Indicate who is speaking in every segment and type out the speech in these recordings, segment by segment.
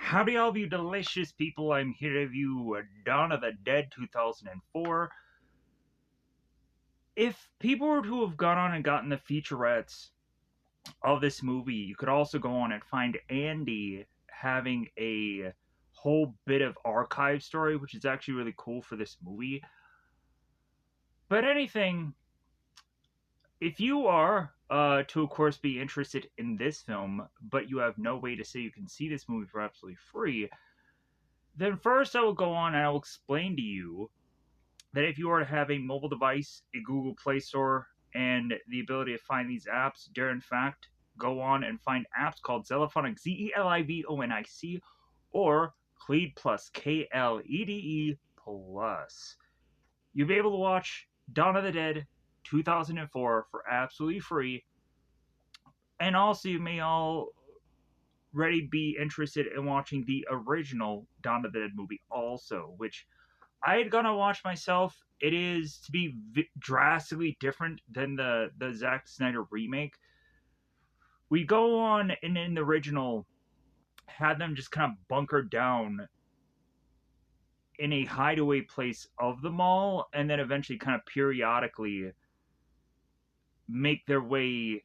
Speaker 1: Howdy, all of you delicious people. I'm here to review Dawn of the Dead 2004. If people were to have gone on and gotten the featurettes of this movie, you could also go on and find Andy having a whole bit of archive story, which is actually really cool for this movie. But anything, if you are to, of course, be interested in this film, but you have no way to say you can see this movie for absolutely free, then first I will go on and I will explain to you that if you are to have a mobile device, a Google Play Store, and the ability to find these apps, dare in fact go on and find apps called Zelifonic, Zelivonic, or Clede Plus, Klede Plus. You'll be able to watch Dawn of the Dead 2004 for absolutely free, and also you may already be interested in watching the original Dawn of the Dead movie also, which I had gone to watch myself. It is to be drastically different than the Zack Snyder remake. We go on and in the original had them just kind of bunkered down in a hideaway place of the mall, and then eventually kind of periodically make their way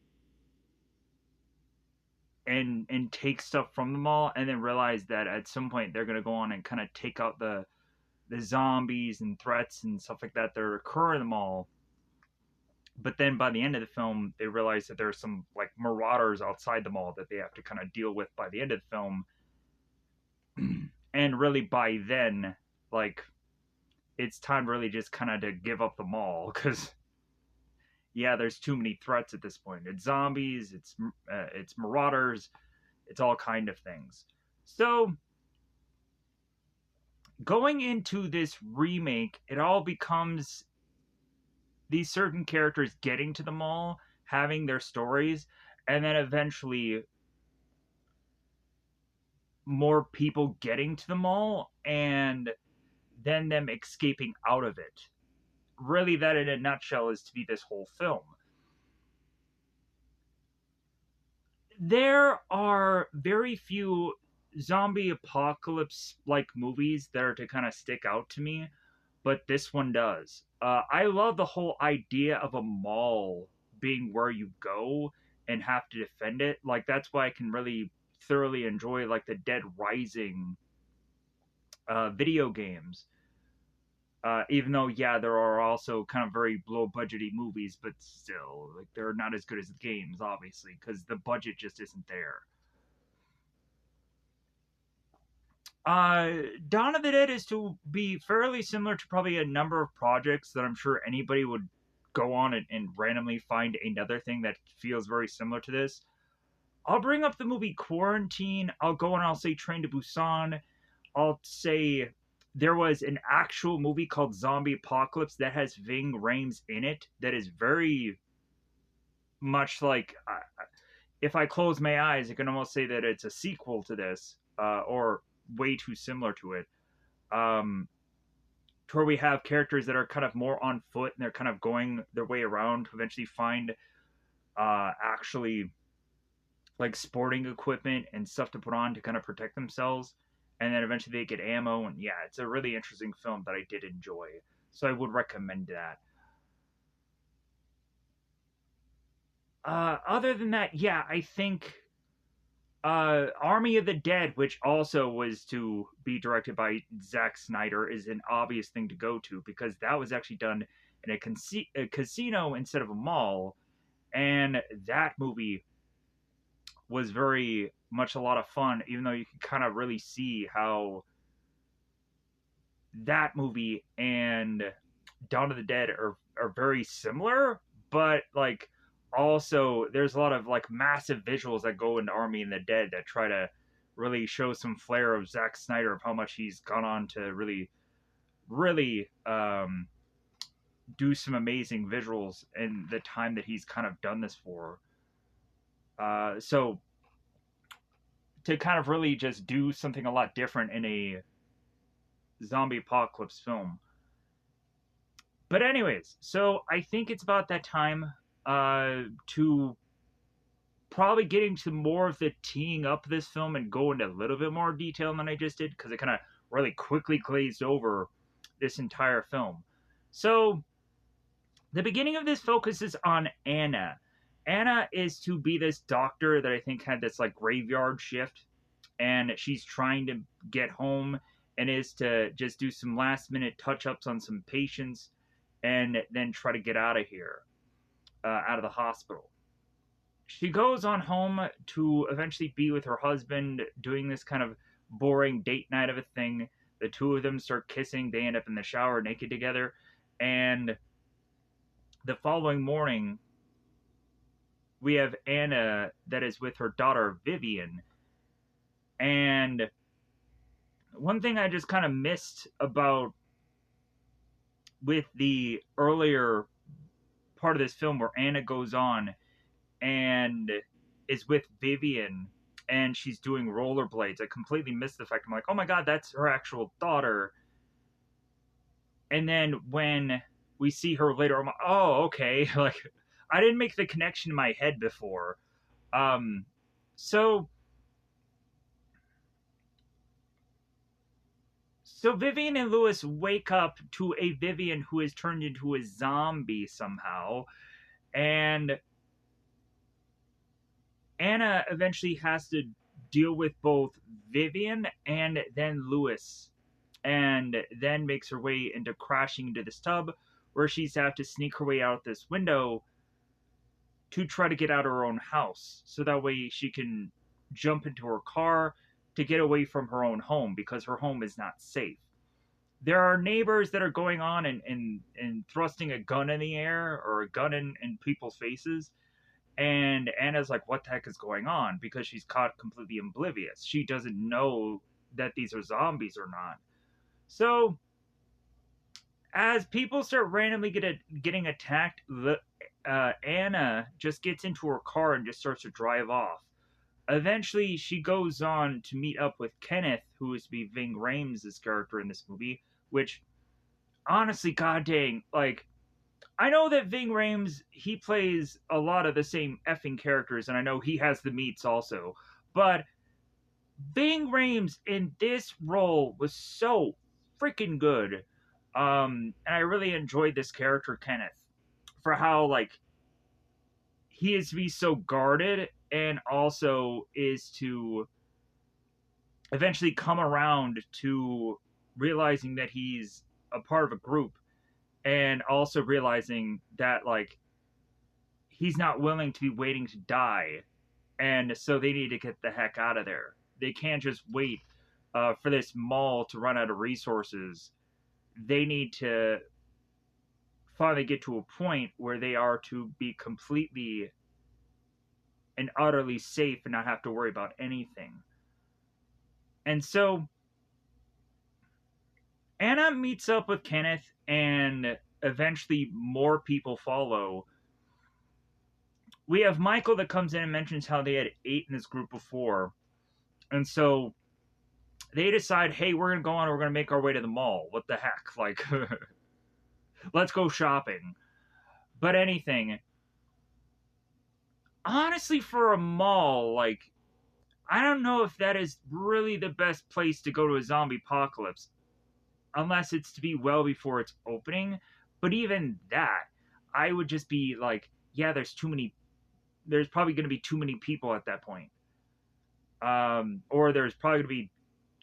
Speaker 1: and take stuff from the mall, and then realize that at some point they're gonna go on and kind of take out the zombies and threats and stuff like that occur in the mall. But then by the end of the film, they realize that there's some like marauders outside the mall that they have to kind of deal with by the end of the film. And really by then, like, it's time really just kind of to give up the mall because yeah, there's too many threats at this point. It's zombies, it's marauders, it's all kind of things. So going into this remake, it all becomes these certain characters getting to the mall, having their stories, and then eventually more people getting to the mall and then them escaping out of it. Really, that in a nutshell is to be this whole film. There are very few zombie apocalypse like movies that are to kind of stick out to me, but this one does. I love the whole idea of a mall being where you go and have to defend it. Like, that's why I can really thoroughly enjoy like the Dead Rising video games. Even though, yeah, there are also kind of very low budgety movies, but still, like, they're not as good as the games, obviously, because the budget just isn't there. Dawn of the Dead is to be fairly similar to probably a number of projects that I'm sure anybody would go on and randomly find another thing that feels very similar to this. I'll bring up the movie Quarantine. I'll go and I'll say Train to Busan. I'll say there was an actual movie called Zombie Apocalypse that has Ving Rhames in it that is very much like, if I close my eyes, I can almost say that it's a sequel to this, or way too similar to it. To where we have characters that are kind of more on foot and they're kind of going their way around to eventually find actually like sporting equipment and stuff to put on to kind of protect themselves, and then eventually they get ammo. And yeah, it's a really interesting film that I did enjoy, so I would recommend that. Other than that, yeah, I think Army of the Dead, which also was to be directed by Zack Snyder, is an obvious thing to go to because that was actually done in a casino instead of a mall, and that movie was very much a lot of fun, even though you can kind of really see how that movie and Dawn of the Dead are very similar, but like also there's a lot of like massive visuals that go into Army and the Dead that try to really show some flair of Zack Snyder of how much he's gone on to really do some amazing visuals in the time that he's kind of done this for. So to kind of really just do something a lot different in a zombie apocalypse film. But anyways, so I think it's about that time to probably getting to more of the teeing up this film and go into a little bit more detail than I just did, because it kind of really quickly glazed over this entire film. So the beginning of this focuses on Anna. Anna is to be this doctor that I think had this like graveyard shift, and she's trying to get home and is to just do some last minute touch ups on some patients and then try to get out of here, out of the hospital. She goes on home to eventually be with her husband, doing this kind of boring date night of a thing. The two of them start kissing. They end up in the shower naked together. And the following morning, we have Anna that is with her daughter, Vivian. And one thing I just kind of missed about with the earlier part of this film where Anna goes on and is with Vivian and she's doing rollerblades. I completely missed the fact. I'm like, oh my god, that's her actual daughter. And then when we see her later, I'm like, oh, okay. Like, I didn't make the connection in my head before. Um, so so Vivian and Lewis wake up to a Vivian who is turned into a zombie somehow, and Anna eventually has to deal with both Vivian and then Lewis, and then makes her way into crashing into this tub where she's have to sneak her way out this window to try to get out of her own house so that way she can jump into her car to get away from her own home because her home is not safe. There are neighbors that are going on and thrusting a gun in the air or a gun in people's faces. And Anna's like, what the heck is going on? Because she's caught completely oblivious. She doesn't know that these are zombies or not. So, as people start randomly getting attacked, Anna just gets into her car and just starts to drive off. Eventually, she goes on to meet up with Kenneth, who is to be Ving Rhames' character in this movie, which, honestly, god dang, like, I know that Ving Rhames, he plays a lot of the same effing characters, and I know he has the meats also, but Ving Rhames in this role was so freaking good. And I really enjoyed this character, Kenneth, for how, like, he is to be so guarded and also is to eventually come around to realizing that he's a part of a group and also realizing that like he's not willing to be waiting to die and so they need to get the heck out of there. They can't just wait for this mall to run out of resources. They need to finally get to a point where they are to be completely and utterly safe and not have to worry about anything. And so Anna meets up with Kenneth, and eventually more people follow. We have Michael that comes in and mentions how they had 8 in this group before. And so they decide, hey, we're going to go on, we're going to make our way to the mall. What the heck? Like, let's go shopping. But anything. Honestly, for a mall, like, I don't know if that is really the best place to go to a zombie apocalypse. Unless it's to be well before it's opening. But even that, I would just be like, yeah, there's probably going to be too many people at that point. Or there's probably going to be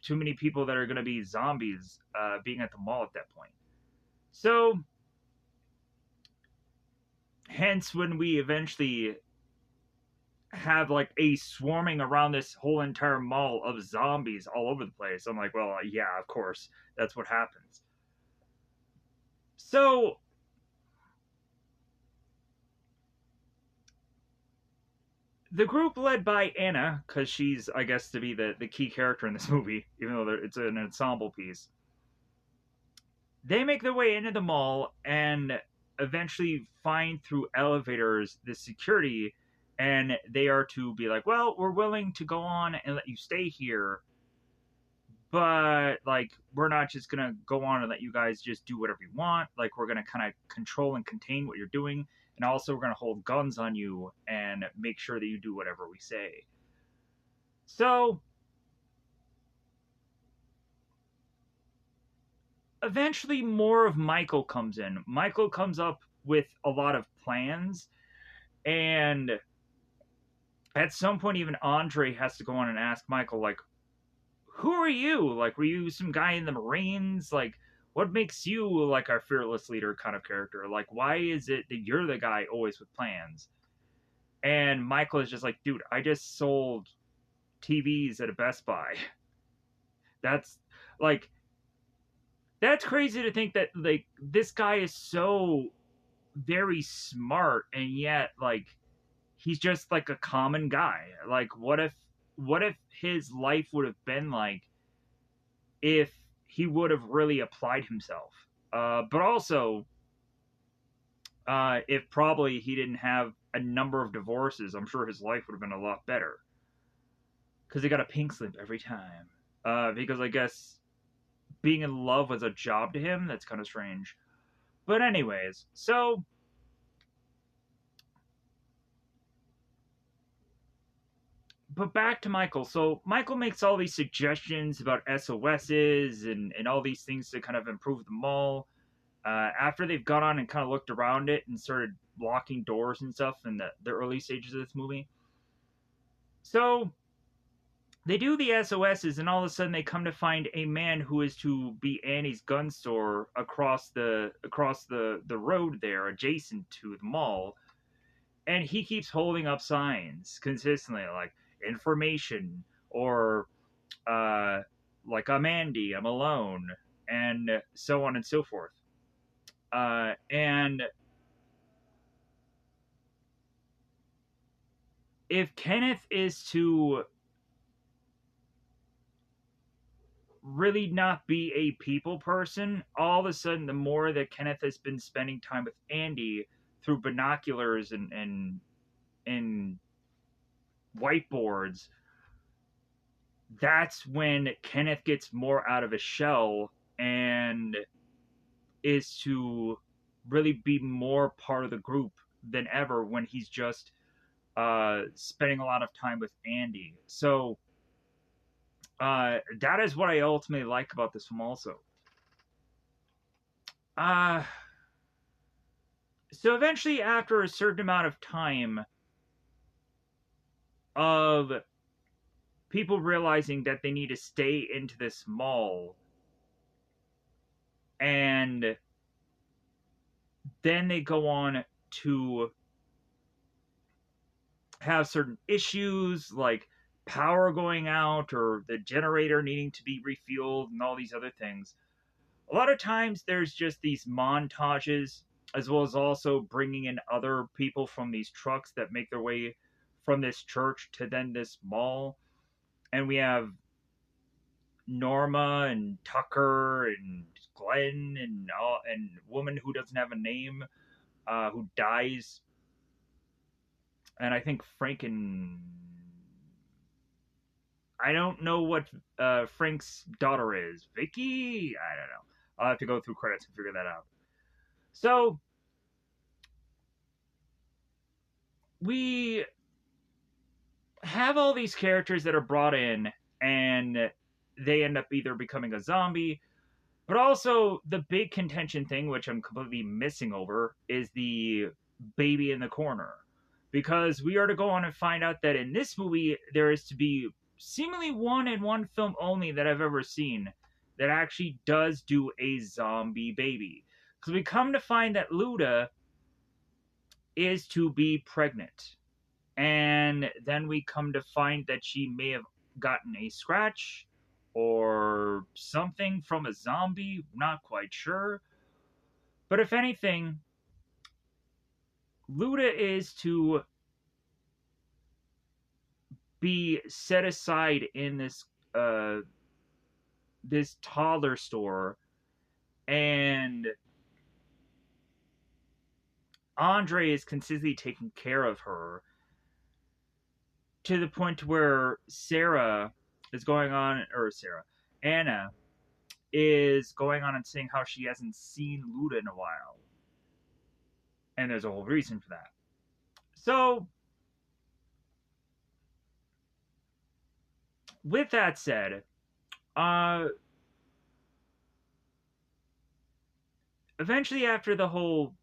Speaker 1: too many people that are going to be zombies being at the mall at that point. So, hence, when we eventually have like a swarming around this whole entire mall of zombies all over the place, I'm like, well, yeah, of course, that's what happens. So, the group led by Anna, because she's, I guess, to be the key character in this movie, even though it's an ensemble piece, they make their way into the mall and eventually find through elevators the security, and they are to be like, well, we're willing to go on and let you stay here, but like we're not just gonna go on and let you guys just do whatever you want. Like we're gonna kind of control and contain what you're doing. and also we're going to hold guns on you and make sure that you do whatever we say. So eventually more of Michael comes in. Michael comes up with a lot of plans, and at some point even Andre has to go on and ask Michael, like, who are you? Like, were you some guy in the Marines? Like, what makes you like our fearless leader kind of character? Like, why is it that you're the guy always with plans? And Michael is just like, dude, I just sold TVs at a Best Buy. That's like, that's crazy to think that like this guy is so very smart, and yet like he's just like a common guy. Like, what if his life would have been like if he would have really applied himself? But also, if probably he didn't have a number of divorces, I'm sure his life would have been a lot better. Because he got a pink slip every time. Because I guess being in love was a job to him. That's kind of strange. But anyways, so but back to Michael. So Michael makes all these suggestions about SOSs and all these things to kind of improve the mall. After they've gone on and kind of looked around it and started locking doors and stuff in the early stages of this movie. So they do the SOSs, and all of a sudden they come to find a man who is to be Annie's gun store across the road there, adjacent to the mall, and he keeps holding up signs consistently, like information or uh, like I'm Andy, I'm alone, and so on and so forth. And if Kenneth is to really not be a people person, all of a sudden, the more that Kenneth has been spending time with Andy through binoculars and whiteboards, that's when Kenneth gets more out of his shell and is to really be more part of the group than ever when he's just spending a lot of time with Andy. So that is what I ultimately like about this film also. Uh, so eventually, after a certain amount of time of people realizing that they need to stay into this mall, and then they go on to have certain issues like power going out or the generator needing to be refueled and all these other things. A lot of times there's just these montages, as well as also bringing in other people from these trucks that make their way from this church to then this mall. And we have Norma and Tucker and Glenn and woman who doesn't have a name, who dies, and I think Franken. I don't know what Frank's daughter is. Vicky? I don't know. I'll have to go through credits and figure that out. So we have all these characters that are brought in, and they end up either becoming a zombie, but also the big contention thing, which I'm completely missing over, is the baby in the corner. Because we are to go on and find out that in this movie, there is to be seemingly one and one film only that I've ever seen that actually does do a zombie baby. Because we come to find that Luda is to be pregnant. And then we come to find that she may have gotten a scratch or something from a zombie, not quite sure. But if anything, Luda is to be set aside in this toddler store, and Andre is consistently taking care of her to the point where Anna is going on and saying how she hasn't seen Luda in a while. and there's a whole reason for that. So, with that said, uh, eventually after the whole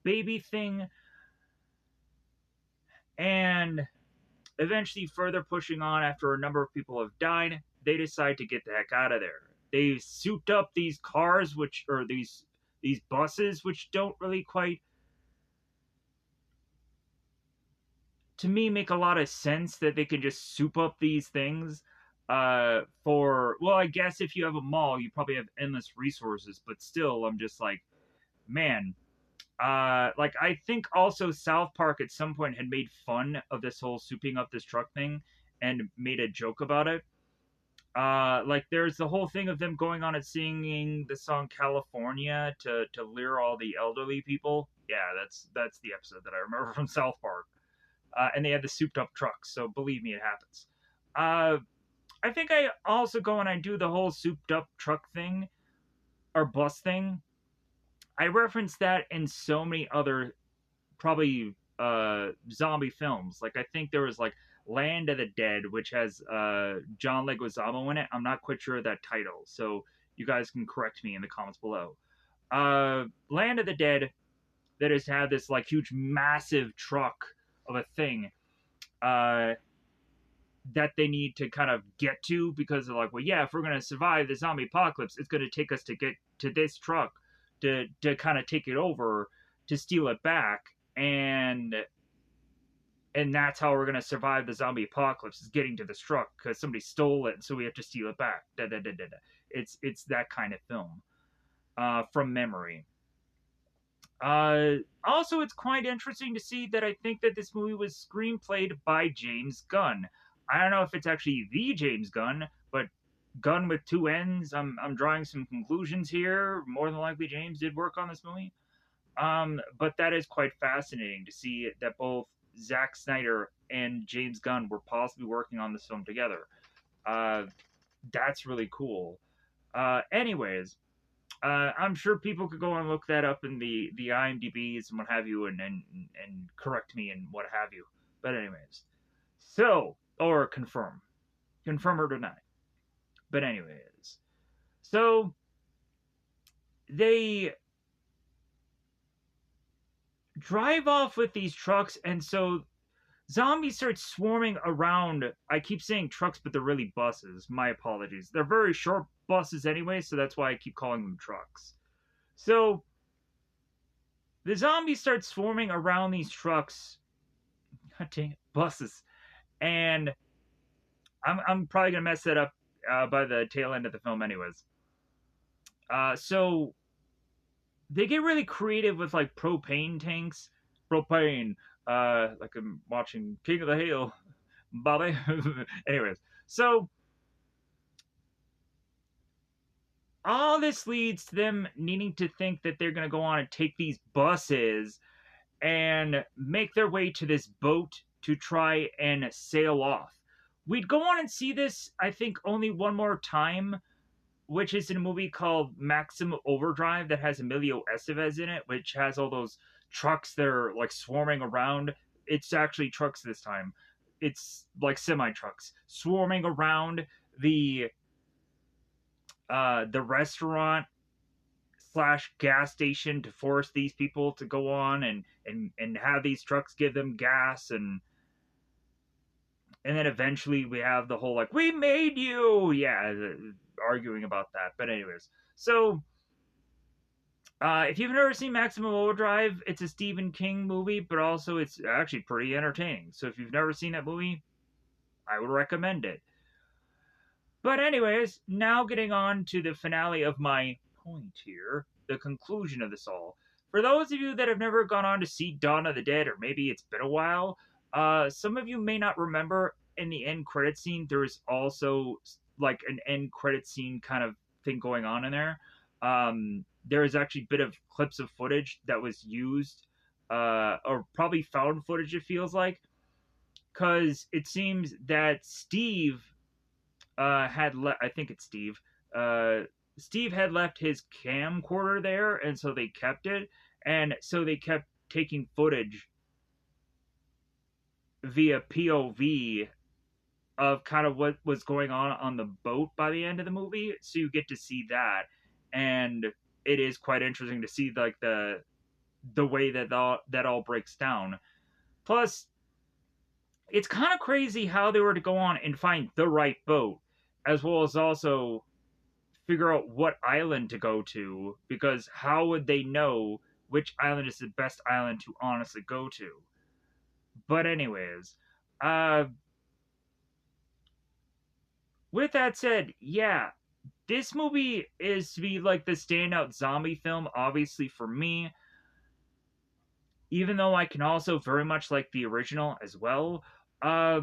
Speaker 1: baby thing, and eventually further pushing on after a number of people have died, they decide to get the heck out of there. They souped up these cars, which or these buses, which don't really quite, to me, make a lot of sense that they can just soup up these things. For well, I guess if you have a mall, you probably have endless resources, but still, I'm just like, man, like I think also South Park at some point had made fun of this whole souping up this truck thing and made a joke about it. Like there's the whole thing of them going on and singing the song California to lure all the elderly people. Yeah, that's the episode that I remember from South Park. And they had the souped up trucks, so believe me, it happens. Uh, I think I also go and I do the whole souped up truck thing or bus thing. I reference that in so many other probably zombie films. Like I think there was like Land of the Dead, which has John Leguizamo in it. I'm not quite sure of that title, so you guys can correct me in the comments below. Land of the Dead that has had this like huge, massive truck of a thing uh, that they need to kind of get to because they're like, well, yeah, if we're gonna survive the zombie apocalypse, it's gonna take us to get to this truck to kind of take it over to steal it back and that's how we're gonna survive the zombie apocalypse is getting to this truck because somebody stole it, so we have to steal it back. Da, da, da, da, da. It's that kind of film from memory. Also, it's quite interesting to see that I think that this movie was screenplayed by James Gunn. I don't know if it's actually the James Gunn, but Gunn with two N's. I'm drawing some conclusions here. More than likely, James did work on this movie. But that is quite fascinating to see that both Zack Snyder and James Gunn were possibly working on this film together. Uh, that's really cool. Anyways, I'm sure people could go and look that up in the IMDb's and what have you, and correct me and what have you. But anyways, so or confirm or deny. But anyways, so they drive off with these trucks, and so zombies start swarming around. I keep saying trucks, but they're really buses. My apologies. They're very short buses anyway, so that's why I keep calling them trucks. So the zombies start swarming around these trucks. God dang it, buses. And I'm probably gonna mess that up by the tail end of the film, anyways. So they get really creative with like propane tanks. Propane. Like I'm watching King of the Hill, Bobby. Anyways, so all this leads to them needing to think that they're going to go on and take these buses and make their way to this boat to try and sail off. We'd go on and see this, I think, only one more time, which is in a movie called Maximum Overdrive that has Emilio Estevez in it, which has all those trucks that are like swarming around. It's actually trucks this time. It's like semi trucks swarming around the restaurant slash gas station to force these people to go on and have these trucks give them gas and then eventually we have the whole like we made you arguing about that. But anyways, so if you've never seen Maximum Overdrive, it's a Stephen King movie, but also it's actually pretty entertaining. So if you've never seen that movie, I would recommend it. But anyways, now getting on to the finale of my point here, the conclusion of this all. For those of you that have never gone on to see Dawn of the Dead, or maybe it's been a while, some of you may not remember in the end credit scene, there's also like an end credit scene kind of thing going on in there. There is actually a bit of clips of footage that was used, or probably found footage, it feels like, because it seems that Steve I think it's Steve. Steve had left his camcorder there, and so they kept it, and so they kept taking footage via POV of kind of what was going on the boat by the end of the movie, so you get to see that, and it is quite interesting to see like the way that all breaks down. Plus, it's kind of crazy how they were to go on and find the right boat, as well as also figure out what island to go to, because how would they know which island is the best island to honestly go to? But anyways, uh with that said, yeah, this movie is to be like the standout zombie film, obviously for me, even though I can also very much like the original as well. Uh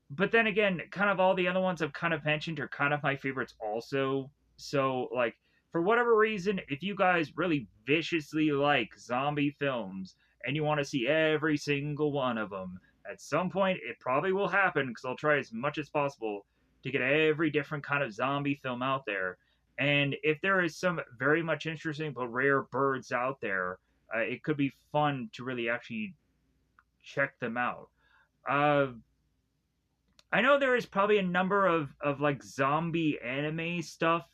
Speaker 1: but then again, kind of all the other ones I've kind of mentioned are kind of my favorites also. So, like, for whatever reason, if you guys really viciously like zombie films and you want to see every single one of them, at some point it probably will happen because I'll try as much as possible to get every different kind of zombie film out there. And if there is some very much interesting but rare birds out there, it could be fun to really actually check them out. Uh, I know there is probably a number of like zombie anime stuff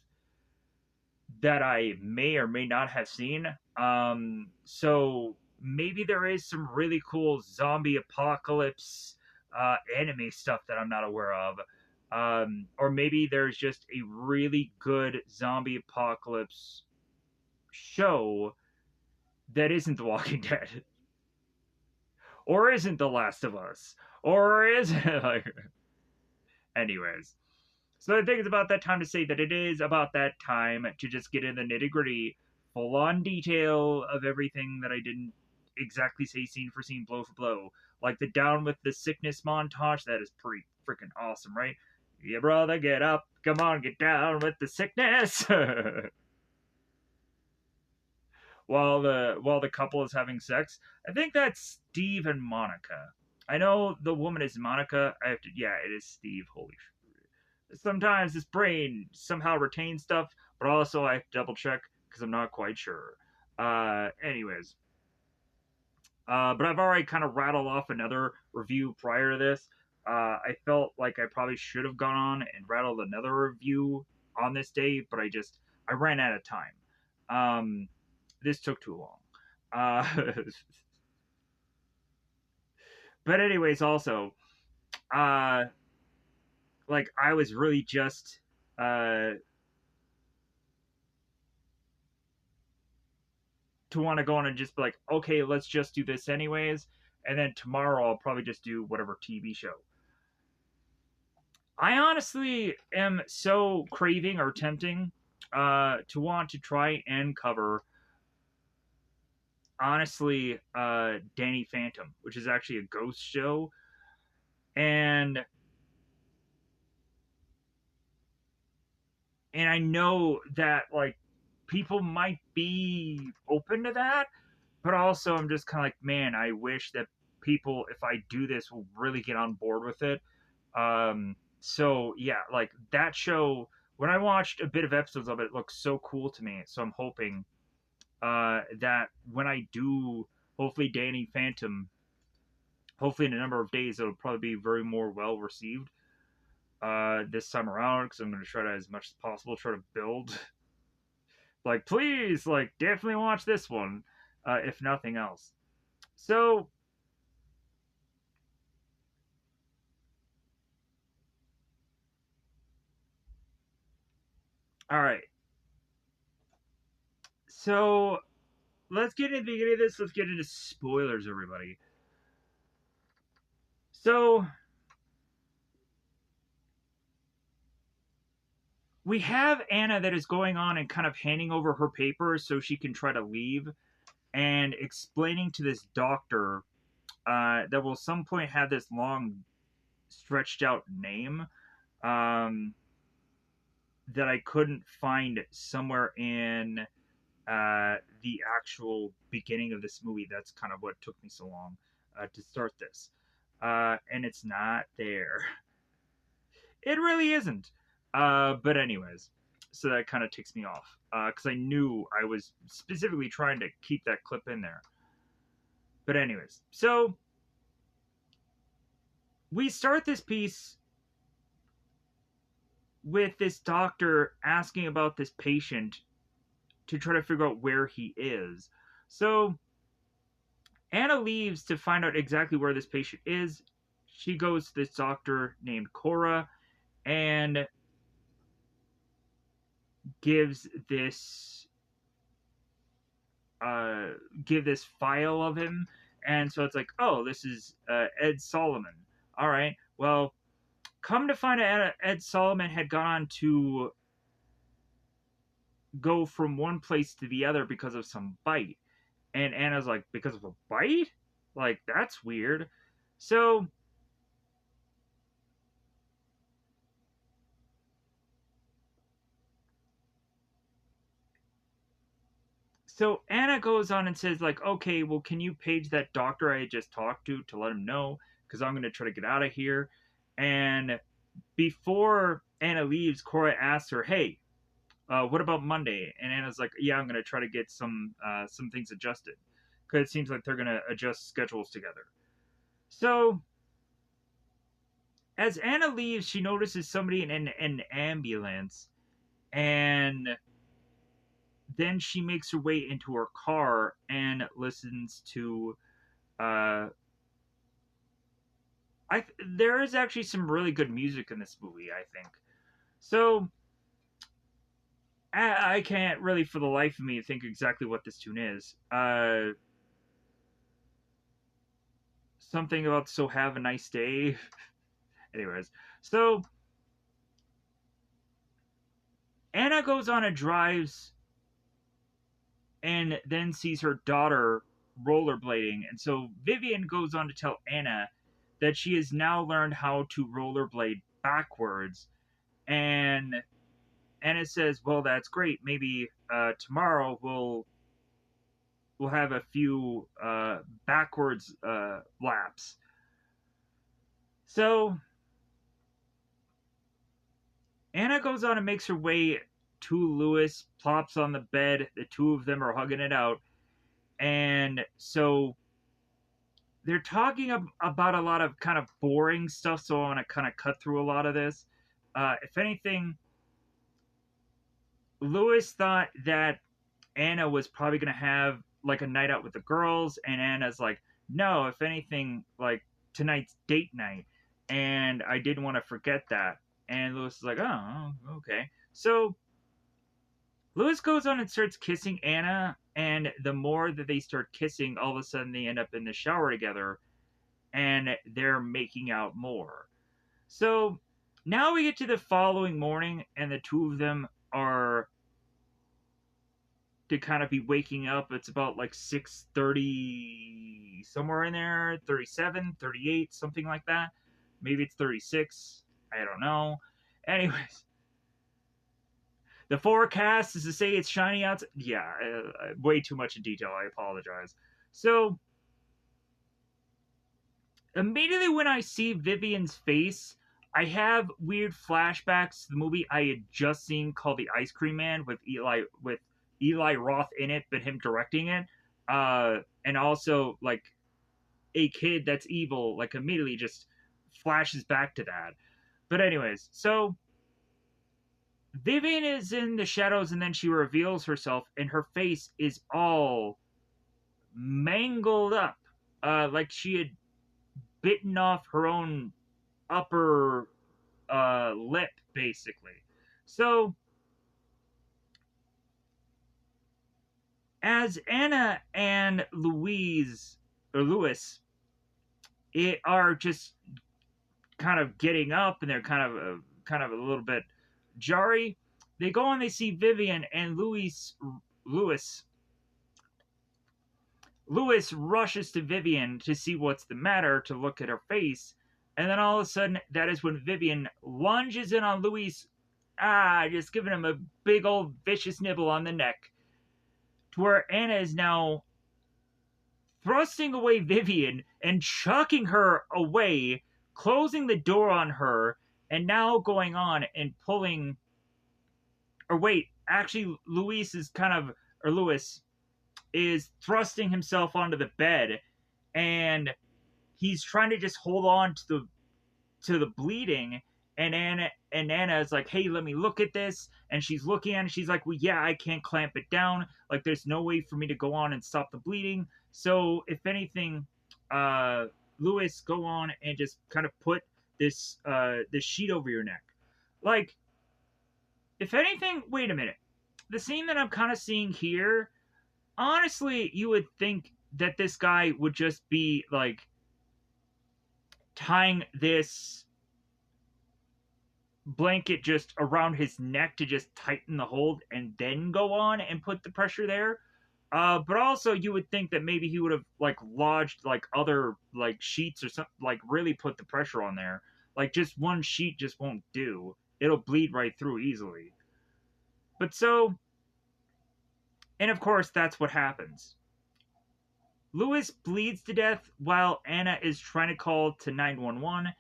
Speaker 1: that I may or may not have seen. So maybe there is some really cool zombie apocalypse anime stuff that I'm not aware of. Or maybe there's just a really good zombie apocalypse show that isn't The Walking Dead, or isn't The Last of Us, or isn't like. Anyways, so I think it's about that time to say that it is about that time to just get in the nitty gritty, full on detail of everything that I didn't exactly say scene for scene, blow for blow. Like the Down with the Sickness montage, that is pretty freaking awesome, right? Yeah, brother, get up. Come on, get down with the sickness. While the couple is having sex. I think that's Steve and Monica. I know the woman is Monica. I have to, yeah, it is Steve. Holy sometimes this brain somehow retains stuff, but also I have to double check because I'm not quite sure. Anyways, but I've already kind of rattled off another review prior to this. I felt like I probably should have gone on and rattled another review on this day, but I ran out of time. This took too long. Uh, but anyways, also, uh, like I was really just uh to want to go on and just be like, okay, let's just do this anyways. And then tomorrow I'll probably just do whatever TV show. I honestly am so craving or tempting to want to try and cover, honestly, Danny Phantom, which is actually a ghost show. And I know that like people might be open to that, but also I'm just kind of like, man, I wish that people, if I do this, will really get on board with it. So yeah, like that show, when I watched a bit of episodes of it, it looked so cool to me. So I'm hoping that when I do, hopefully Danny Phantom, hopefully in a number of days, it'll probably be very more well received this time around, because I'm going to try to, as much as possible, try to build. Like, please, like, definitely watch this one, if nothing else. So, all right. So, let's get into the beginning of this. Let's get into spoilers, everybody. So, we have Anna that is going on and kind of handing over her papers so she can try to leave, and explaining to this doctor that will some point have this long, stretched out name that I couldn't find somewhere in the actual beginning of this movie. That's kind of what took me so long to start this. And it's not there. It really isn't. But anyways, so that kind of ticks me off because I knew I was specifically trying to keep that clip in there. But anyways, so we start this piece with this doctor asking about this patient to try to figure out where he is. So Anna leaves to find out exactly where this patient is. She goes to this doctor named Cora and gives this uh give this file of him, and so it's like, oh, this is Ed Solomon. All right, well, come to find out, Ed Solomon had gone on to go from one place to the other because of some bite. And Anna's like, because of a bite? Like, that's weird. So Anna goes on and says, like, okay, well, can you page that doctor I just talked to let him know? Because I'm going to try to get out of here. And before Anna leaves, Cora asks her, hey, what about Monday? And Anna's like, yeah, I'm going to try to get some things adjusted. Because it seems like they're going to adjust schedules together. So as Anna leaves, she notices somebody in an ambulance, and then she makes her way into her car and listens to. Uh, there is actually some really good music in this movie, I think. So I can't really, for the life of me, think exactly what this tune is. Something about "So Have a Nice Day." Anyways, so Anna goes on and drives and then sees her daughter rollerblading. And so Vivian goes on to tell Anna that she has now learned how to rollerblade backwards. And Anna says, "Well, that's great. Maybe tomorrow we'll have a few backwards laps." So Anna goes on and makes her way to Lewis, plops on the bed. The two of them are hugging it out. And so they're talking about a lot of kind of boring stuff, so I want to kind of cut through a lot of this. If anything, Lewis thought that Anna was probably going to have like a night out with the girls, and Anna's like, no, if anything, like tonight's date night, and I didn't want to forget that. And Lewis is like, oh, okay. So Lewis goes on and starts kissing Anna, and the more that they start kissing, all of a sudden they end up in the shower together, and they're making out more. So now we get to the following morning, and the two of them are to kind of be waking up. It's about like 6:30, somewhere in there, 37, 38, something like that. Maybe it's 36. I don't know. Anyways, the forecast is to say it's shiny outside. Yeah, way too much in detail. I apologize. So immediately when I see Vivian's face, I have weird flashbacks to the movie I had just seen called The Ice Cream Man with Eli Roth in it, but him directing it. And also like a kid that's evil, like immediately just flashes back to that. But anyways, so Vivian is in the shadows and then she reveals herself and her face is all mangled up. Like she had bitten off her own upper lip, basically. So, as Anna and Lewis, are just kind of getting up, and they're kind of a little bit jarry. They go and they see Vivian, and Lewis Lewis rushes to Vivian to see what's the matter, to look at her face, and then all of a sudden, that is when Vivian lunges in on Louis, just giving him a big old vicious nibble on the neck, to where Anna is now thrusting away Vivian and chucking her away, closing the door on her, and now going on and pulling. Or wait, actually, Lewis is thrusting himself onto the bed and he's trying to just hold on to the bleeding, and Anna is like, hey, let me look at this, and she's looking at it, she's like, well, yeah, I can't clamp it down, like there's no way for me to go on and stop the bleeding, so if anything, uh Lewis, go on and just kind of put this sheet over your neck. Like, if anything, wait a minute, the scene that I'm kind of seeing here, honestly, you would think that this guy would just be like tying this blanket just around his neck to just tighten the hold and then go on and put the pressure there. But also you would think that maybe he would have like lodged like other like sheets or something, like really put the pressure on there. Like just one sheet just won't do. It'll bleed right through easily. But so, and of course that's what happens. Lewis bleeds to death while Anna is trying to call to 911,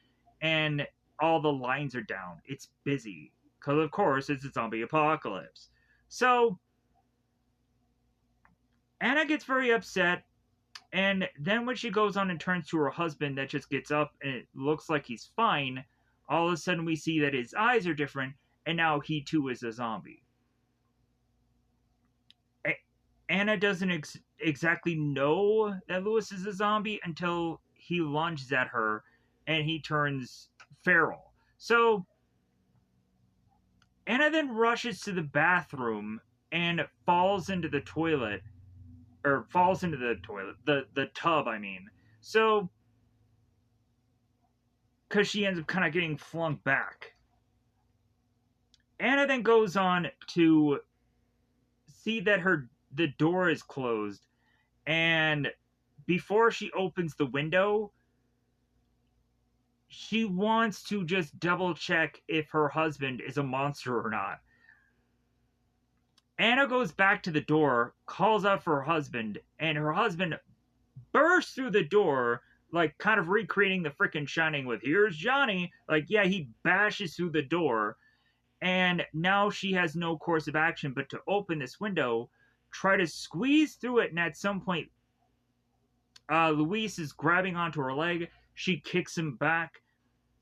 Speaker 1: and all the lines are down. It's busy. Because, of course, it's a zombie apocalypse. So, Anna gets very upset, and then when she goes on and turns to her husband, that just gets up and it looks like he's fine, all of a sudden we see that his eyes are different, and now he too is a zombie. Anna doesn't exactly know that Lewis is a zombie until he lunges at her and he turns feral. So Anna then rushes to the bathroom and falls into the toilet, or falls into the toilet, the tub, I mean. So, because she ends up kind of getting flung back. Anna then goes on to see that the door is closed, and before she opens the window, she wants to just double check if her husband is a monster or not. Anna goes back to the door, calls out for her husband, and her husband bursts through the door, like kind of recreating the freaking Shining with "Here's Johnny." Like, yeah, he bashes through the door, and now she has no course of action but to open this window, try to squeeze through it, and at some point, Louise is grabbing onto her leg. She kicks him back,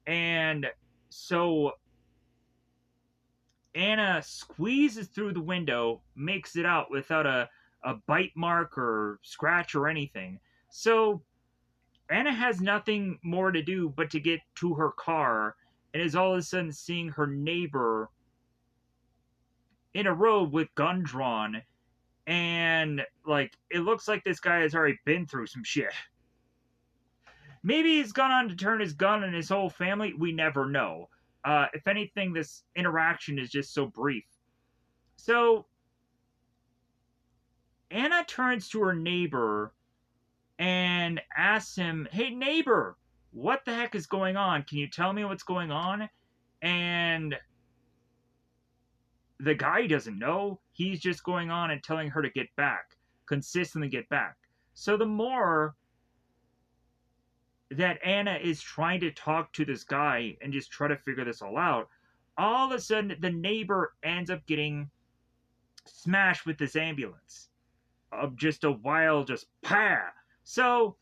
Speaker 1: and so Anna squeezes through the window, makes it out without a bite mark or scratch or anything. So Anna has nothing more to do but to get to her car, and is all of a sudden seeing her neighbor in a robe with gun drawn, and like it looks like this guy has already been through some shit. Maybe he's gone on to turn his gun on his whole family. We never know. If anything, this interaction is just so brief. So Anna turns to her neighbor and asks him, "Hey, neighbor, what the heck is going on? Can you tell me what's going on?" And the guy doesn't know. He's just going on and telling her to get back, consistently get back. So the more that Anna is trying to talk to this guy and just try to figure this all of a sudden the neighbor ends up getting smashed with this ambulance. Of just a wild, just pa. So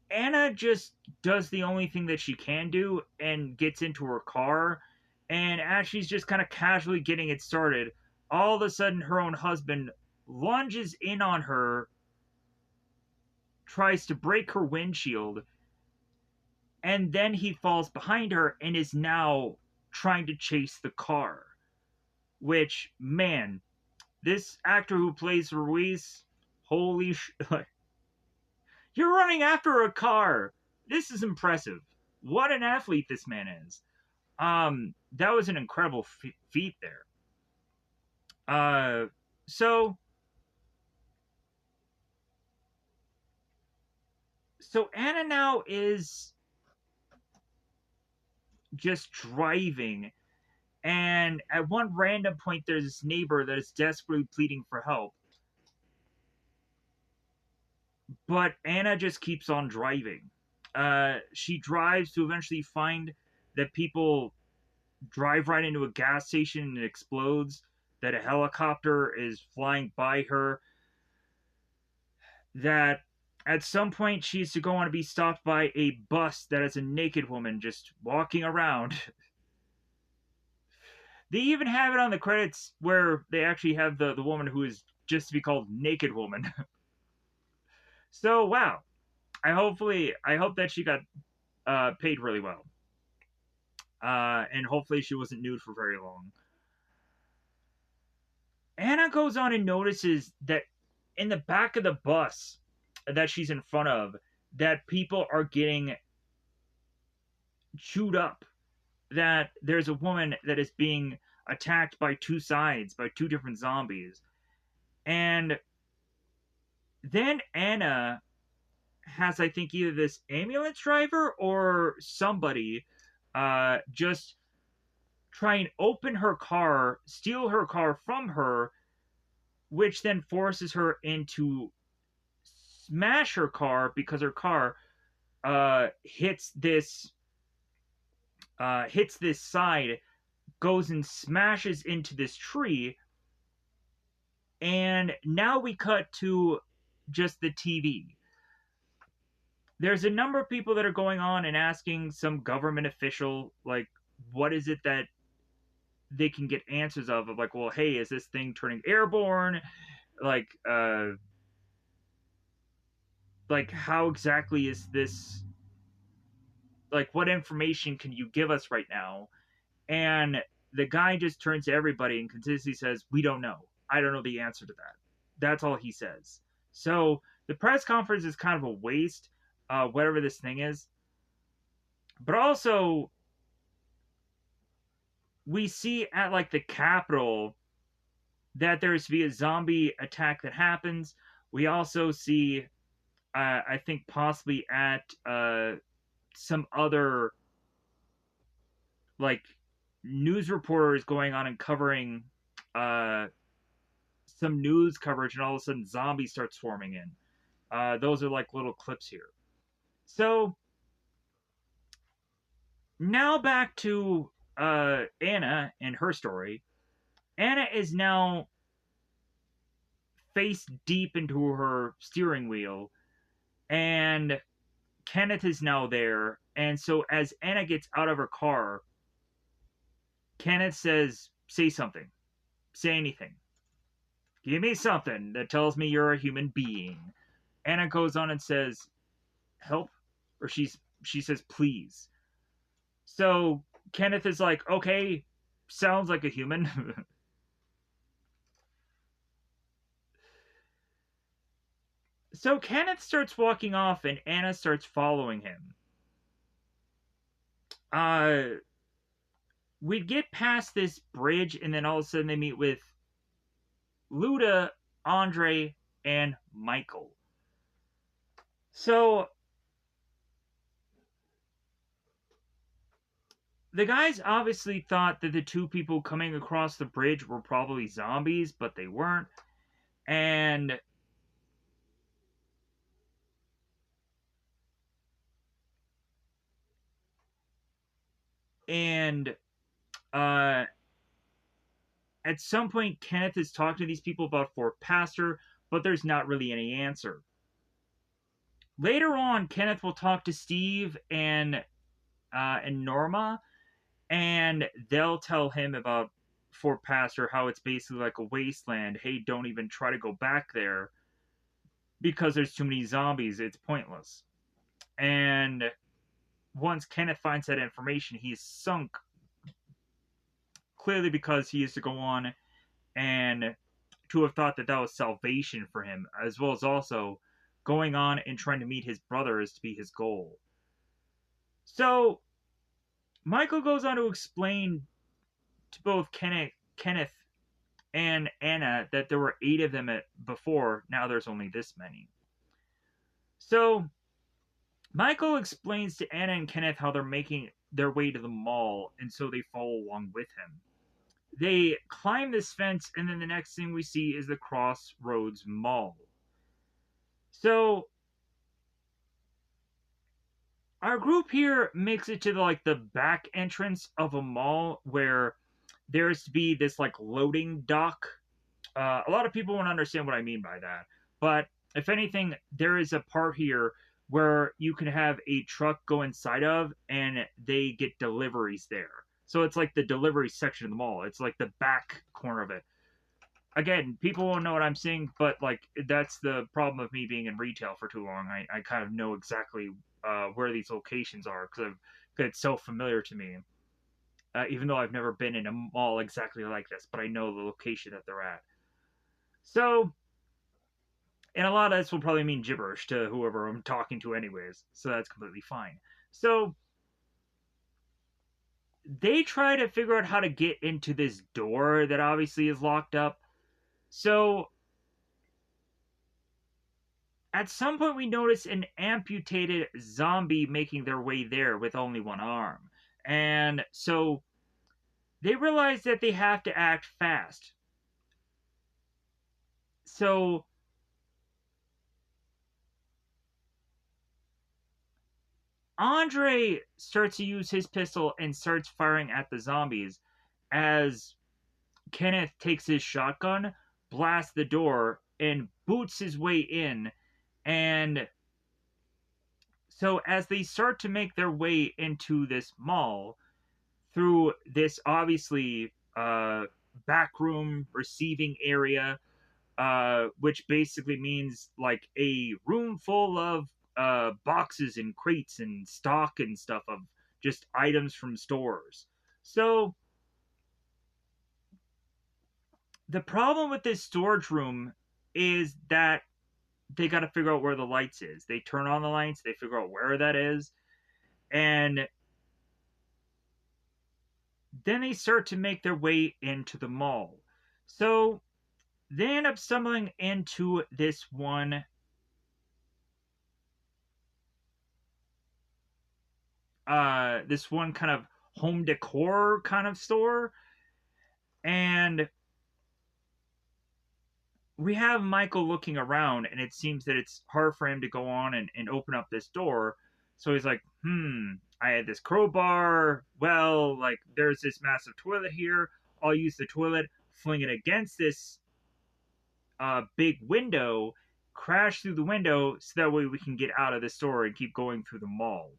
Speaker 1: Anna just does the only thing that she can do and gets into her car. And as she's just kind of casually getting it started, all of a sudden her own husband lunges in on her, tries to break her windshield, and then he falls behind her and is now trying to chase the car. Which, man, this actor who plays Ruiz, holy you're running after a car. This is impressive. What an athlete this man is. That was an incredible feat there. Uh, so Anna now is just driving, and at one random point, there's this neighbor that is desperately pleading for help. But Anna just keeps on driving. She drives to eventually find that people drive right into a gas station and it explodes. that a helicopter is flying by her, that at some point she's to go on to be stopped by a bus that has a naked woman just walking around. They even have it on the credits where they actually have the woman who is just to be called Naked Woman. So wow, I hope that she got paid really well, and hopefully she wasn't nude for very long. Anna goes on and notices that in the back of the bus that she's in front of, that people are getting chewed up. That there's a woman that is being attacked by two sides, by two different zombies. And then Anna has, I think, either this ambulance driver or somebody just try and open her car, steal her car from her, which then forces her into smash her car because her car hits this side, goes and smashes into this tree, and now we cut to just the TV. There's a number of people that are going on and asking some government official, like, what is it that they can get answers of like, well, hey, is this thing turning airborne? Like, how exactly is this? Like, what information can you give us right now? And the guy just turns to everybody and consistently says, we don't know. I don't know the answer to that. That's all he says. So the press conference is kind of a waste, whatever this thing is. But also, we see at like the Capitol that there's to be a zombie attack that happens. We also see, I think, possibly at some other like news reporters going on and covering some news coverage, and all of a sudden zombies start swarming in. Those are like little clips here. So now back to Anna and her story. Anna is now face deep into her steering wheel, and Kenneth is now there. And so as Anna gets out of her car, Kenneth says, say something. Say anything. Give me something that tells me you're a human being. Anna goes on and says, help? Or she says, please. So Kenneth is like, okay, sounds like a human. So Kenneth starts walking off and Anna starts following him. We'd get past this bridge, and then all of a sudden they meet with Luda, Andre, and Michael. So the guys obviously thought that the two people coming across the bridge were probably zombies, but they weren't. And at some point Kenneth is talking to these people about Fort Pastor, but there's not really any answer. Later on, Kenneth will talk to Steve and Norma, and they'll tell him about Fort Pastor, how it's basically like a wasteland. Hey, don't even try to go back there because there's too many zombies. It's pointless. And once Kenneth finds that information, he's sunk, clearly because he used to go on and to have thought that that was salvation for him, as well as also going on and trying to meet his brothers to be his goal. So Michael goes on to explain to both Kenneth and Anna that there were 8 of them before. Now there's only this many. So Michael explains to Anna and Kenneth how they're making their way to the mall, and so they follow along with him. They climb this fence, and then the next thing we see is the Crossroads Mall. So our group here makes it to the back entrance of a mall where there's to be this like loading dock. A lot of people won't understand what I mean by that, but if anything, there is a part here where you can have a truck go inside of and they get deliveries there. So it's like the delivery section of the mall. It's like the back corner of it. Again, people won't know what I'm saying, but like that's the problem of me being in retail for too long. I kind of know exactly where these locations are because it's so familiar to me. Even though I've never been in a mall exactly like this, but I know the location that they're at. So, and a lot of this will probably mean gibberish to whoever I'm talking to, anyways. So that's completely fine. So they try to figure out how to get into this door that obviously is locked up. So at some point, we notice an amputated zombie making their way there with only one arm. And so they realize that they have to act fast. So Andre starts to use his pistol and starts firing at the zombies as Kenneth takes his shotgun, blasts the door, and boots his way in. And so, as they start to make their way into this mall through this obviously back room receiving area, which basically means like a room full of boxes and crates and stock and stuff of just items from stores. So the problem with this storage room is that they got to figure out where the lights is. They turn on the lights, they figure out where that is, and then they start to make their way into the mall. So they end up stumbling into this one kind of home decor kind of store, and we have Michael looking around, and it seems that it's hard for him to go on and open up this door. So he's like, I had this crowbar. Well, like, there's this massive toilet here. I'll use the toilet, fling it against this big window, crash through the window, so that way we can get out of the store and keep going through the mall.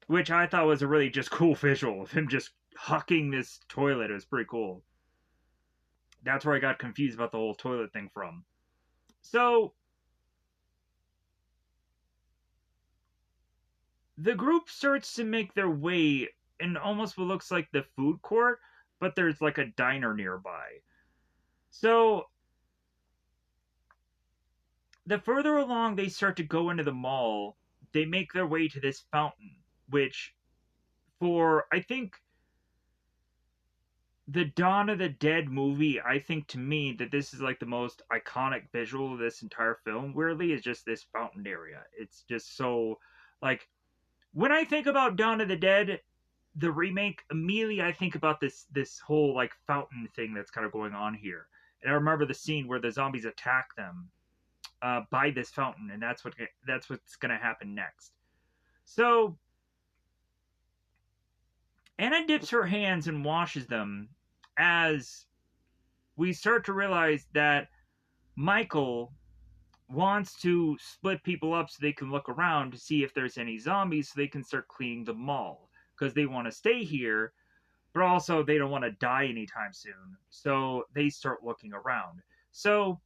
Speaker 1: Which I thought was a really just cool visual of him just hucking this toilet. It was pretty cool. That's where I got confused about the whole toilet thing from. So the group starts to make their way in almost what looks like the food court, but there's like a diner nearby. So the further along they start to go into the mall, they make their way to this fountain, which for I think the Dawn of the Dead movie, I think to me that this is like the most iconic visual of this entire film, weirdly, is just this fountain area. It's just so like when I think about Dawn of the Dead, the remake, immediately I think about this whole like fountain thing that's kind of going on here. And I remember the scene where the zombies attack them by this fountain, and that's what's gonna happen next. So Anna dips her hands and washes them as we start to realize that Michael wants to split people up so they can look around to see if there's any zombies so they can start cleaning the mall because they want to stay here, but also they don't want to die anytime soon. So they start looking around. So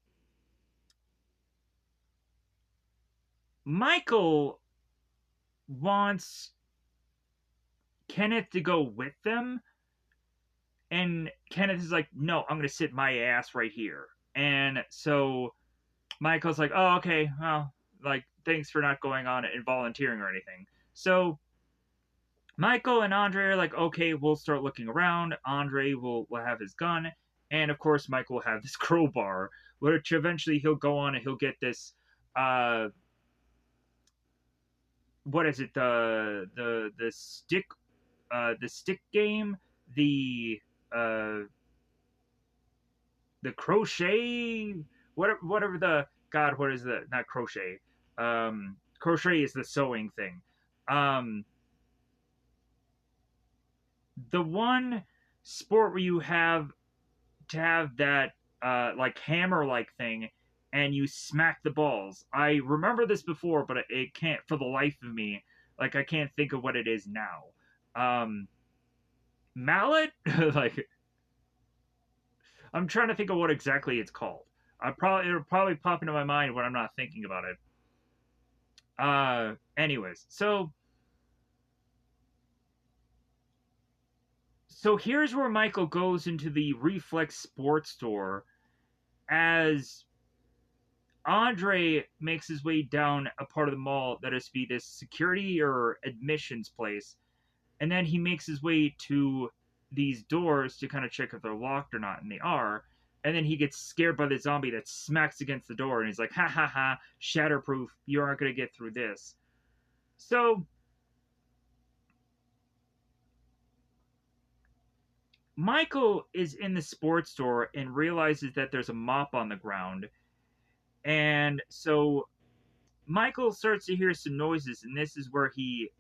Speaker 1: Michael wants Kenneth to go with them, and Kenneth is like, "No, I'm going to sit my ass right here." And so Michael's like, "Oh, okay, well, like, thanks for not going on and volunteering or anything." So Michael and Andre are like, "Okay, we'll start looking around. Andre will have his gun, and of course, Michael will have this crowbar, which eventually he'll go on and he'll get this. Uh, what is it? The stick game, the uh, the crochet, whatever the God, what is the not crochet? Crochet is the sewing thing. Um, the one sport where you have to have that like hammer like thing and you smack the balls. I remember this before, but it can't for the life of me. Like I can't think of what it is now. Mallet? Like I'm trying to think of what exactly it's called. It'll probably pop into my mind when I'm not thinking about it. Anyways, so here's where Michael goes into the Reflex Sports Store as Andre makes his way down a part of the mall that is to be this security or admissions place, and then he makes his way to these doors to kind of check if they're locked or not, and they are. And then he gets scared by the zombie that smacks against the door, and he's like, "Ha ha ha! Shatterproof! You aren't gonna get through this." So Michael is in the sports store and realizes that there's a mop on the ground, and so Michael starts to hear some noises, and this is where he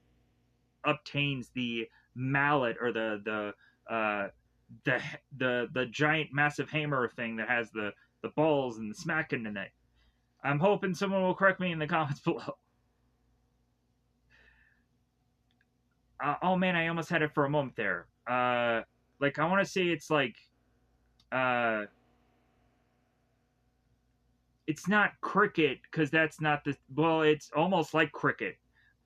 Speaker 1: obtains the mallet or uh, the the giant massive hammer thing that has the balls and the smacking in it. I'm hoping someone will correct me in the comments below. Oh man, I almost had it for a moment there. Like I want to say uh, it's not cricket because that's not the well. It's almost like cricket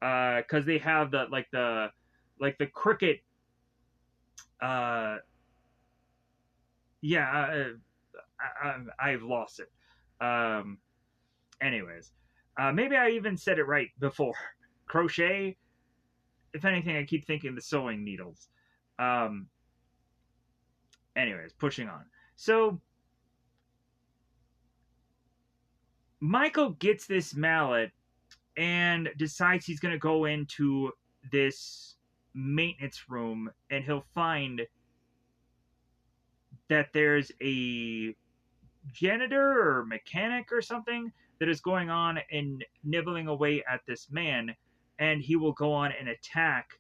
Speaker 1: because they have the cricket. Uh, yeah, I've lost it. Um, anyways, maybe I even said it right before. Crochet. If anything, I keep thinking the sewing needles. Um, anyways, pushing on. So Michael gets this mallet and decides he's going to go into this maintenance room and he'll find that there's a janitor or mechanic or something that is going on and nibbling away at this man, and he will go on and attack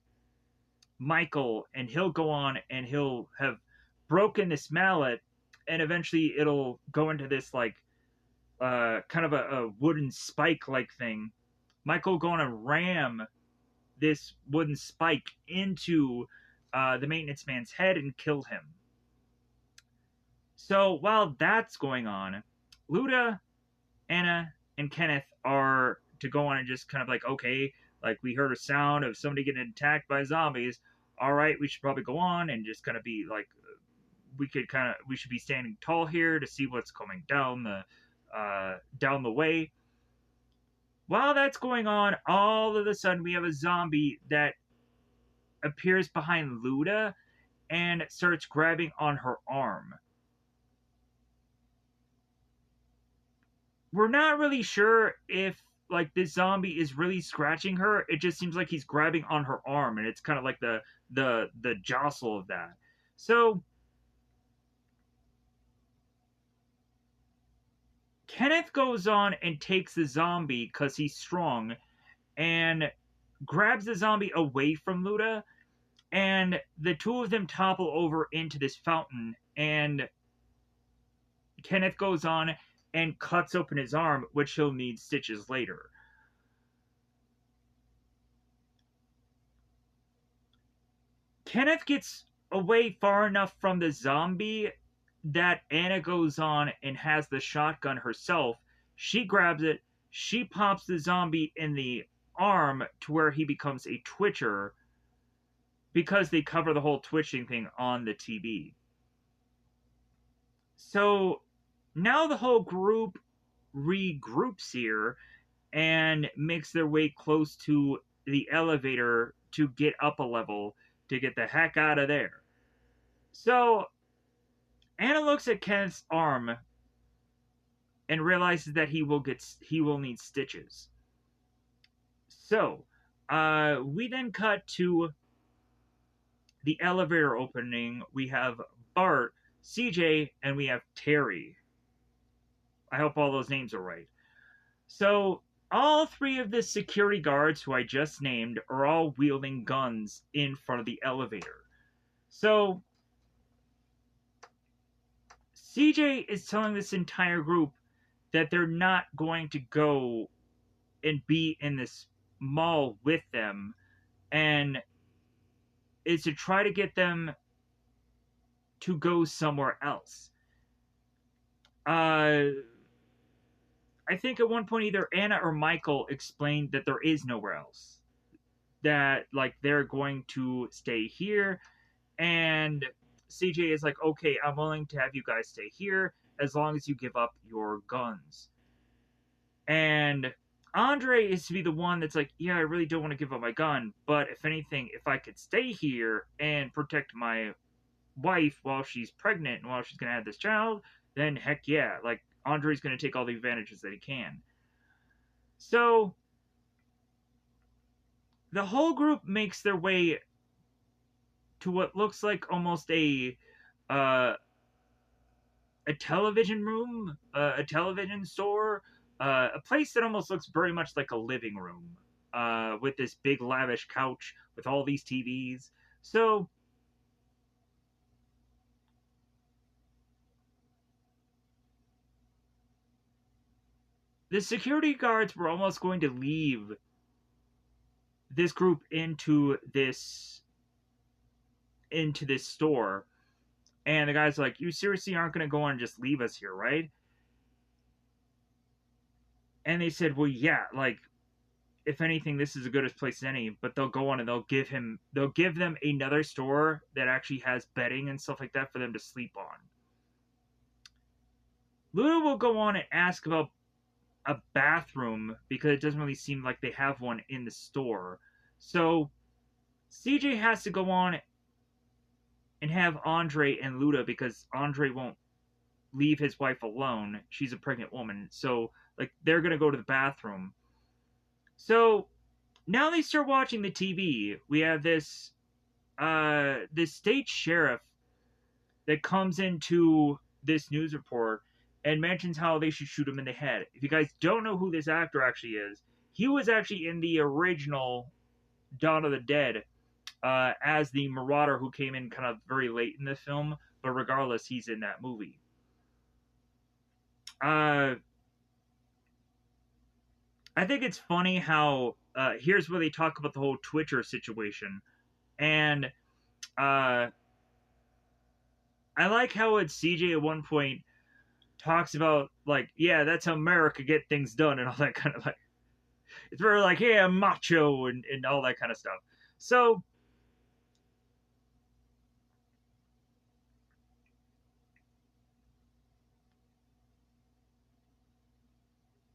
Speaker 1: Michael, and he'll go on and he'll have broken this mallet, and eventually it'll go into this like kind of a wooden spike like thing. Michael will go on and ram this wooden spike into the maintenance man's head and kill him. So while that's going on, Luda, Anna, and Kenneth are to go on and just kind of like, okay, like we heard a sound of somebody getting attacked by zombies. All right, we should probably go on and just kind of be like, we should be standing tall here to see what's coming down the way. While that's going on, all of a sudden we have a zombie that appears behind Luda and starts grabbing on her arm. We're not really sure if like this zombie is really scratching her. It just seems like he's grabbing on her arm, and it's kind of like the jostle of that. So Kenneth goes on and takes the zombie because he's strong and grabs the zombie away from Luda, and the two of them topple over into this fountain, and Kenneth goes on and cuts open his arm, which he'll need stitches later. Kenneth gets away far enough from the zombie that Anna goes on and has the shotgun herself. She grabs it, she pops the zombie in the arm to where he becomes a twitcher because they cover the whole twitching thing on the TV. So now the whole group regroups here and makes their way close to the elevator to get up a level to get the heck out of there. So Anna looks at Kenneth's arm and realizes that he will need stitches. So we then cut to the elevator opening. We have Bart, CJ, and we have Terry. I hope all those names are right. So all three of the security guards who I just named are all wielding guns in front of the elevator. So CJ is telling this entire group that they're not going to go and be in this mall with them, and is to try to get them to go somewhere else. I think at one point either Anna or Michael explained that there is nowhere else. That like they're going to stay here, and CJ is like, okay, I'm willing to have you guys stay here as long as you give up your guns. And Andre is to be the one that's like, yeah, I really don't want to give up my gun, but if anything, if I could stay here and protect my wife while she's pregnant and while she's gonna have this child, then heck yeah, like Andre's gonna take all the advantages that he can. So the whole group makes their way to what looks like almost uh, a television room, a television store, a place that almost looks very much like a living room, with this big lavish couch with all these TVs. So the security guards were almost going to leave this group into this store, and the guy's like, you seriously aren't going to go on and just leave us here, right? And they said, well, yeah, like if anything, this is as good a place as any. But they'll go on and they'll give them another store that actually has bedding and stuff like that for them to sleep on. Luda will go on and ask about a bathroom because it doesn't really seem like they have one in the store. So CJ has to go on and have Andre and Luda because Andre won't leave his wife alone. She's a pregnant woman. So like they're gonna go to the bathroom. So now they start watching the TV. We have this state sheriff that comes into this news report and mentions how they should shoot him in the head. If you guys don't know who this actor actually is, he was actually in the original Dawn of the Dead as the Marauder who came in kind of very late in the film, but regardless, he's in that movie. I think it's funny how here's where they talk about the whole Twitcher situation, and uh, I like how it's CJ at one point talks about like, yeah, that's how America get things done and all that kind of like. It's very like, yeah, macho and all that kind of stuff. So,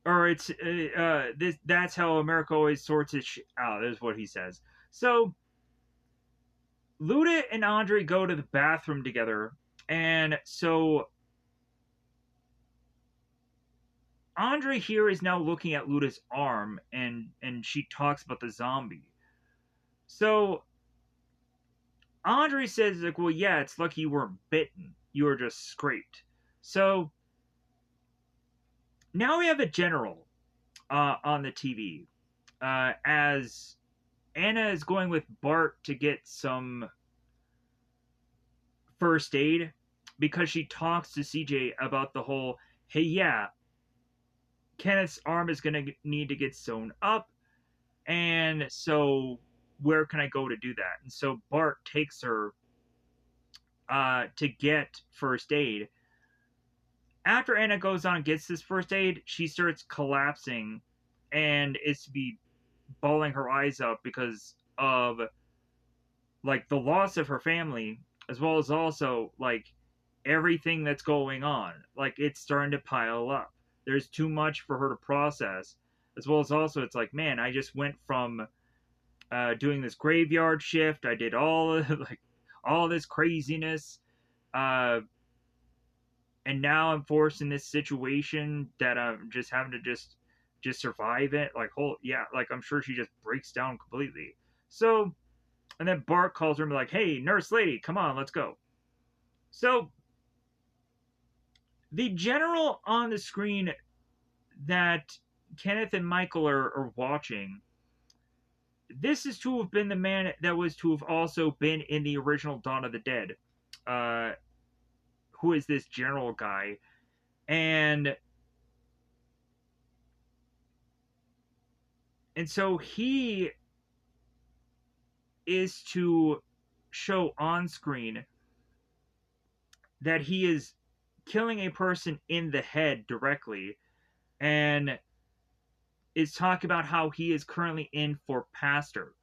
Speaker 1: or it's this that's how America always sorts its out. Is what he says. So Luda and Andre go to the bathroom together, and so Andre here is now looking at Luda's arm, and she talks about the zombie. So Andre says like, well, yeah, it's lucky you weren't bitten. You were just scraped. So now we have a general on the TV as Anna is going with Bart to get some first aid because she talks to CJ about the whole, hey, yeah, Kenneth's arm is going to need to get sewn up. And so where can I go to do that? And so Bart takes her to get first aid. After Anna goes on and gets this first aid, she starts collapsing and is to be bawling her eyes out because of like the loss of her family, as well as also like everything that's going on. Like it's starting to pile up. There's too much for her to process, as well as also it's like, man, I just went from doing this graveyard shift. I did all like all this craziness, uh, and now I'm forced in this situation that I'm just having to just survive it. Like, whole yeah, like I'm sure she just breaks down completely. So, and then Bart calls her and be like, "Hey, nurse lady, come on, let's go." So the general on the screen that Kenneth and Michael are watching this is to have been the man that was to have also been in the original Dawn of the Dead. Uh, who is this general guy? And so he is to show on screen that he is killing a person in the head directly, and is talking about how he is currently in for Pastor.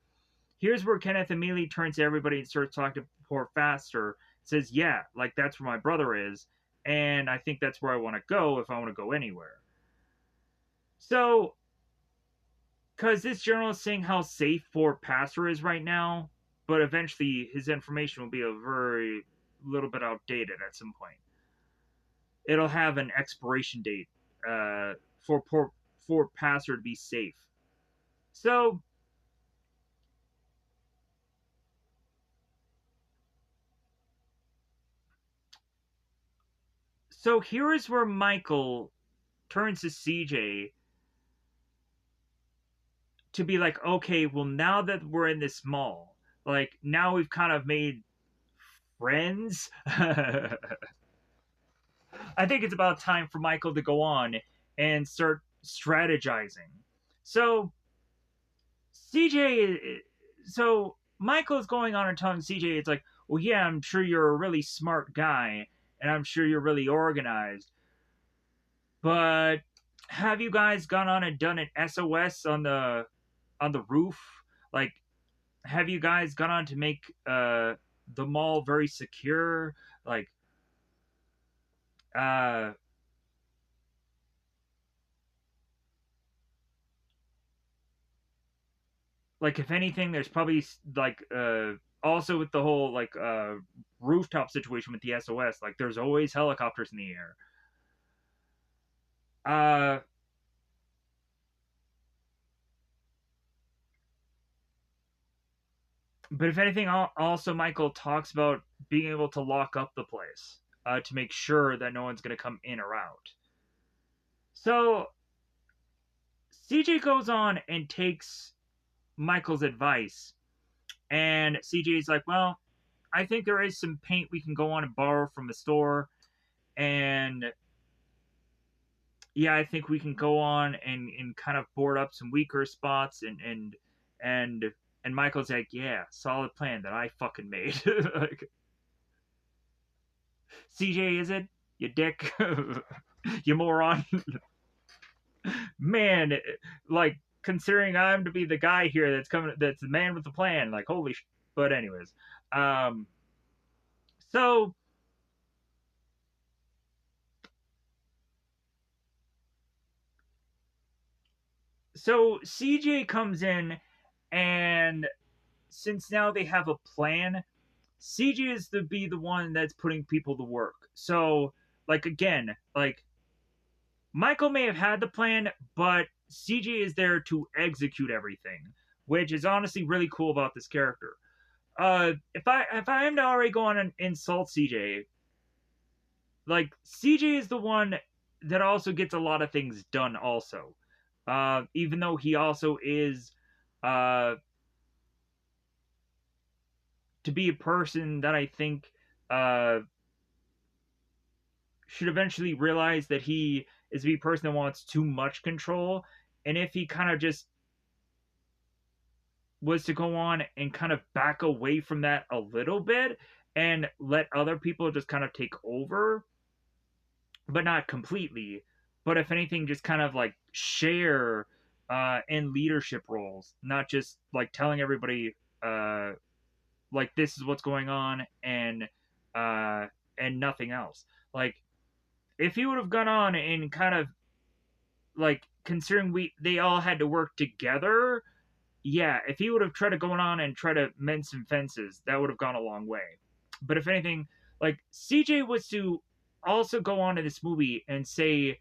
Speaker 1: Here's where Kenneth immediately turns to everybody and starts talking to poor Pastor. Says, "Yeah, like that's where my brother is, and I think that's where I want to go if I want to go anywhere." So, because this general is saying how safe Fort Pastor is right now, but eventually his information will be a very little bit outdated at some point. It'll have an expiration date for Fort Pastor to be safe. So, here is where Michael turns to CJ to be like, okay, well, now that we're in this mall, like, now we've kind of made friends. I think it's about time for Michael to go on and start strategizing. So, CJ, so Michael is going on and telling CJ, it's like, well, yeah, I'm sure you're a really smart guy, and I'm sure you're really organized, but have you guys gone on and done an SOS on the roof? Like, have you guys gone on to make the mall very secure? Uh like if anything, there's probably also with the whole rooftop situation with the SOS, like there's always helicopters in the air. Uh but if anything, also Michael talks about being able to lock up the place to make sure that no one's going to come in or out. So CJ goes on and takes Michael's advice, and CJ's like, well, I think there is some paint we can go on and borrow from the store, and yeah, I think we can go on and kind of board up some weaker spots, and and Michael's like, yeah, solid plan that I fucking made. Like, CJ, is it? You dick. You moron. Man, like, considering I'm to be the guy here that's the man with the plan, like, holy sh. But anyways, um, so CJ comes in, and since now they have a plan, CJ is to be the one that's putting people to work. So, like, again, like, Michael may have had the plan, but CJ is there to execute everything, which is honestly really cool about this character. If I am to already go on and insult CJ, like, CJ is the one that also gets a lot of things done also. Even though he also is uh to be a person that I think uh should eventually realize that he is to be a person that wants too much control, and if he kind of just was to go on and kind of back away from that a little bit and let other people just kind of take over, but not completely, but if anything, just kind of like share in leadership roles, not just like telling everybody like this is what's going on uh, and nothing else. Like, if he would have gone on and kind of like considering they all had to work together, yeah, if he would have tried to go on and try to mend some fences, that would have gone a long way. But if anything, like, CJ was to also go on in this movie and say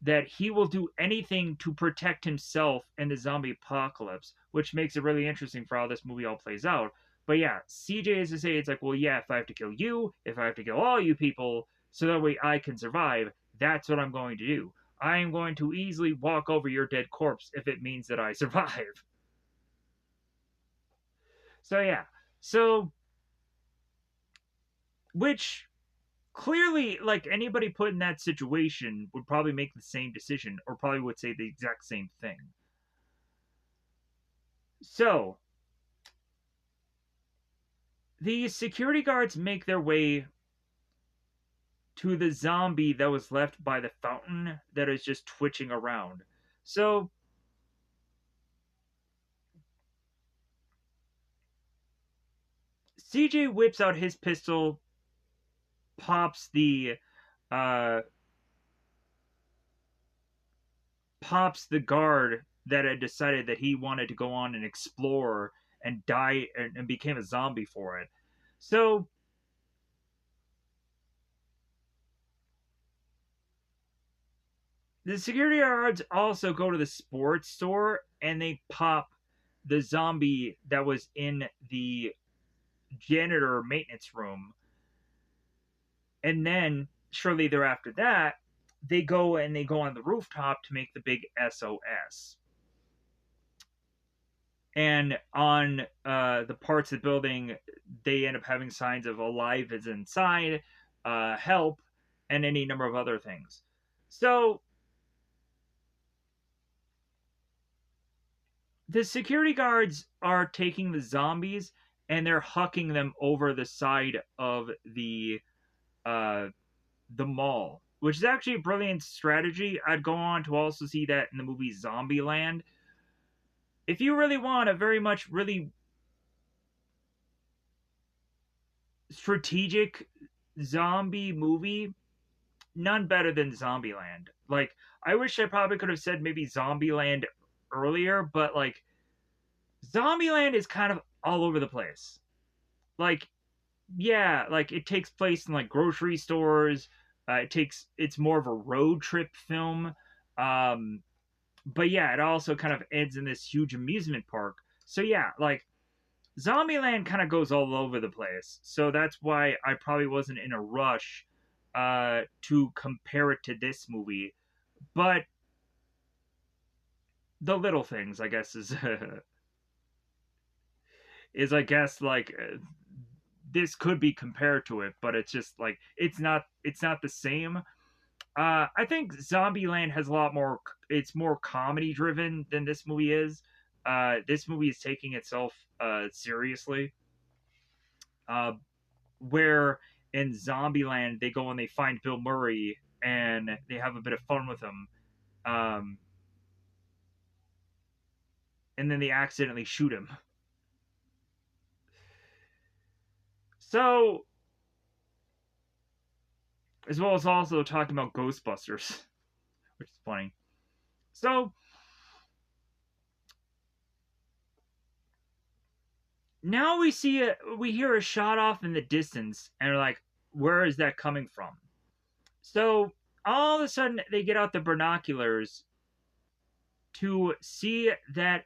Speaker 1: that he will do anything to protect himself in the zombie apocalypse, which makes it really interesting for how this movie all plays out. But yeah, CJ is to say, it's like, well, yeah, if I have to kill you, if I have to kill all you people, so that way I can survive, that's what I'm going to do. I am going to easily walk over your dead corpse if it means that I survive. So yeah. So which clearly, like, anybody put in that situation would probably make the same decision or probably would say the exact same thing. So the security guards make their way to the zombie that was left by the fountain that is just twitching around. So CJ whips out his pistol, pops the uh pops the guard that had decided that he wanted to go on and explore and die and became a zombie for it. So the security guards also go to the sports store and they pop the zombie that was in the janitor maintenance room. And then shortly thereafter that, they go on the rooftop to make the big SOS. And on the parts of the building, they end up having signs of alive is inside, help, and any number of other things. So the security guards are taking the zombies and they're hucking them over the side of uh, the mall, which is actually a brilliant strategy. I'd go on to also see that in the movie Zombieland. If you really want a very much really strategic zombie movie, none better than Zombieland. Like, I wish I probably could have said maybe Zombieland earlier, but like, Zombieland is kind of all over the place. Like, yeah, like it takes place in like grocery stores. It's more of a road trip film. Um, but yeah, it also kind of ends in this huge amusement park. So yeah, like Zombieland kind of goes all over the place. So that's why I probably wasn't in a rush to compare it to this movie. But the little things, I guess, is is I guess like this could be compared to it, but it's just like it's not the same. I think Zombieland has a lot more. It's more comedy driven than this movie is. This movie is taking itself seriously. Uh, where in Zombieland they go and they find Bill Murray and they have a bit of fun with him, um, and then they accidentally shoot him. So, as well as also talking about Ghostbusters, which is funny. So now we hear a shot off in the distance, and we're like, where is that coming from? So all of a sudden they get out the binoculars to see that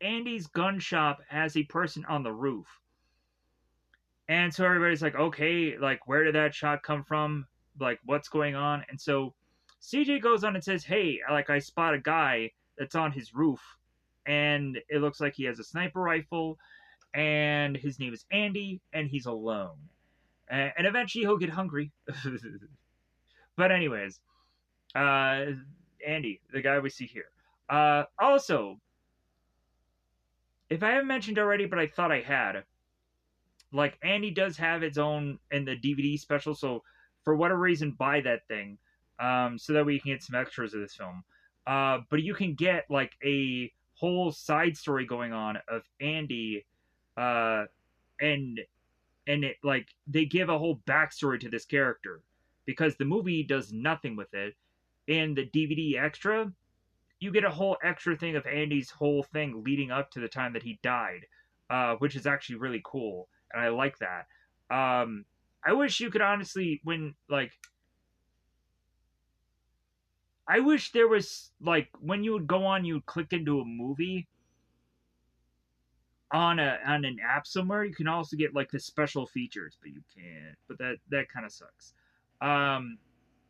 Speaker 1: Andy's gun shop has a person on the roof. And so everybody's like, okay, like where did that shot come from? Like what's going on? And so CJ goes on and says, hey, like I spot a guy that's on his roof and it looks like he has a sniper rifle and his name is Andy and he's alone. And eventually he'll get hungry. But anyways, uh Andy, the guy we see here. Also, if I haven't mentioned already, but I thought I had, like Andy does have its own in the DVD special, so for whatever reason, buy that thing, so that we can get some extras of this film. But you can get like a whole side story going on of Andy, uh, and it like they give a whole backstory to this character because the movie does nothing with it. In the DVD extra, you get a whole extra thing of Andy's whole thing leading up to the time that he died, which is actually really cool, and I like that. I wish you could honestly, when like, I wish there was like when you would go on, you would click into a movie on an app somewhere. You can also get like the special features, but you can't. But that kind of sucks. Um,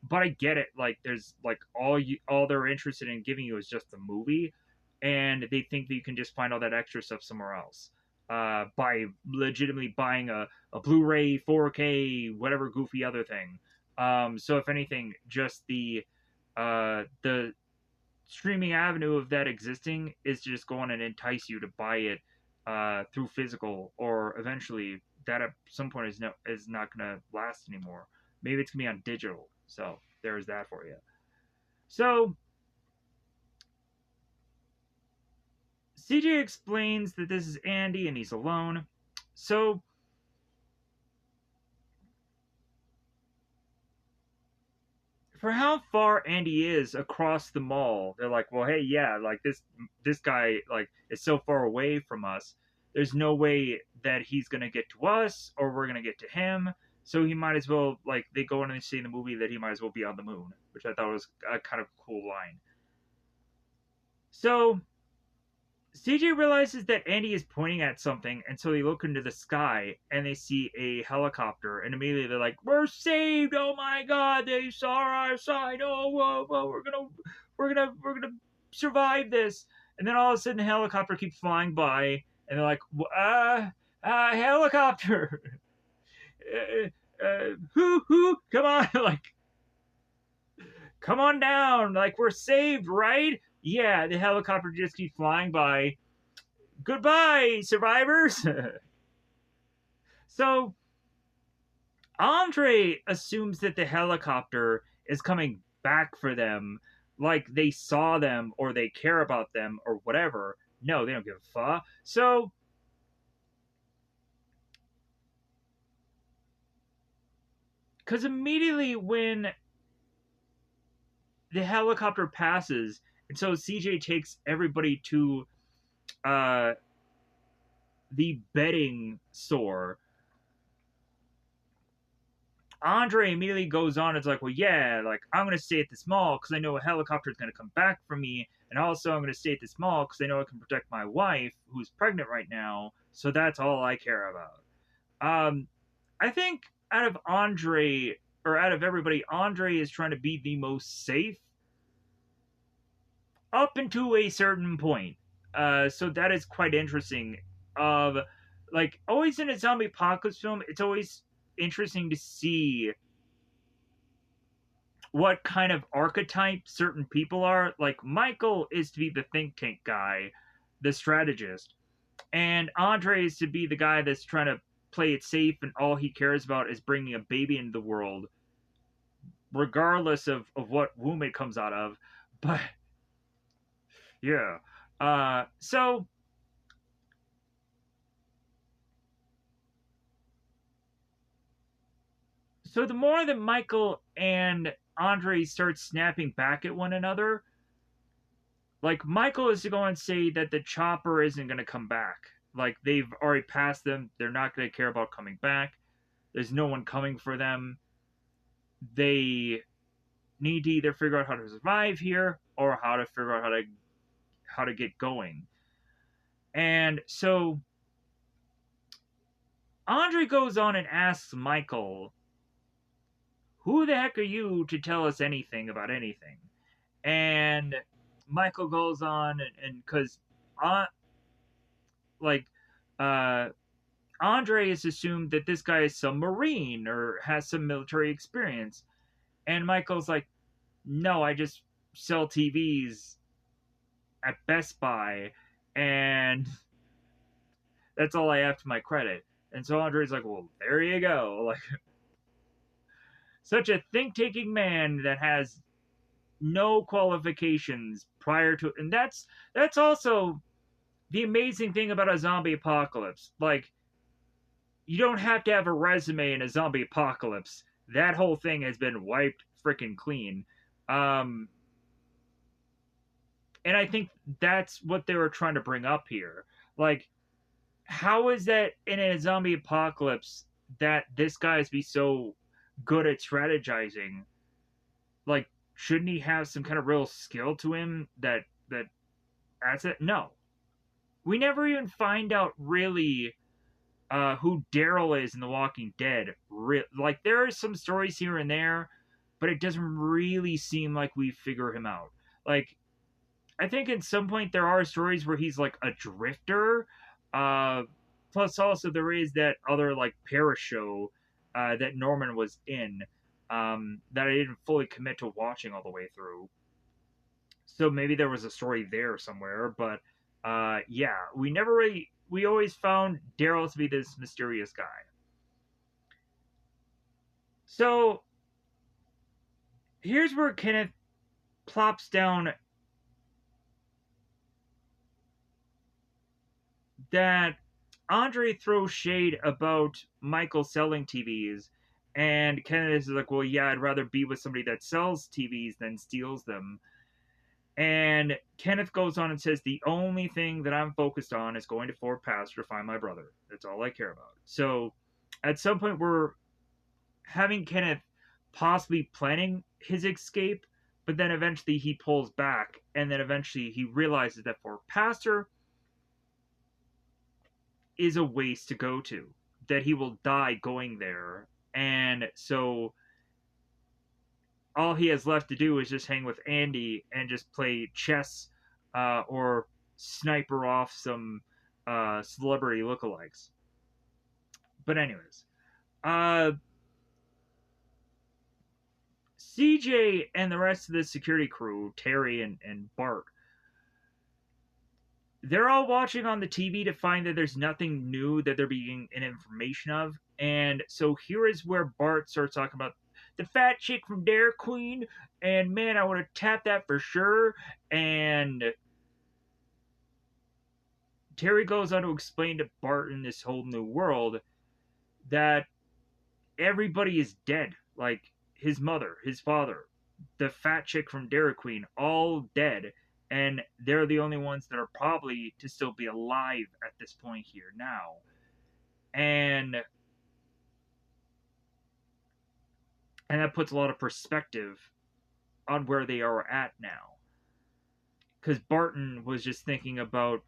Speaker 1: but I get it. Like, there's like all they're interested in giving you is just the movie, and they think that you can just find all that extra stuff somewhere else. by legitimately buying a Blu-ray, 4K, whatever goofy other thing. So if anything, just the streaming avenue of that existing is to just go on and entice you to buy it through physical, or eventually that at some point is not gonna last anymore. Maybe it's gonna be on digital. So there's that for you. So CJ explains that this is Andy and he's alone. So for how far Andy is across the mall, they're like, well, hey, yeah, like this guy like is so far away from us. There's no way that he's gonna get to us or we're gonna get to him. So he might as well like they go in and see in the movie that he might as well be on the moon, which I thought was a kind of cool line. So CJ realizes that Andy is pointing at something, and so they look into the sky and they see a helicopter, and immediately they're like, "We're saved! Oh my God! They saw our sign! Oh, whoa, whoa! We're gonna survive this!" And then all of a sudden, the helicopter keeps flying by, and they're like, helicopter! Who? Come on! Like, come on down! Like, we're saved, right? Yeah, the helicopter just keeps flying by. Goodbye, survivors. So Andre assumes that the helicopter is coming back for them, like they saw them or they care about them or whatever. No, they don't give a fuck. So because immediately when the helicopter passes, and so CJ takes everybody to uh the bedding store. Andre immediately goes on. It's like, well, yeah, like I'm gonna stay at this mall because I know a helicopter is gonna come back for me, and also I'm gonna stay at this mall because I know I can protect my wife who's pregnant right now. So that's all I care about. Um, I think out of Andre or out of everybody, Andre is trying to be the most safe up into a certain point. So that is quite interesting. Of like always in a zombie apocalypse film, it's always interesting to see what kind of archetype certain people are. Like Michael is to be the think tank guy, the strategist, and Andre is to be the guy that's trying to play it safe, and all he cares about is bringing a baby into the world, regardless of what womb it comes out of. But yeah, so the more that Michael and Andre start snapping back at one another, like Michael is going to say that the chopper isn't going to come back. Like they've already passed them. They're not going to care about coming back. There's no one coming for them. They need to either figure out how to survive here or how to figure out how to get going. And so Andre goes on and asks Michael, "Who the heck are you to tell us anything about anything?" And Michael goes on and because like uh Andre has assumed that this guy is some Marine or has some military experience. And Michael's like, no, I just sell TVs at Best Buy, and that's all I have to my credit. And so Andre's like, well, there you go. Like, such a think taking man that has no qualifications prior to. And that's also the amazing thing about a zombie apocalypse. Like, you don't have to have a resume in a zombie apocalypse. That whole thing has been wiped freaking clean. Um, and I think that's what they were trying to bring up here. Like, how is that in a zombie apocalypse that this guy's be so good at strategizing? Like, shouldn't he have some kind of real skill to him that adds it? No, we never even find out really who Daryl is in The Walking Dead. Like there are some stories here and there, but it doesn't really seem like we figure him out. Like I think at some point there are stories where he's like a drifter, uh, plus also there is that other like Paris show that Norman was in that I didn't fully commit to watching all the way through. So maybe there was a story there somewhere, but yeah, we always found Daryl to be this mysterious guy. So here's where Kenneth plops down that Andre throws shade about Michael selling TVs, and Kenneth is like, well, yeah, I'd rather be with somebody that sells TVs than steals them. And Kenneth goes on and says, the only thing that I'm focused on is going to Fort Pastor to find my brother. That's all I care about. So at some point, we're having Kenneth possibly planning his escape, but then eventually he pulls back, and then eventually he realizes that Fort Pastor is a waste to go to, that he will die going there. And so all he has left to do is just hang with Andy and just play chess or sniper off some celebrity lookalikes. But, anyways, uh, CJ and the rest of the security crew, Terry and Bart, they're all watching on the TV to find that there's nothing new that they're being an information of. And so here is where Bart starts talking about the fat chick from Dairy Queen, and man, I want to tap that for sure. And Terry goes on to explain to Bart in this whole new world that everybody is dead. Like his mother, his father, the fat chick from Dairy Queen, all dead. And they're the only ones that are probably to still be alive at this point here now. And that puts a lot of perspective on where they are at now. Because Barton was just thinking about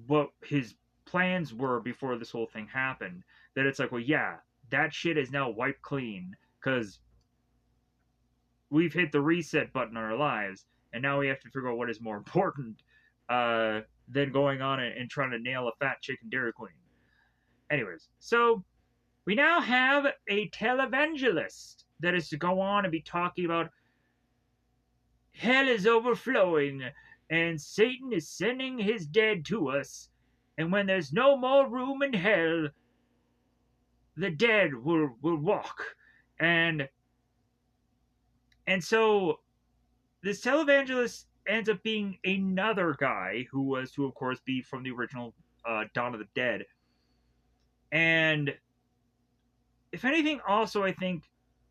Speaker 1: what his plans were before this whole thing happened. That it's like, well, yeah, that shit is now wiped clean because we've hit the reset button on our lives, and now we have to figure out what is more important than going on and trying to nail a fat chicken Dairy Queen. Anyways, so we now have a televangelist that is to go on and be talking about hell is overflowing and Satan is sending his dead to us. And when there's no more room in hell, the dead will walk. And so this televangelist ends up being another guy who was to, of course, be from the original Dawn of the Dead. And if anything, also, I think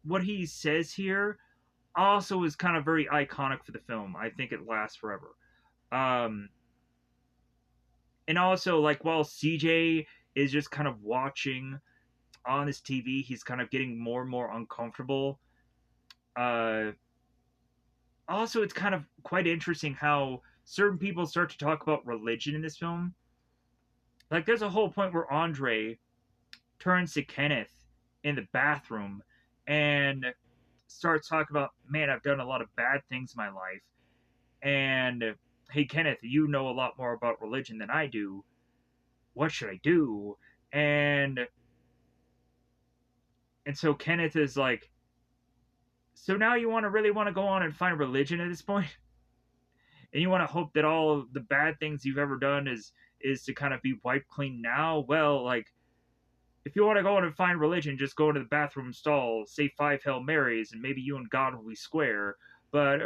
Speaker 1: what he says here also is kind of very iconic for the film. I think it lasts forever. Um, and also, like, while CJ is just kind of watching on his TV, he's kind of getting more and more uncomfortable. Also, it's kind of quite interesting how certain people start to talk about religion in this film. Like, there's a whole point where Andre turns to Kenneth in the bathroom and starts talking about, man, I've done a lot of bad things in my life. And, hey, Kenneth, you know a lot more about religion than I do. What should I do? And so Kenneth is like, so now you really want to go on and find religion at this point? And you want to hope that all the bad things you've ever done is to kind of be wiped clean now? Well, like, if you want to go on and find religion, just go into the bathroom stall, say 5 Hail Marys, and maybe you and God will be square. But,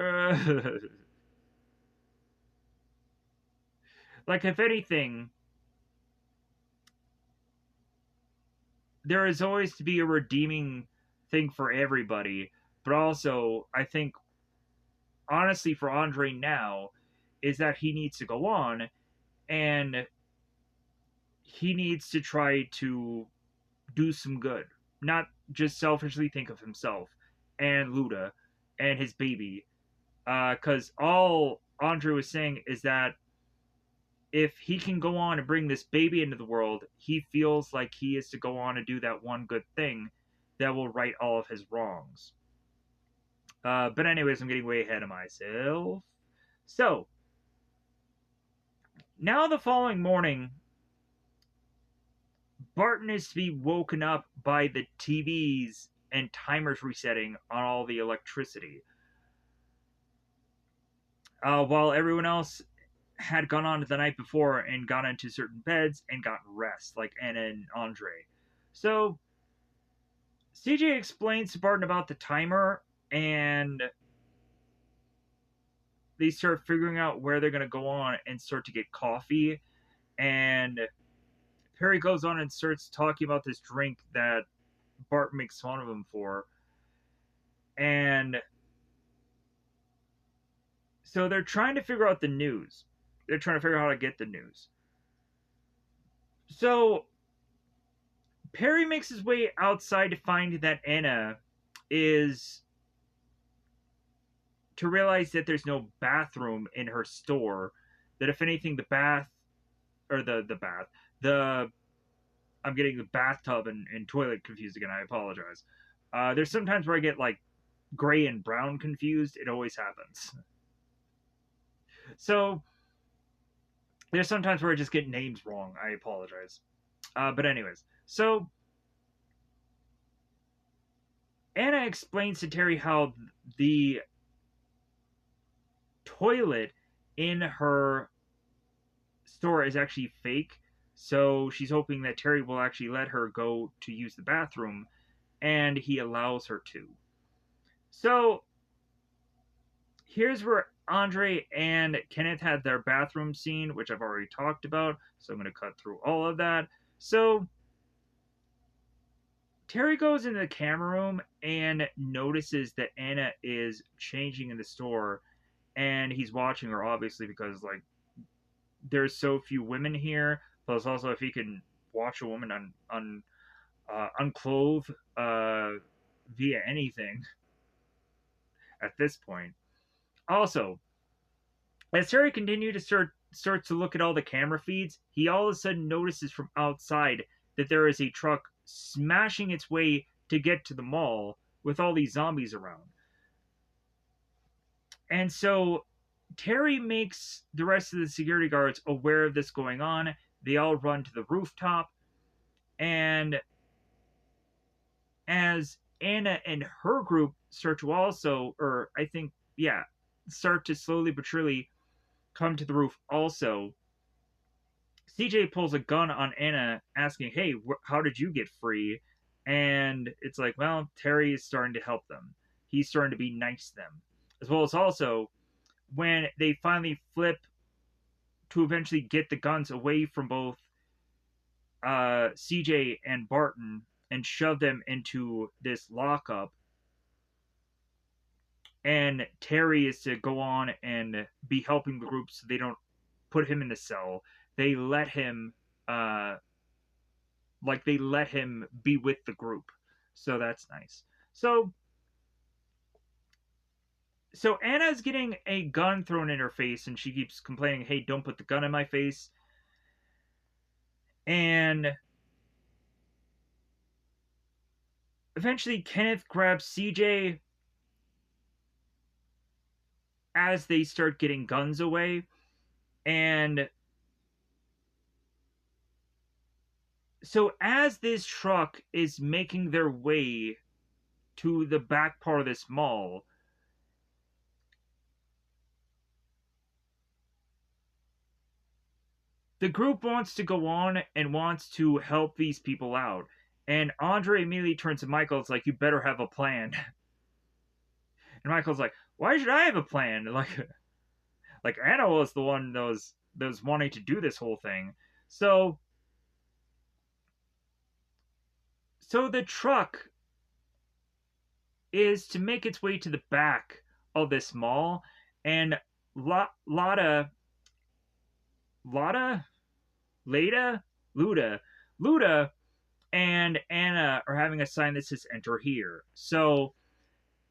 Speaker 1: like, if anything, there is always to be a redeeming thing for everybody. But also, I think, honestly, for Andre now, is that he needs to go on and he needs to try to do some good. Not just selfishly think of himself and Luda and his baby. Because all Andre was saying is that if he can go on and bring this baby into the world, he feels like he is to go on and do that one good thing that will right all of his wrongs. But anyways, I'm getting way ahead of myself. So, Now, the following morning, Barton is to be woken up by the TVs and timers resetting on all the electricity. While everyone else had gone on the night before and gone into certain beds and gotten rest, like Anna and Andre. So CJ explains to Barton about the timer, and they start figuring out where they're going to go on and start to get coffee. And Perry goes on and starts talking about this drink that Bart makes fun of him for. And so they're trying to figure out the news. They're trying to figure out how to get the news. So Perry makes his way outside to find that Anna is to realize that there's no bathroom in her store. That if anything, the bath or the bath, the I'm getting the bathtub and toilet confused again. I apologize. There's sometimes where I get like gray and brown confused. It always happens. So there's sometimes where I just get names wrong. I apologize. But anyways, so Anna explains to Terry how the toilet in her store is actually fake. So she's hoping that Terry will actually let her go to use the bathroom, and he allows her to. So here's where Andre and Kenneth had their bathroom scene, which I've already talked about. So I'm going to cut through all of that. So Terry goes into the camera room and notices that Anna is changing in the store, and he's watching her obviously because like there's so few women here. Plus, also if he can watch a woman unclothed via anything at this point. Also, as Terry continued to starts to look at all the camera feeds, he all of a sudden notices from outside that there is a truck smashing its way to get to the mall with all these zombies around. And so Terry makes the rest of the security guards aware of this going on. They all run to the rooftop, and as Anna and her group start to also, or I think, yeah, start to slowly but surely come to the roof also, CJ pulls a gun on Anna, asking, "Hey, how did you get free?" And it's like, well, Terry is starting to help them. He's starting to be nice to them, as well as also when they finally flip to eventually get the guns away from both CJ and Barton and shove them into this lockup. And Terry is to go on and be helping the group so they don't put him in the cell. They let him they let him be with the group. So that's nice. So Anna's getting a gun thrown in her face and she keeps complaining, "Hey, don't put the gun in my face." And eventually Kenneth grabs CJ as they start getting guns away. And so as this truck is making their way to the back part of this mall, the group wants to go on and wants to help these people out. And Andre immediately turns to Michael. It's like, "You better have a plan." And Michael's like, "Why should I have a plan?" Like Anna was the one that was wanting to do this whole thing. So the truck is to make its way to the back of this mall, and Lada, Luda, and Anna are having a sign that says "Enter here." So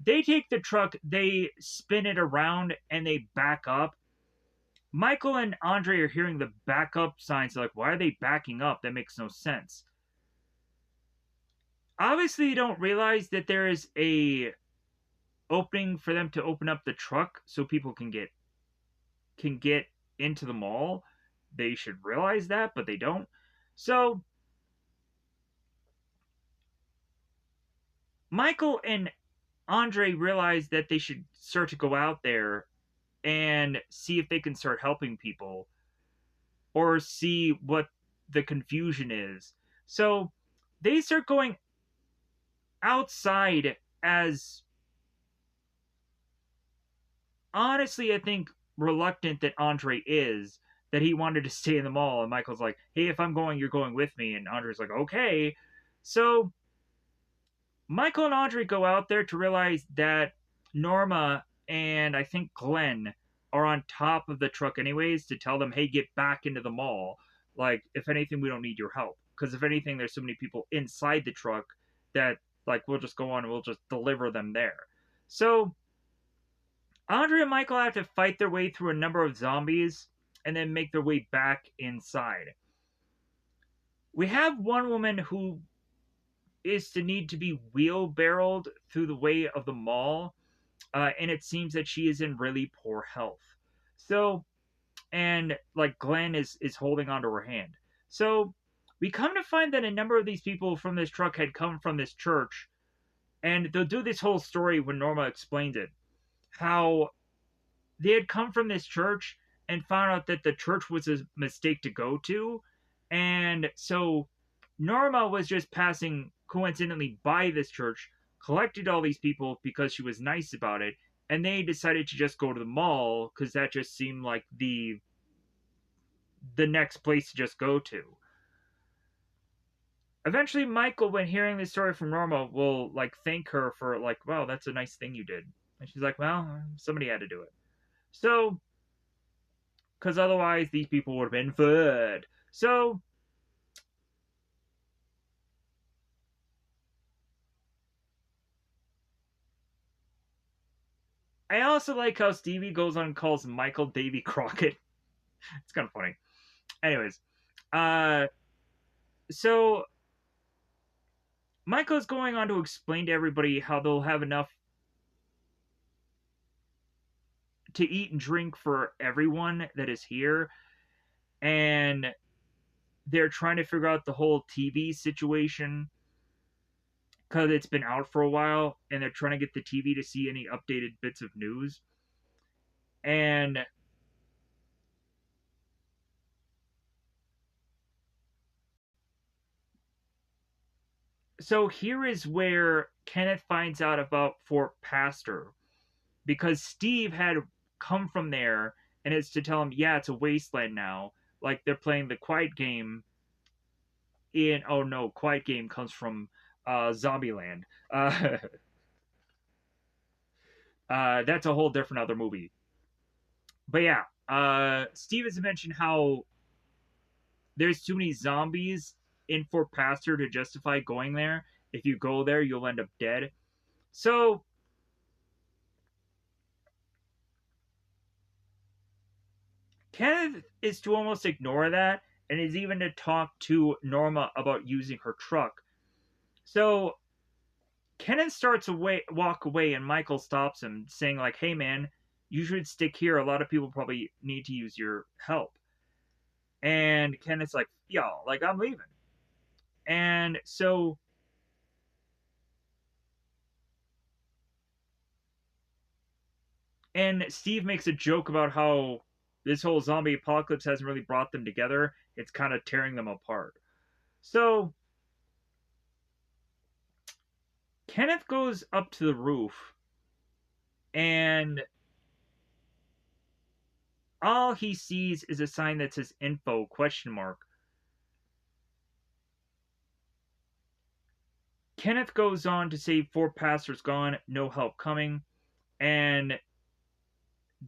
Speaker 1: they take the truck, they spin it around, and they back up. Michael and Andre are hearing the backup signs. They're like, "Why are they backing up? That makes no sense." Obviously, you don't realize that there is a opening for them to open up the truck so people can get into the mall. they should realize that, but they don't. So Michael and Andre realize that they should start to go out there and see if they can start helping people or see what the confusion is. So they start going outside as honestly, I think, reluctant that Andre is, that he wanted to stay in the mall. And Michael's like, hey, if I'm going, you're going with me. And Andre's like, okay. So Michael and Andre go out there to realize that Norma and I think Glenn are on top of the truck anyways to tell them, hey, get back into the mall. Like, if anything, we don't need your help. Because if anything, there's so many people inside the truck that, like, we'll just go on and we'll just deliver them there. So Andre and Michael have to fight their way through a number of zombies and then make their way back inside. We have one woman who is to need to be wheelbarrowed through the way of the mall, and it seems that she is in really poor health. So, and like Glenn is holding onto her hand. So, we come to find that a number of these people from this truck had come from this church, and they'll do this whole story when Norma explains it. How they had come from this church and found out that the church was a mistake to go to. And so Norma was just passing coincidentally by this church, collected all these people because she was nice about it, and they decided to just go to the mall because that just seemed like the next place to just go to. Eventually Michael, when hearing this story from Norma, will like thank her for like, wow, that's a nice thing you did. And she's like, well, somebody had to do it. So because otherwise these people would have been fed. So I also like how Stevie goes on and calls Michael Davy Crockett. It's kind of funny. Anyways, uh, so Michael's going on to explain to everybody how they'll have enough to eat and drink for everyone that is here, and they're trying to figure out the whole TV situation because it's been out for a while, and they're trying to get the TV to see any updated bits of news. And so here is where Kenneth finds out about Fort Pastor because Steve had come from there and it's to tell him, yeah, it's a wasteland now. Like they're playing the Quiet Game in. Oh no, Quiet Game comes from Zombieland. Uh, that's a whole different other movie. But yeah, Steve has mentioned how there's too many zombies in Fort Pastor to justify going there. If you go there, you'll end up dead. So Kenneth is to almost ignore that and is even to talk to Norma about using her truck. So Kenneth starts away walk away and Michael stops him saying like, "Hey man, you should stick here. A lot of people probably need to use your help." And Kenneth's like, "Yo, like I'm leaving." And so and Steve makes a joke about how this whole zombie apocalypse hasn't really brought them together. It's kind of tearing them apart. So Kenneth goes up to the roof and all he sees is a sign that says info question mark. Kenneth goes on to say Fort Pastor's gone, no help coming, and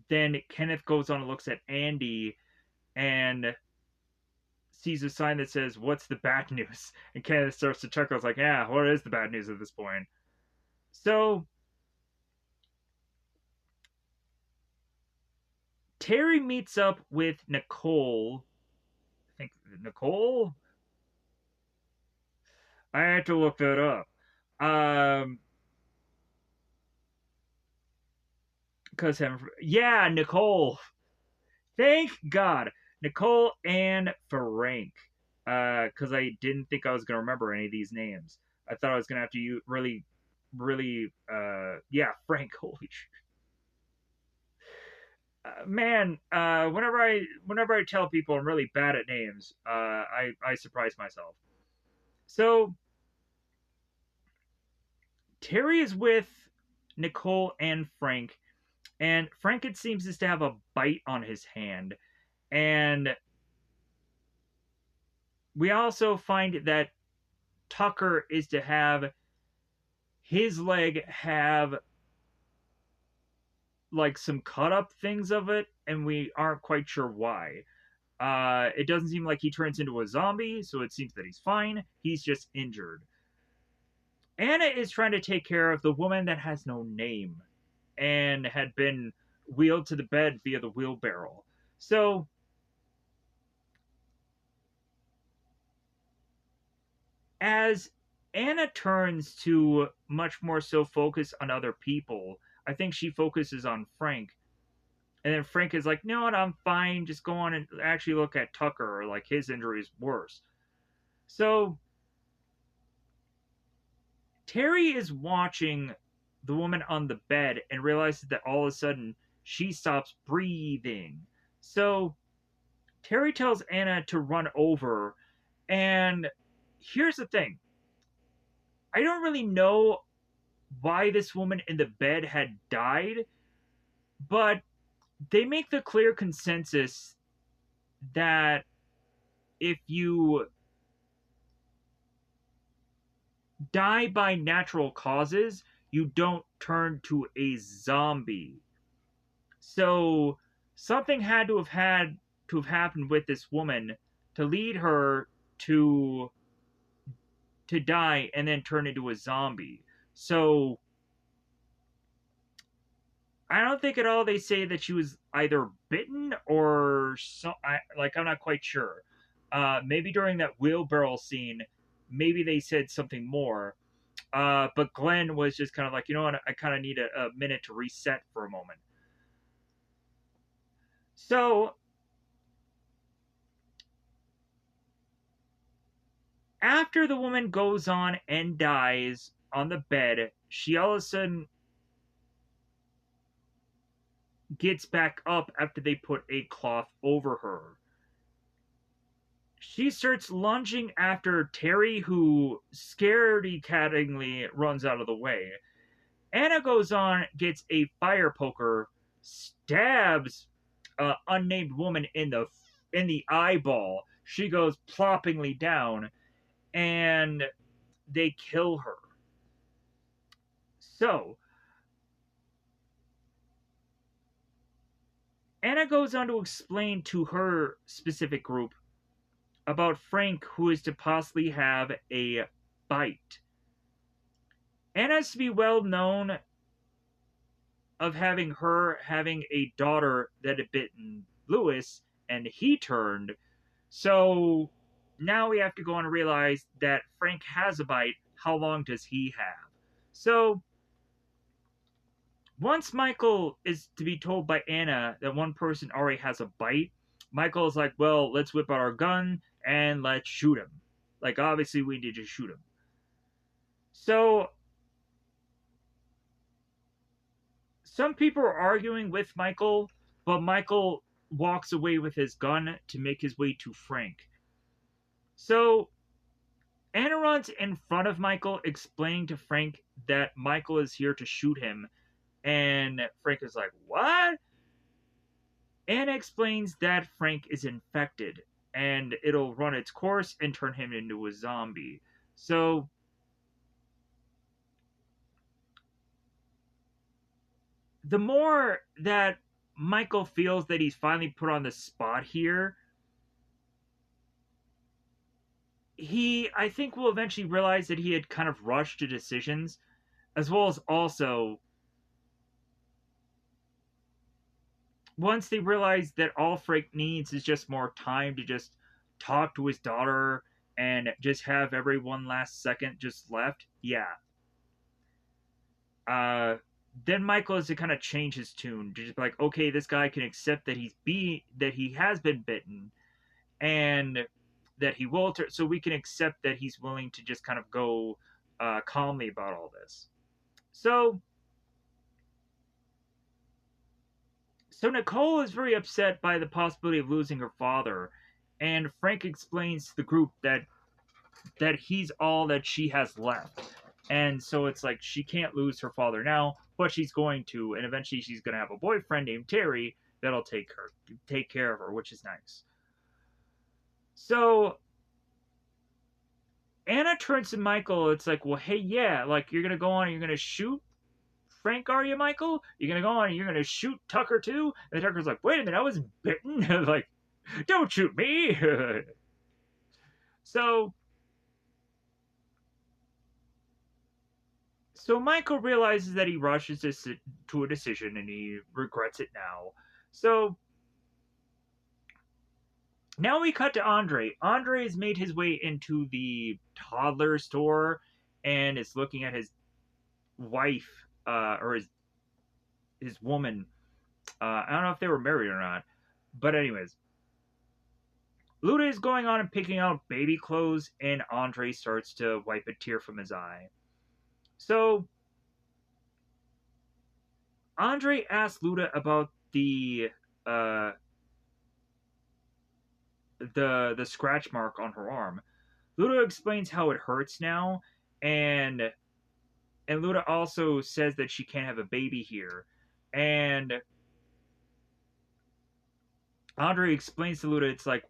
Speaker 1: then Kenneth goes on and looks at Andy and sees a sign that says, "What's the bad news?" And Kenneth starts to chuckle. It's like, "Yeah, what is the bad news at this point?" So Terry meets up with Nicole. I think Nicole. I had to look that up. Um, because yeah, Nicole. Thank God. Nicole and Frank. Because I didn't think I was gonna remember any of these names. I thought I was gonna have to really, yeah, Frank. Holy man, whenever I tell people I'm really bad at names, I surprise myself. So Terry is with Nicole and Frank, and Frank it seems is to have a bite on his hand, and we also find that Tucker is to have his leg have like some cut up things of it, and we aren't quite sure why. It doesn't seem like he turns into a zombie, so it seems that he's fine. He's just injured. Anna is trying to take care of the woman that has no name and had been wheeled to the bed via the wheelbarrow. So, as Anna turns to much more so focus on other people, I think she focuses on Frank. And then Frank is like, no, I'm fine. Just go on and actually look at Tucker. Like, his injury is worse. So, Terry is watching the woman on the bed and realizes that all of a sudden she stops breathing. So Terry tells Anna to run over. And here's the thing, I don't really know why this woman in the bed had died, but they make the clear consensus that if you die by natural causes, you don't turn to a zombie. So something had to have happened with this woman to lead her to die and then turn into a zombie. So I don't think at all they say that she was either bitten or so. I'm not quite sure. Maybe during that wheelbarrow scene, maybe they said something more. But Glenn was just kind of like, you know what? I kind of need a minute to reset for a moment. So after the woman goes on and dies on the bed, she all of a sudden gets back up after they put a cloth over her. She starts lunging after Terry, who scaredy cattingly runs out of the way. Anna goes on, gets a fire poker, stabs a unnamed woman in the eyeball. She goes ploppingly down, and they kill her. So Anna goes on to explain to her specific group about Frank, who is to possibly have a bite. Anna's to be well known of having a daughter that had bitten Lewis, and he turned. So now we have to go on and realize that Frank has a bite. How long does he have? So once Michael is to be told by Anna that one person already has a bite, Michael is like, well, let's whip out our gun and let's shoot him. Like, obviously, we need to shoot him. So, some people are arguing with Michael, but Michael walks away with his gun to make his way to Frank. So, Anna runs in front of Michael, explaining to Frank that Michael is here to shoot him. And Frank is like, what? Anna explains that Frank is infected and it'll run its course and turn him into a zombie. So, the more that Michael feels that he's finally put on the spot here, he, I think, will eventually realize that he had kind of rushed to decisions, as well as also once they realize that all Frank needs is just more time to just talk to his daughter and just have every one last second just left, yeah. Uh, then Michael has to kind of change his tune to just be like, okay, this guy can accept that he has been bitten, and that he will, so we can accept that he's willing to just kind of go calmly about all this. So, so Nicole is very upset by the possibility of losing her father, and Frank explains to the group that he's all that she has left. And so it's like she can't lose her father now, but she's going to, and eventually she's going to have a boyfriend named Terry that'll take care of her, which is nice. So Anna turns to Michael. It's like, well, hey, yeah, like you're gonna go on and you're gonna shoot Frank, are you, Michael? You're gonna go on and you're gonna shoot Tucker too? And Tucker's like, wait a minute, I wasn't bitten. Like, don't shoot me. so So Michael realizes that he rushes to a decision and he regrets it now. So now we cut to Andre. Andre has made his way into the toddler store and is looking at his wife, or his woman. I don't know if they were married or not, but anyways, Luda is going on and picking out baby clothes, and Andre starts to wipe a tear from his eye. So Andre asks Luda about uh, the scratch mark on her arm. Luda explains how it hurts now, and Luda also says that she can't have a baby here. And Andre explains to Luda, it's like,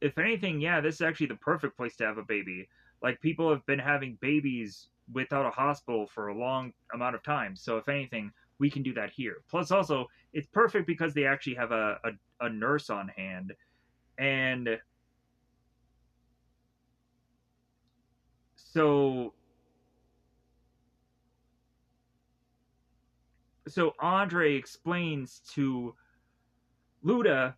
Speaker 1: if anything, yeah, this is actually the perfect place to have a baby. Like, people have been having babies without a hospital for a long amount of time. So, if anything, we can do that here. Plus, also, it's perfect because they actually have a nurse on hand. And so Andre explains to Luda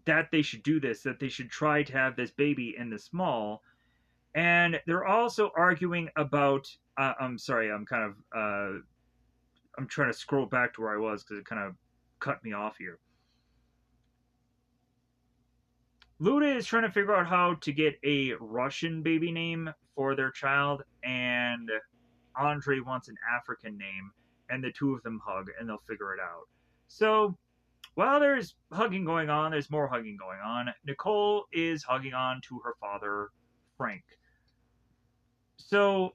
Speaker 1: that they should do this, that they should try to have this baby in the small. And they're also arguing about. I'm sorry, I'm trying to scroll back to where I was because it kind of cut me off here. Luda is trying to figure out how to get a Russian baby name for their child, and Andre wants an African name, and the two of them hug and they'll figure it out. So while there's hugging going on, there's more hugging going on. Nicole is hugging on to her father, Frank. So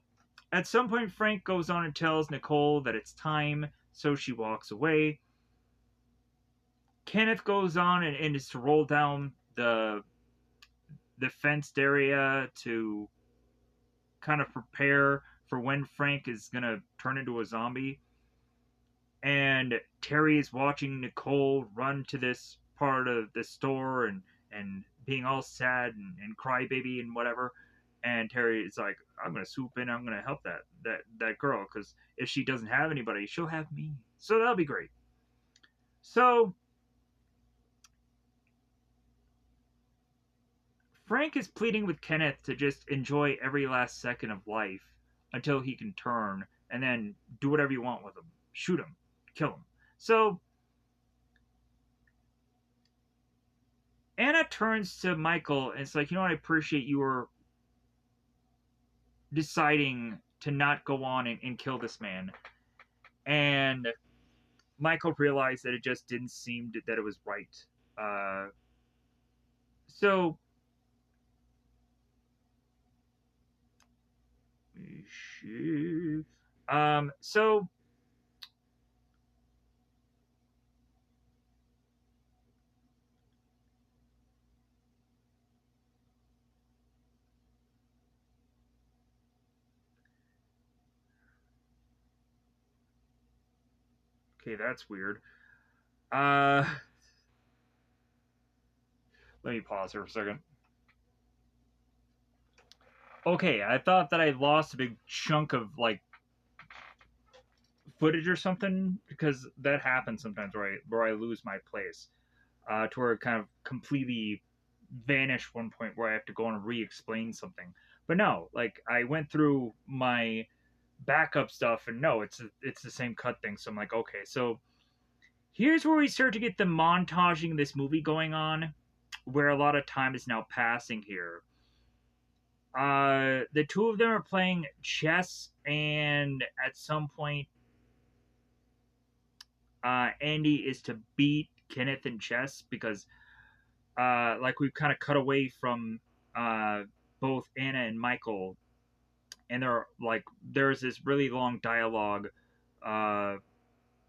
Speaker 1: at some point, Frank goes on and tells Nicole that it's time, so she walks away. Kenneth goes on and is to roll down the fenced area to kind of prepare for when Frank is gonna turn into a zombie. And Terry is watching Nicole run to this part of the store and being all sad and crybaby and whatever. And Terry is like, I'm gonna swoop in, I'm gonna help that girl, because if she doesn't have anybody, she'll have me. So that'll be great. So Frank is pleading with Kenneth to just enjoy every last second of life until he can turn, and then do whatever you want with him. Shoot him, kill him. So Anna turns to Michael and it's like, you know what, I appreciate you were deciding to not go on and kill this man. And Michael realized that it just didn't seem that it was right. Uh, so so okay, that's weird. Uh, let me pause here for a second. Okay, I thought that I lost a big chunk of like footage or something, because that happens sometimes where I lose my place, to where it kind of completely vanish one point where I have to go and re-explain something. But no, like I went through my backup stuff and no, it's the same cut thing. So I'm like, okay, so Here's where we start to get the montaging of this movie going on, where a lot of time is now passing here. The two of them are playing chess, and at some point, Andy is to beat Kenneth in chess because, like, we've kind of cut away from uh, both Anna and Michael, and there's this really long dialogue uh,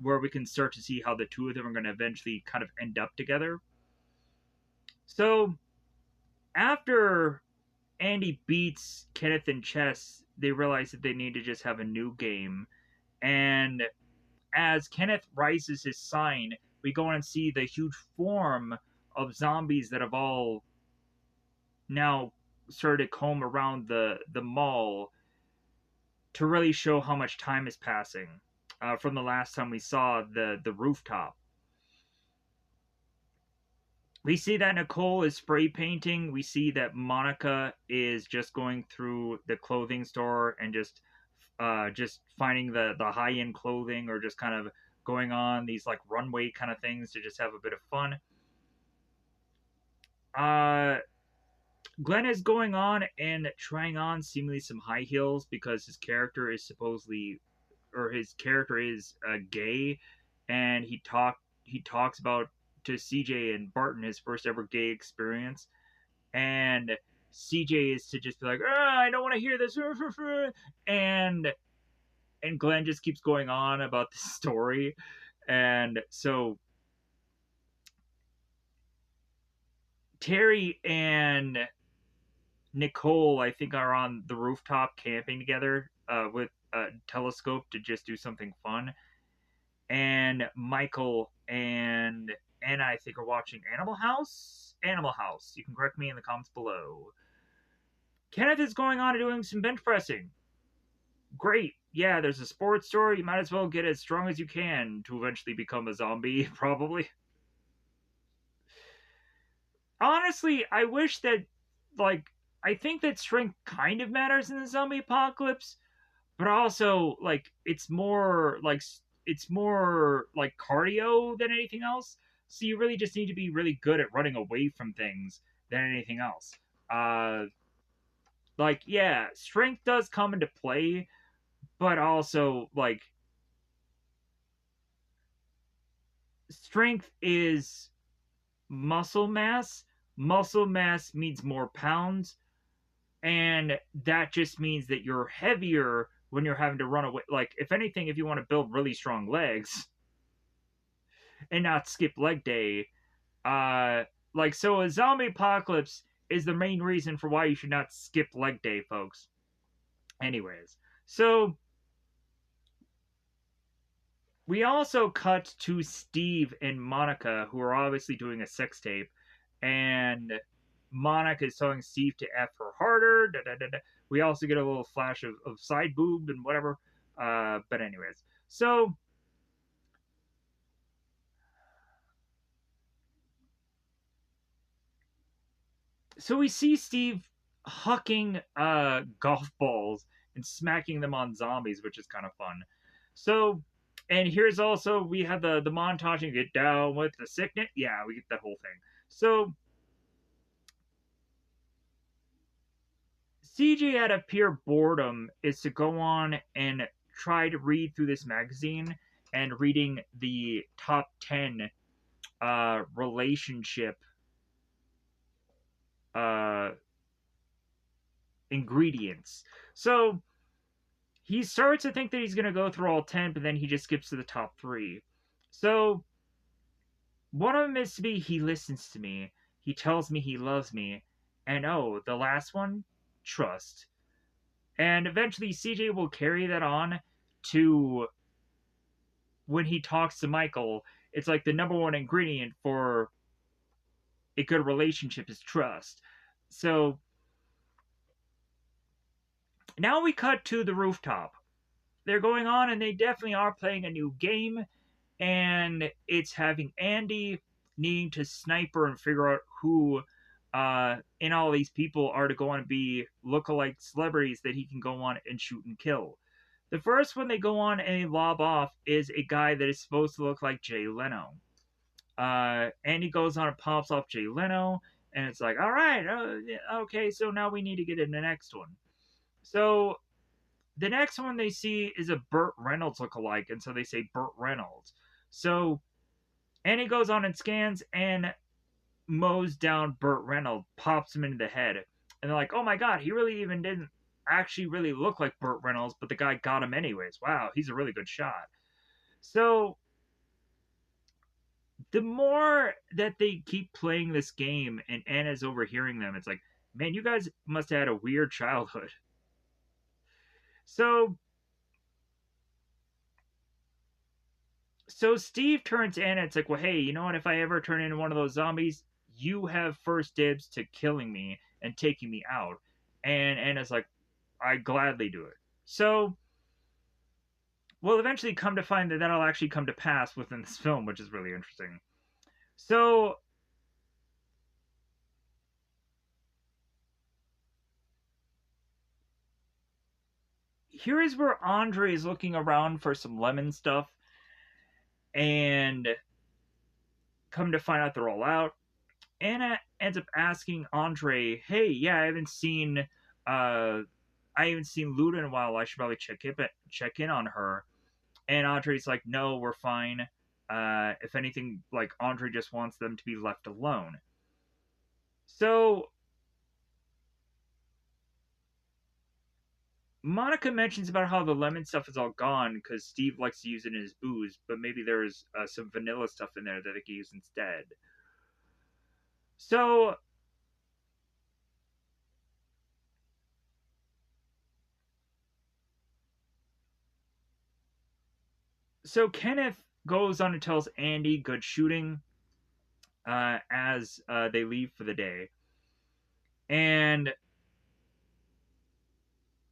Speaker 1: where we can start to see how the two of them are going to eventually kind of end up together. So after Andy beats Kenneth in chess, they realize that they need to just have a new game. And as Kenneth rises his sign, we go on and see the huge form of zombies that have all now started to comb around the mall to really show how much time is passing from the last time we saw the rooftop. We see that Nicole is spray painting. We see that Monica is just going through the clothing store and just finding the high end clothing, or just kind of going on these like runway kind of things to just have a bit of fun. Uh, Glenn is going on and trying on seemingly some high heels because his character is supposedly, or his character is gay, and he talks about to CJ and Barton his first ever gay experience, and CJ is to just be like, I don't want to hear this, and Glenn just keeps going on about the story, and so Terry and Nicole, I think, are on the rooftop camping together with a telescope to just do something fun. And Michael and Anna, I think, are watching Animal House. Animal House. You can correct me in the comments below. Kenneth is going on and doing some bench pressing. Great. Yeah, there's a sports store. You might as well get as strong as you can to eventually become a zombie, probably. Honestly, I wish that, like, I think that strength kind of matters in the zombie apocalypse, but also like it's more like cardio than anything else. So you really just need to be really good at running away from things than anything else. Uh, like yeah, strength does come into play, but also like strength is muscle mass. Muscle mass means more pounds, and that just means that you're heavier when you're having to run away. Like if anything, if you want to build really strong legs and not skip leg day, uh like so a zombie apocalypse is the main reason for why you should not skip leg day, folks. Anyways, so we also cut to Steve and Monica, who are obviously doing a sex tape, and Monica is telling Steve to F her harder. Da, da, da, da. We also get a little flash of side boob and whatever. But anyways, so we see Steve hucking golf balls and smacking them on zombies, which is kind of fun. So, and here's also we have the montage and get down with the sickness. Yeah, we get that whole thing. So CJ out of pure boredom is to go on and try to read through this magazine and reading the top 10 relationship uh, ingredients. So he starts to think that he's going to go through all 10, but then he just skips to the top 3. So one of them is to be he listens to me, he tells me he loves me, and oh, the last one, trust. And eventually CJ will carry that on to when he talks to Michael. It's like the number one ingredient for a good relationship is trust. So now we cut to the rooftop. They're going on and they definitely are playing a new game, and it's having Andy needing to sniper and figure out who in all these people are to go on and be lookalike celebrities that he can go on and shoot and kill. The first one they go on and they lob off is a guy that is supposed to look like Jay Leno. And he goes on and pops off Jay Leno, and it's like, all right, okay, so now we need to get in the next one. So the next one they see is a Burt Reynolds lookalike, and so they say Burt Reynolds. So, and he goes on and scans and mows down Burt Reynolds, pops him into the head, and they're like, oh my god, he really even didn't actually really look like Burt Reynolds, but the guy got him anyways. Wow, he's a really good shot. So the more that they keep playing this game and Anna's overhearing them, it's like, man, you guys must have had a weird childhood. So Steve turns to Anna. It's like, well, hey, you know what? If I ever turn into one of those zombies, you have first dibs to killing me and taking me out. And Anna's like, I gladly do it. So we'll eventually come to find that that'll actually come to pass within this film, which is really interesting. So here is where Andre is looking around for some lemon stuff, and come to find out they're all out. Anna ends up asking Andre, "Hey, yeah, I haven't seen Luda in a while. I should probably check in on her." And Andre's like, "No, we're fine. If anything, like Andre just wants them to be left alone." So Monica mentions about how the lemon stuff is all gone because Steve likes to use it in his booze, but maybe there's some vanilla stuff in there that they can use instead. So Kenneth goes on and tells Andy good shooting as they leave for the day. And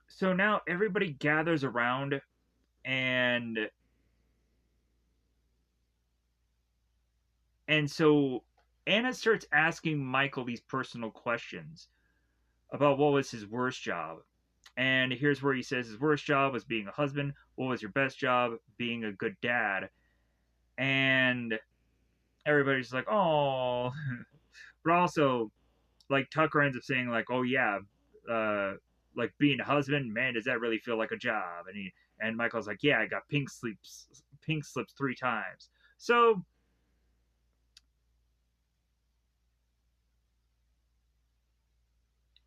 Speaker 1: so now everybody gathers around, and so Anna starts asking Michael these personal questions about what was his worst job. And here's where he says his worst job was being a husband. What was your best job? Being a good dad. And everybody's like, oh. But also, like, Tucker ends up saying, like, oh, yeah, like, being a husband, man, does that really feel like a job? And Michael's like, yeah, I got pink slips 3 times. So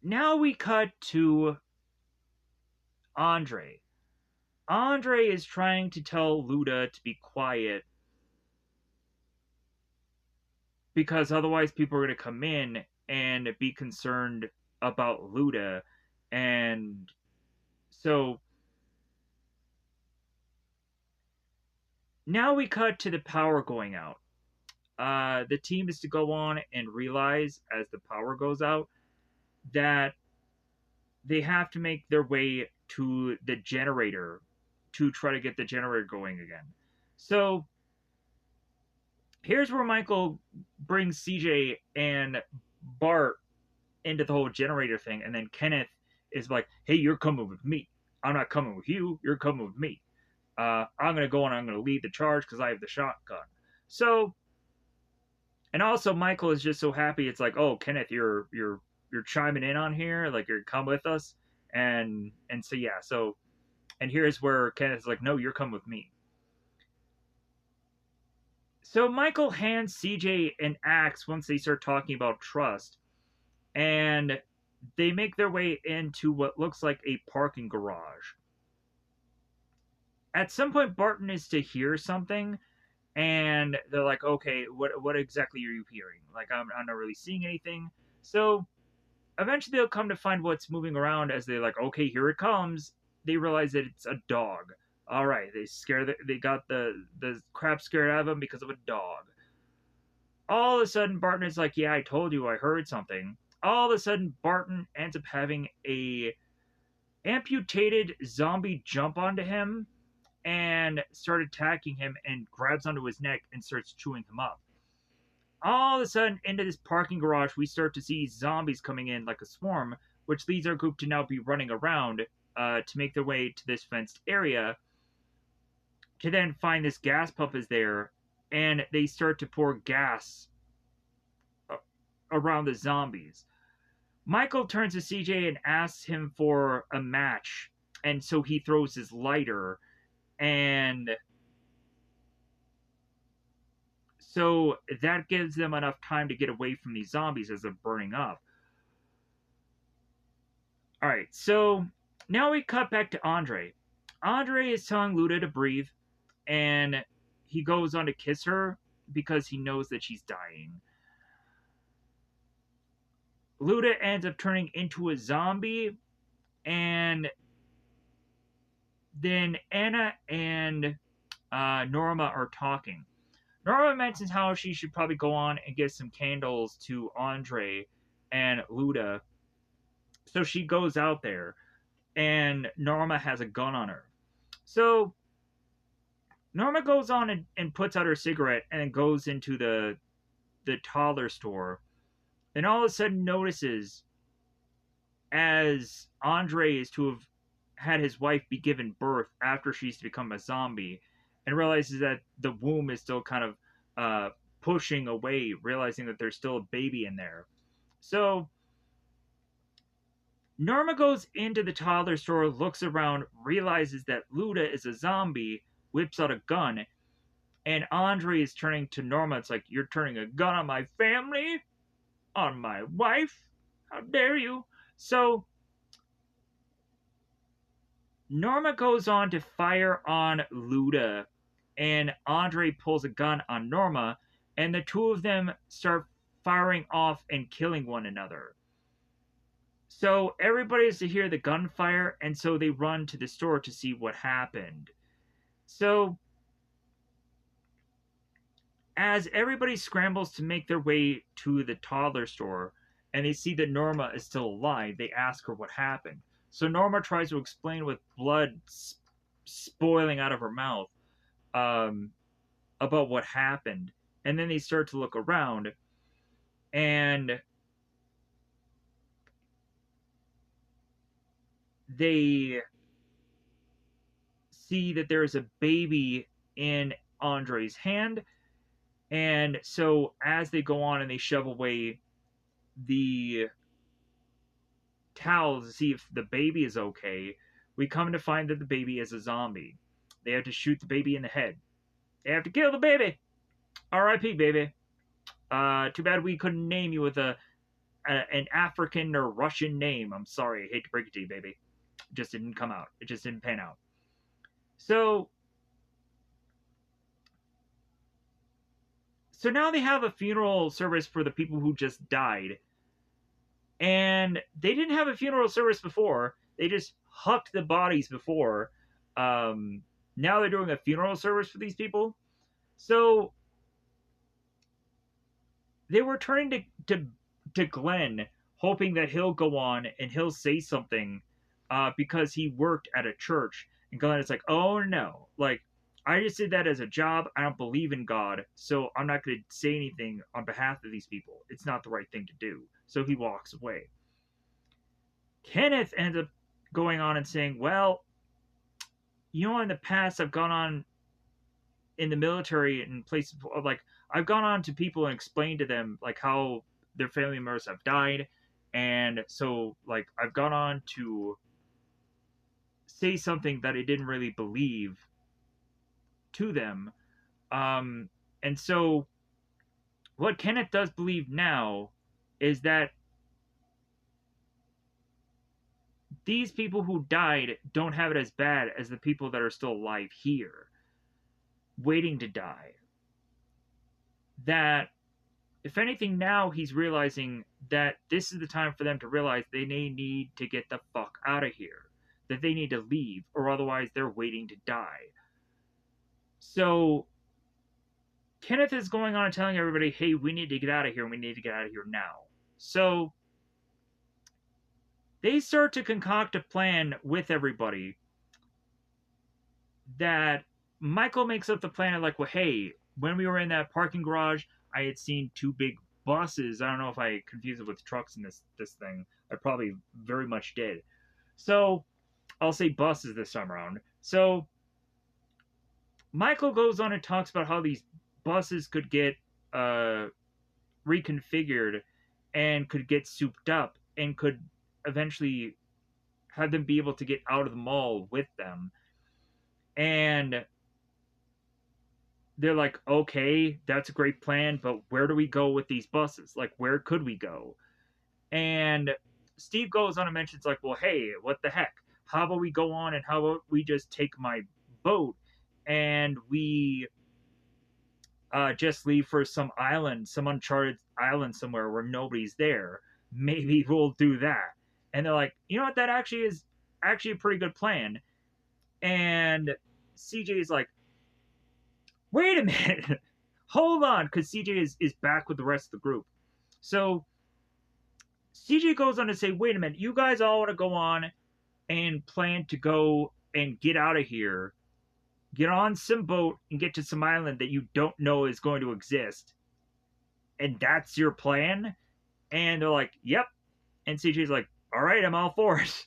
Speaker 1: now we cut to Andre. Andre is trying to tell Luda to be quiet because otherwise people are going to come in and be concerned about Luda. And so now we cut to the power going out. The team is to go on and realize as the power goes out that they have to make their way to the generator to try to get the generator going again. So here's where Michael brings CJ and Bart into the whole generator thing, and then Kenneth is like, "Hey, you're coming with me. I'm not coming with you. You're coming with me. I'm gonna go and I'm gonna lead the charge because I have the shotgun." So, and also Michael is just so happy. It's like, "Oh, Kenneth, you're chiming in on here. Like, you're come with us." And so yeah, so and here's where Kenneth's like, "No, you're coming with me." So Michael hands CJ an axe once they start talking about trust, and they make their way into what looks like a parking garage. At some point, Barton is to hear something, and they're like, "Okay, what exactly are you hearing? Like, I'm not really seeing anything." So eventually, they'll come to find what's moving around as they're like, "Okay, here it comes." They realize that it's a dog. All right, they got the crap scared out of them because of a dog. All of a sudden, Barton is like, "Yeah, I told you, I heard something." All of a sudden, Barton ends up having a amputated zombie jump onto him and start attacking him and grabs onto his neck and starts chewing him up. All of a sudden, into this parking garage, we start to see zombies coming in like a swarm, which leads our group to now be running around to make their way to this fenced area to then find this gas pump is there, and they start to pour gas around the zombies. Michael turns to CJ and asks him for a match, and so he throws his lighter, and so that gives them enough time to get away from these zombies as they're burning up. Alright, so now we cut back to Andre. Andre is telling Luda to breathe, and he goes on to kiss her because he knows that she's dying. Luda ends up turning into a zombie, and then Anna and Norma are talking. Norma mentions how she should probably go on and give some candles to Andre and Luda. So she goes out there, and Norma has a gun on her. So Norma goes on and puts out her cigarette and then goes into the toddler store, and all of a sudden notices as Andre is to have had his wife be given birth after she's become a zombie, and realizes that the womb is still kind of pushing away, realizing that there's still a baby in there. So Norma goes into the toddler store, looks around, realizes that Luda is a zombie, whips out a gun, and Andre is turning to Norma. It's like, you're turning a gun on my family? On my wife? How dare you? So Norma goes on to fire on Luda, and Andre pulls a gun on Norma, and the two of them start firing off and killing one another. So everybody is to hear the gunfire, and so they run to the store to see what happened. So as everybody scrambles to make their way to the toddler store, and they see that Norma is still alive, they ask her what happened. So Norma tries to explain with blood spoiling out of her mouth about what happened. And then they start to look around, and they see that there is a baby in Andre's hand. And so as they go on and they shove away the towels to see if the baby is okay, we come to find that the baby is a zombie. They have to shoot the baby in the head. They have to kill the baby. R.I.P. baby. Too bad we couldn't name you with an African or Russian name. I'm sorry. I hate to break it to you, baby. It just didn't come out. It just didn't pan out. So now they have a funeral service for the people who just died. And they didn't have a funeral service before. They just hucked the bodies before. Now they're doing a funeral service for these people. So they were turning to Glenn, hoping that he'll go on and he'll say something because he worked at a church. And Glenn is like, oh no, like, I just did that as a job. I don't believe in God, so I'm not going to say anything on behalf of these people. It's not the right thing to do. So he walks away. Kenneth ends up going on and saying, well, you know, in the past I've gone on in the military and places, like, I've gone on to people and explained to them, like, how their family members have died. And so, like, I've gone on to say something that I didn't really believe to them. And so what Kenneth does believe now is that these people who died don't have it as bad as the people that are still alive here, waiting to die. That, if anything, now he's realizing that this is the time for them to realize they need to get the fuck out of here. That they need to leave, or otherwise they're waiting to die. So Kenneth is going on and telling everybody, hey, we need to get out of here, and we need to get out of here now. So they start to concoct a plan with everybody that Michael makes up the plan of, like, well, hey, when we were in that parking garage, I had seen two big buses. I don't know if I confused it with trucks in this thing. I probably very much did. So I'll say buses this time around. So Michael goes on and talks about how these buses could get uh, reconfigured and could get souped up and could eventually have them be able to get out of the mall with them. And they're like, okay, that's a great plan, but where do we go with these buses? Like, where could we go? And Steve goes on and mentions, like, well, hey, what the heck? How about we go on and how about we just take my boat and we just leave for some island, some uncharted island somewhere where nobody's there? Maybe we'll do that. And they're like, you know what? That actually is actually a pretty good plan. And CJ is like, wait a minute, hold on, because CJ is back with the rest of the group. So CJ goes on to say, wait a minute, you guys all want to go on and plan to go and get out of here, get on some boat and get to some island that you don't know is going to exist. And that's your plan? And they're like, yep. And CJ's like, all right, I'm all for it.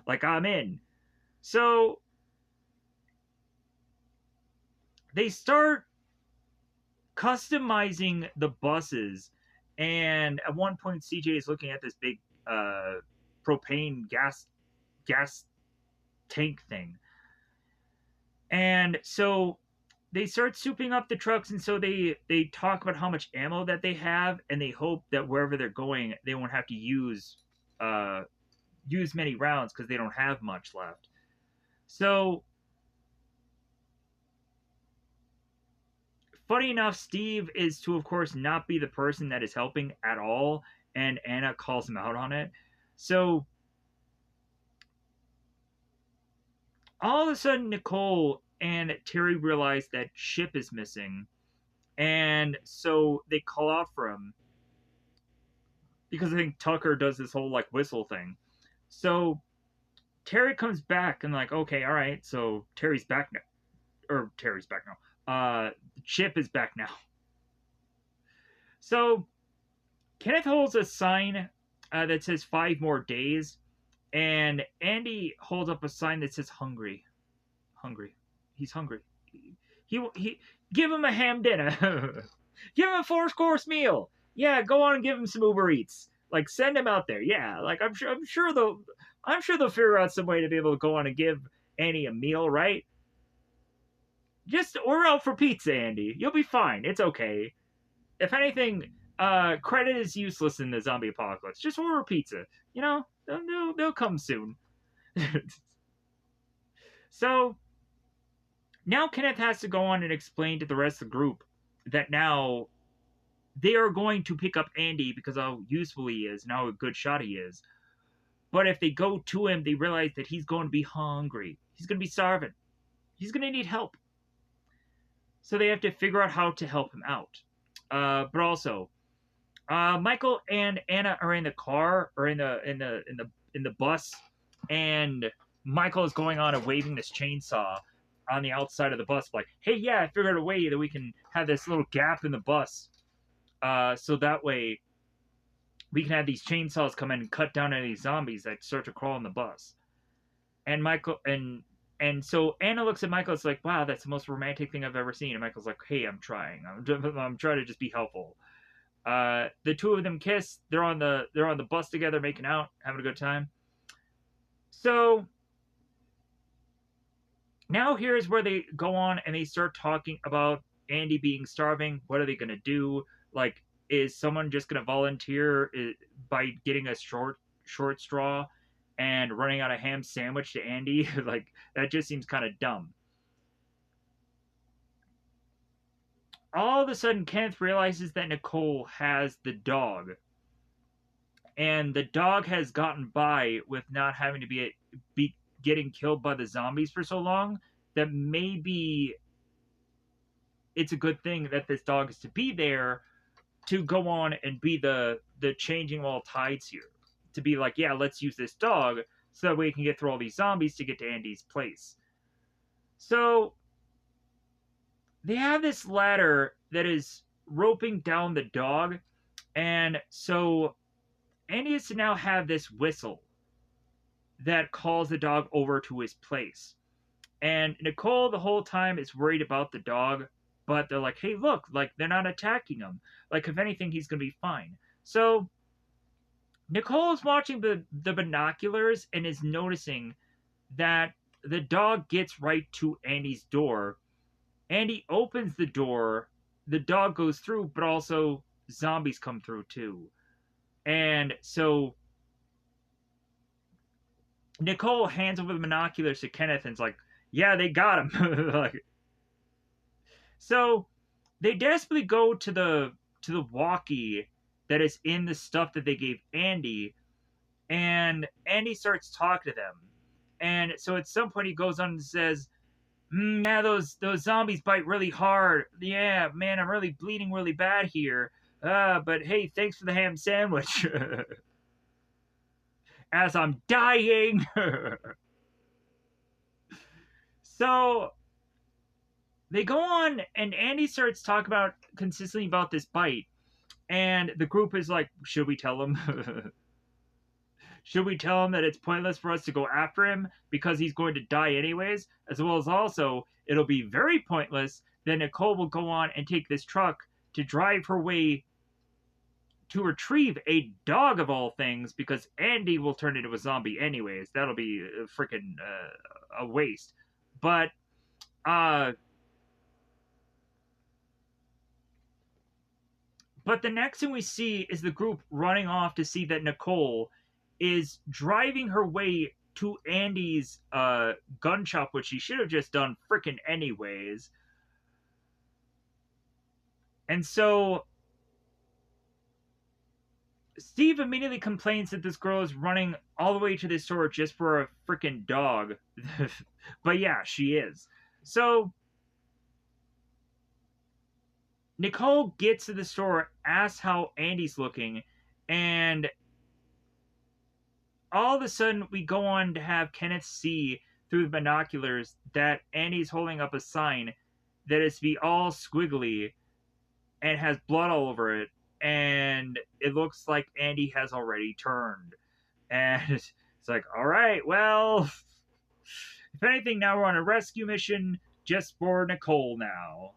Speaker 1: Like, I'm in. So they start customizing the buses. And at one point, CJ is looking at this big propane gas tank thing. And so they start souping up the trucks, and so they talk about how much ammo that they have, and they hope that wherever they're going, they won't have to use many rounds because they don't have much left. So funny enough, Steve is to, of course, not be the person that is helping at all, and Anna calls him out on it. So all of a sudden, Nicole and Terry realize that Chip is missing, and so they call out for him because I think Tucker does this whole like whistle thing. So Terry comes back and like, okay, all right, so Terry's back now, or Terry's back now. Chip is back now. So Kenneth holds a sign that says 5 more days, and Andy holds up a sign that says hungry, hungry. He's hungry. He give him a ham dinner. Give him a 4-course meal. Yeah, go on and give him some Uber Eats. Like send him out there. Yeah, like I'm sure they'll figure out some way to be able to go on and give Andy a meal, right? Just order out for pizza, Andy. You'll be fine. It's okay. If anything, credit is useless in the zombie apocalypse. Just order pizza. You know, they'll come soon. So now Kenneth has to go on and explain to the rest of the group that now they are going to pick up Andy because of how useful he is and how a good shot he is. But if they go to him, they realize that he's going to be hungry. He's going to be starving. He's going to need help. So they have to figure out how to help him out. But also, Michael and Anna are in the car or in the bus, and Michael is going on and waving this chainsaw on the outside of the bus, like, "Hey, yeah, I figured a way that we can have this little gap in the bus, so that way we can have these chainsaws come in and cut down any zombies that start to crawl on the bus." And Michael and so Anna looks at Michael. It's like, "Wow, that's the most romantic thing I've ever seen." And Michael's like, "Hey, I'm trying. I'm trying to just be helpful." The two of them kiss. They're on the bus together, making out, having a good time. So now here's where they go on and they start talking about Andy being starving. What are they gonna do? Like, is someone just gonna volunteer by getting a short straw and running out a ham sandwich to Andy? Like, that just seems kind of dumb. All of a sudden, Kenneth realizes that Nicole has the dog, and the dog has gotten by with not having to be getting killed by the zombies for so long that maybe it's a good thing that this dog is to be there to go on and be the changing all tides here, to be like, yeah, let's use this dog so that we can get through all these zombies to get to Andy's place. So they have this ladder that is roping down the dog, and so Andy is to now have this whistle. that calls the dog over to his place. And Nicole the whole time is worried about the dog, but they're like, hey, look, like they're not attacking him. Like, if anything, he's gonna be fine. So Nicole is watching the binoculars and is noticing that the dog gets right to Andy's door. Andy opens the door, the dog goes through, but also zombies come through too. And so Nicole hands over the binoculars to Kenneth and's like, yeah, they got him. Like, so they desperately go to the walkie that is in the stuff that they gave Andy, and Andy starts talking to them. And so at some point he goes on and says, yeah, those zombies bite really hard. Yeah, man, I'm really bleeding really bad here. But hey, thanks for the ham sandwich. As I'm dying. So they go on, and Andy starts talking about consistently about this bite, and the group is like, should we tell him? Should we tell him that it's pointless for us to go after him because he's going to die anyways? As well as also, it'll be very pointless that Nicole will go on and take this truck to drive her way to retrieve a dog of all things because Andy will turn into a zombie anyways. That'll be a freaking a waste. But uh but the next thing we see is the group running off to see that Nicole is driving her way to Andy's gun shop, which she should have just done freaking anyways. And so Steve immediately complains that this girl is running all the way to this store just for a freaking dog. But yeah, she is. So Nicole gets to the store, asks how Andy's looking, and all of a sudden we go on to have Kenneth see through the binoculars that Andy's holding up a sign that is to be all squiggly and has blood all over it, and it looks like Andy has already turned. And it's like, all right, well, if anything, now we're on a rescue mission just for Nicole now,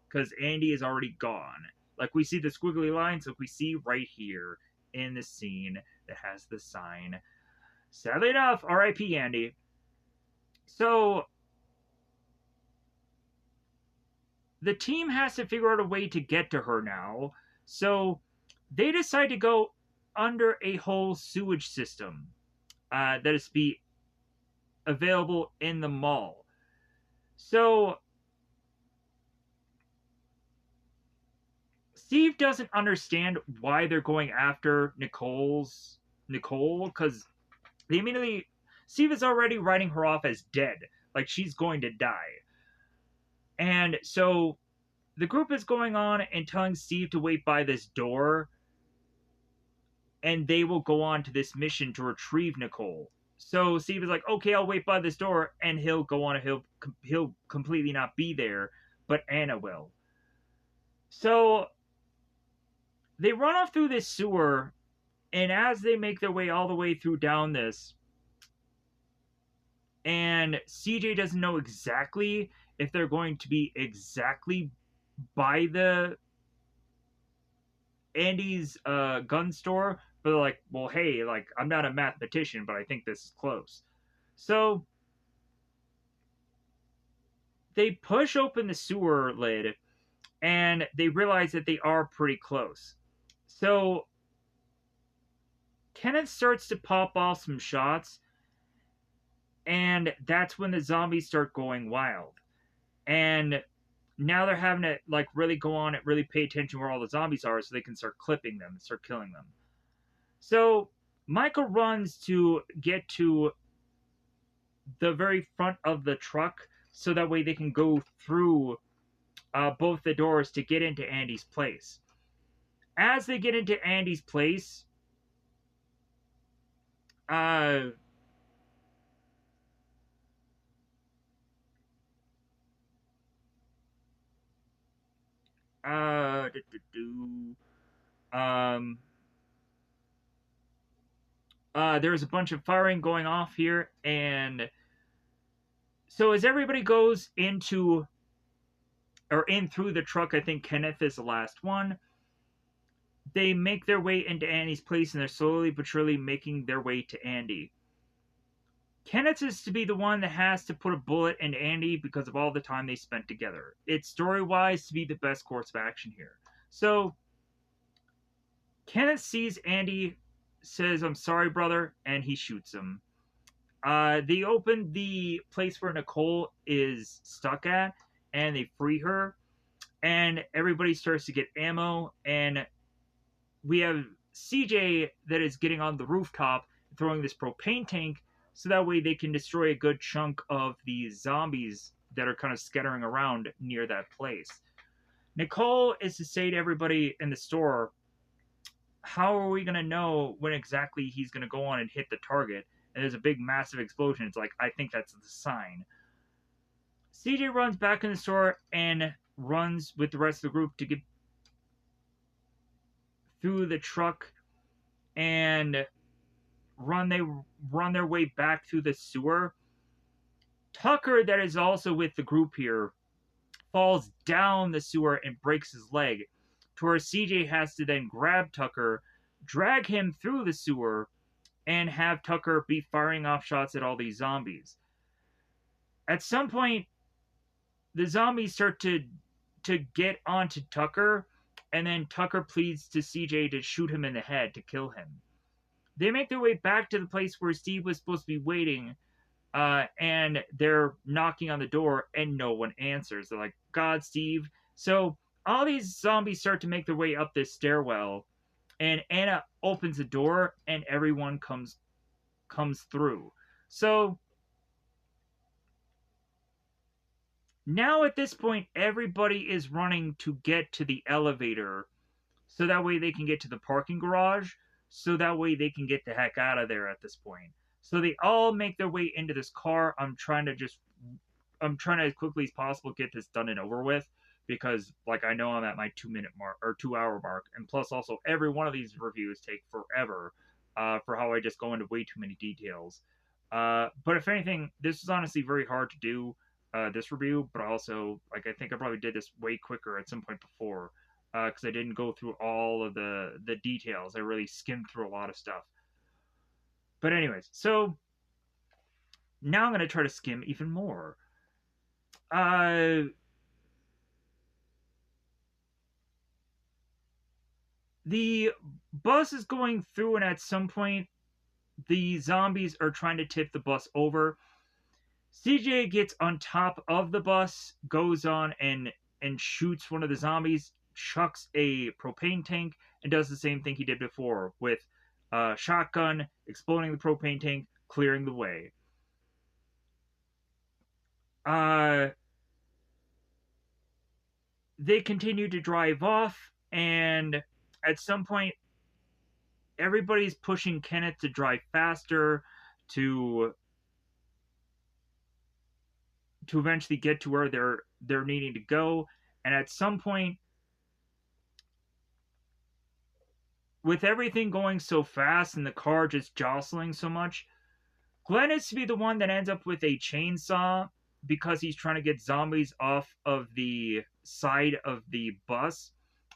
Speaker 1: because Andy is already gone. Like, we see the squiggly lines, like we see right here in the scene that has the sign. Sadly enough, R.I.P. Andy. So the team has to figure out a way to get to her now. So they decide to go under a whole sewage system that is to be available in the mall. So Steve doesn't understand why they're going after Nicole because they immediately Steve is already writing her off as dead, like she's going to die. And so the group is going on and telling Steve to wait by this door, and they will go on to this mission to retrieve Nicole. So Steve is like, okay, I'll wait by this door, and he'll go on and he'll completely not be there, but Anna will. So they run off through this sewer, and as they make their way all the way through down this, and CJ doesn't know exactly if they're going to be exactly by the Andy's gun store, but they're like, well, hey, like I'm not a mathematician, but I think this is close. So they push open the sewer lid and they realize that they are pretty close. So Kenneth starts to pop off some shots, and that's when the zombies start going wild. And now they're having to like really go on and really pay attention where all the zombies are so they can start clipping them and start killing them. So Michael runs to get to the very front of the truck so that way they can go through both the doors to get into Andy's place. As they get into Andy's place, uh, uh, um, There's a bunch of firing going off here, and so as everybody goes into or in through the truck, I think Kenneth is the last one. They make their way into Andy's place, and they're slowly but surely making their way to Andy. Kenneth is to be the one that has to put a bullet in Andy because of all the time they spent together. It's story-wise to be the best course of action here. So Kenneth sees Andy, says, "I'm sorry, brother," and he shoots him. They open the place where Nicole is stuck at, and they free her, and everybody starts to get ammo, and we have CJ that is getting on the rooftop, throwing this propane tank, so that way they can destroy a good chunk of the zombies that are kind of scattering around near that place. Nicole is to say to everybody in the store, how are we going to know when exactly he's going to go on and hit the target? And there's a big, massive explosion. It's like, I think that's the sign. CJ runs back in the store and runs with the rest of the group to get through the truck and run their way back through the sewer. Tucker, that is also with the group here, falls down the sewer and breaks his leg, to where CJ has to then grab Tucker, drag him through the sewer, and have Tucker be firing off shots at all these zombies. At some point, the zombies start to get onto Tucker, and then Tucker pleads to CJ to shoot him in the head to kill him. They make their way back to the place where Steve was supposed to be waiting, and they're knocking on the door, and no one answers. They're like, "God, Steve." So all these zombies start to make their way up this stairwell, and Anna opens the door, and everyone comes through. So now at this point, everybody is running to get to the elevator, so that way they can get to the parking garage, so that way they can get the heck out of there at this point. So they all make their way into this car. I'm trying to as quickly as possible get this done and over with, because like I know I'm at my 2-minute mark or 2-hour mark, and plus also every one of these reviews take forever for how I just go into way too many details. But if anything, this is honestly very hard to do, this review, but also like I think I probably did this way quicker at some point before, because I didn't go through all of the details. I really skimmed through a lot of stuff. But anyways, so now I'm going to try to skim even more. The bus is going through, and at some point, the zombies are trying to tip the bus over. CJ gets on top of the bus, goes on and shoots one of the zombies, chucks a propane tank, and does the same thing he did before with a shotgun, exploding the propane tank, clearing the way. They continue to drive off, and at some point, everybody's pushing Kenneth to drive faster, to eventually get to where they're needing to go. And at some point, with everything going so fast and the car just jostling so much, Glenn is to be the one that ends up with a chainsaw because he's trying to get zombies off of the side of the bus,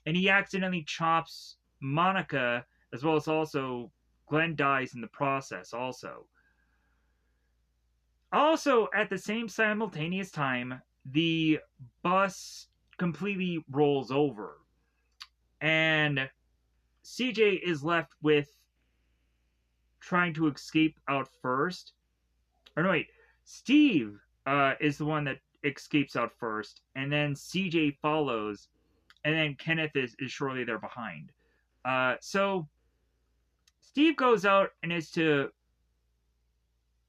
Speaker 1: and he accidentally chops Monica, as well as also Glenn dies in the process also. Also, at the same simultaneous time, the bus completely rolls over, and CJ is left with trying to escape out first. Or no, wait, Steve is the one that escapes out first, and then CJ follows, and then Kenneth is shortly there behind. So Steve goes out and is to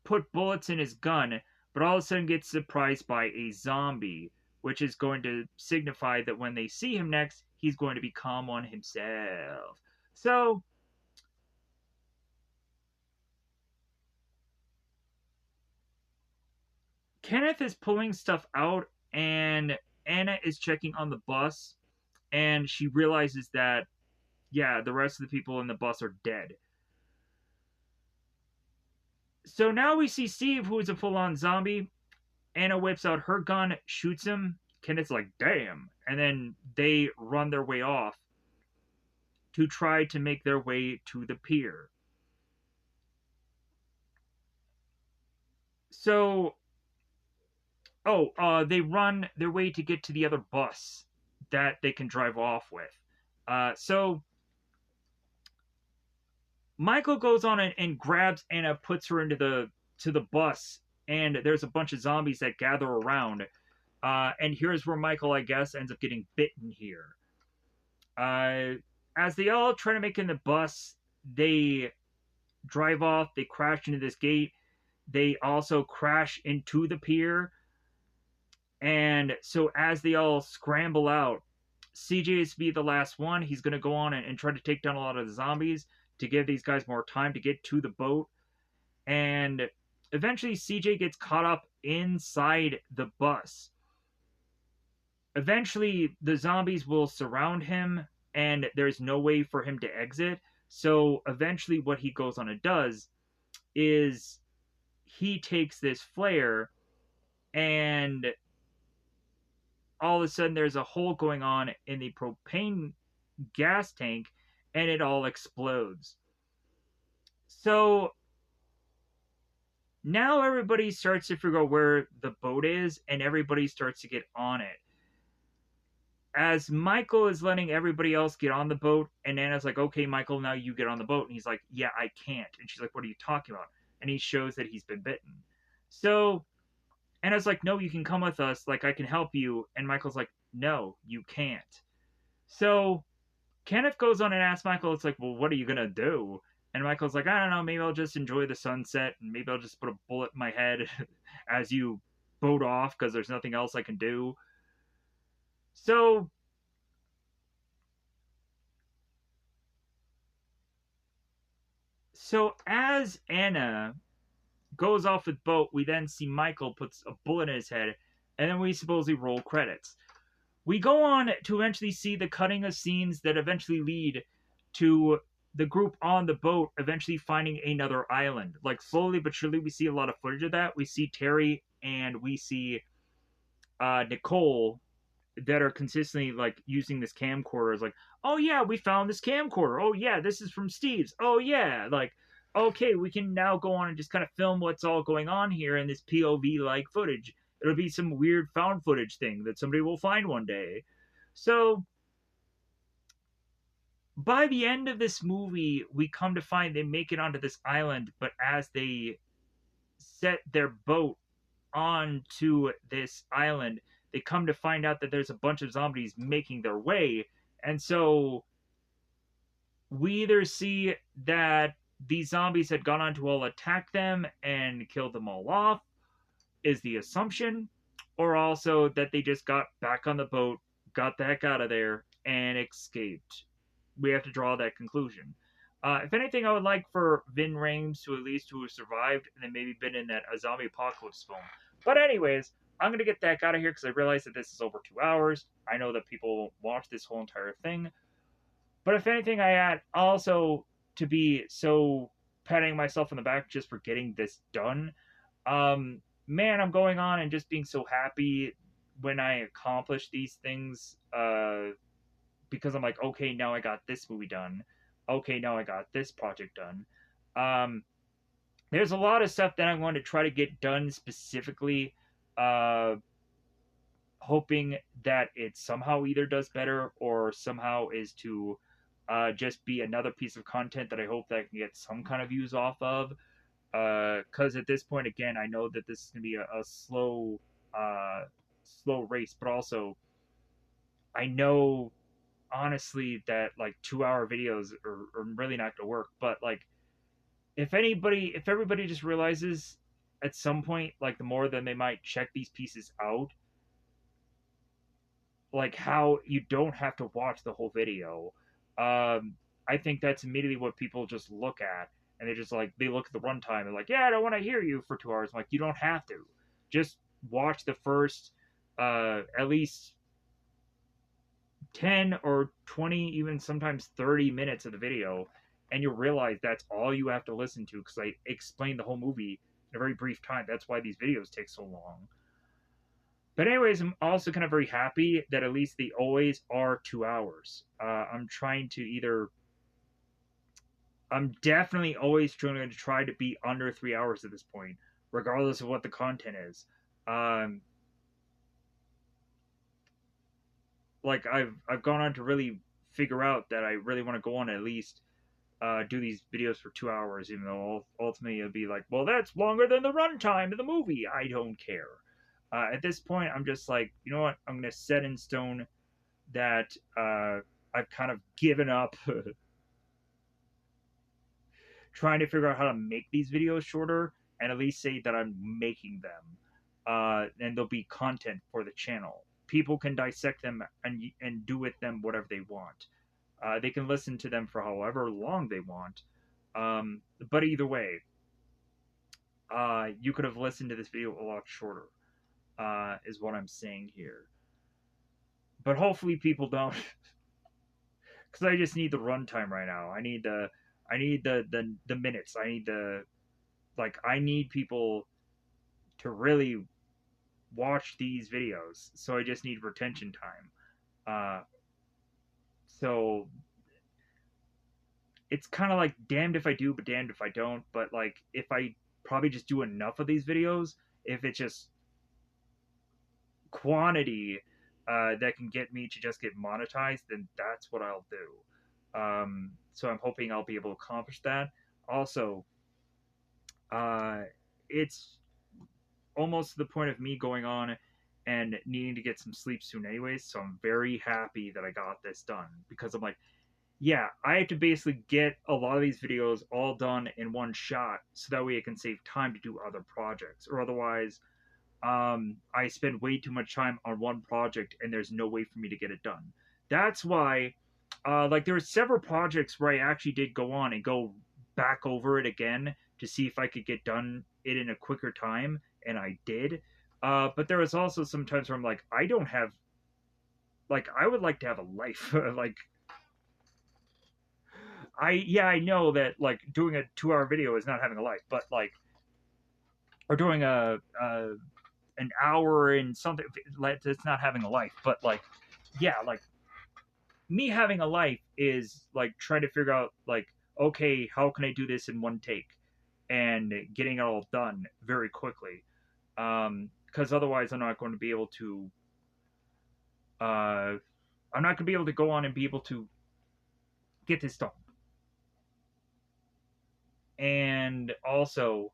Speaker 1: put bullets in his gun, but all of a sudden gets surprised by a zombie, which is going to signify that when they see him next, he's going to become one himself. So Kenneth is pulling stuff out, and Anna is checking on the bus, and she realizes that, yeah, the rest of the people in the bus are dead. So now we see Steve, who is a full-on zombie. Anna whips out her gun, shoots him. Kenneth's like, damn. And then they run their way off to try to make their way to the pier. So, they run their way to get to the other bus that they can drive off with. So Michael goes on and grabs Anna, puts her into the bus, and there's a bunch of zombies that gather around. And here's where Michael, I guess, ends up getting bitten here. As they all try to make in the bus, they drive off, they crash into this gate. They also crash into the pier. And so as they all scramble out, CJ is to be the last one. He's going to go on and try to take down a lot of the zombies to give these guys more time to get to the boat. And eventually, CJ gets caught up inside the bus. Eventually, the zombies will surround him, and there's no way for him to exit. So eventually, what he goes on and does is he takes this flare, and all of a sudden, there's a hole going on in the propane gas tank, and it all explodes. So now everybody starts to figure out where the boat is, and everybody starts to get on it. As Michael is letting everybody else get on the boat, and Anna's like, okay, Michael, now you get on the boat. And he's like, yeah, I can't. And she's like, what are you talking about? And he shows that he's been bitten. So Anna's like, no, you can come with us. Like, I can help you. And Michael's like, no, you can't. So Kenneth goes on and asks Michael, it's like, well, what are you going to do? And Michael's like, I don't know, maybe I'll just enjoy the sunset, and maybe I'll just put a bullet in my head as you boat off because there's nothing else I can do. So as Anna goes off with boat, we then see Michael puts a bullet in his head, and then we supposedly roll credits. We go on to eventually see the cutting of scenes that eventually lead to the group on the boat eventually finding another island. Like, slowly but surely, we see a lot of footage of that. We see Terry and we see Nicole that are consistently like using this camcorder as like, oh yeah, we found this camcorder. Oh yeah, this is from Steve's. Oh yeah, like, okay, we can now go on and just kind of film what's all going on here in this POV like footage. It'll be some weird found footage thing that somebody will find one day. So by the end of this movie, we come to find they make it onto this island, but as they set their boat onto this island, they come to find out that there's a bunch of zombies making their way. And so we either see that these zombies had gone on to all attack them and killed them all off, is the assumption, or also that they just got back on the boat, got the heck out of there, and escaped. We have to draw that conclusion. If anything, I would like for Ving Rhames to at least to have survived and then maybe been in that a zombie apocalypse film. But anyways, I'm gonna get that out of here because I realize that this is over 2 hours. I know that people watch this whole entire thing. But if anything, I add also to be so patting myself on the back just for getting this done. Man, I'm going on and just being so happy when I accomplish these things. Because I'm like, okay, now I got this movie done. Okay, now I got this project done. There's a lot of stuff that I want to try to get done specifically, hoping that it somehow either does better or somehow is to just be another piece of content that I hope that I can get some kind of views off of. Because at this point, again, I know that this is going to be a slow, slow race, but also I know honestly that like 2 hour videos are really not going to work. But like, if everybody just realizes at some point, like the more then they might check these pieces out, like how you don't have to watch the whole video. I think that's immediately what people just look at, and they just like they look at the runtime and like, yeah, I don't want to hear you for 2 hours. I'm like, you don't have to. Just watch the first at least 10 or 20, even sometimes 30 minutes of the video, and you'll realize that's all you have to listen to because I explained the whole movie in a very brief time. That's why these videos take so long. But anyways, I'm also kind of very happy that at least they always are 2 hours. I'm trying to either. I'm definitely always trying to be under 3 hours at this point, regardless of what the content is. Um, like I've gone on to really figure out that I really want to go on at least do these videos for 2 hours, even though ultimately it'll be like, well, that's longer than the runtime of the movie. I don't care. At this point, I'm just like, you know what? I'm gonna set in stone that I've kind of given up trying to figure out how to make these videos shorter, and at least say that I'm making them, and there'll be content for the channel. People can dissect them and do with them whatever they want. They can listen to them for however long they want. But either way, you could have listened to this video a lot shorter, is what I'm saying here. But hopefully people don't, because I just need the runtime right now. I need the minutes. I need I need people to really watch these videos. So I just need retention time. Uh, so it's kind of like damned if I do, but damned if I don't. But like if I probably just do enough of these videos, if it's just quantity that can get me to just get monetized, then that's what I'll do. So I'm hoping I'll be able to accomplish that. Also, uh, it's almost to the point of me going on and needing to get some sleep soon anyways, so I'm very happy that I got this done because I'm like, yeah, I have to basically get a lot of these videos all done in one shot so that way I can save time to do other projects, or otherwise I spend way too much time on one project and there's no way for me to get it done. That's why there were several projects where I actually did go on and go back over it again to see if I could get done it in a quicker time, and I did. But there was also some times where I'm like, I don't have, like, I would like to have a life. Like, I know that like doing a 2 hour video is not having a life, but like, or doing a an hour and something, it's not having a life. But like, yeah, like me having a life is like trying to figure out like, okay, how can I do this in one take and getting it all done very quickly. Because otherwise I'm not going to be able to uh I'm not going to be able to go on and be able to get this done. And also,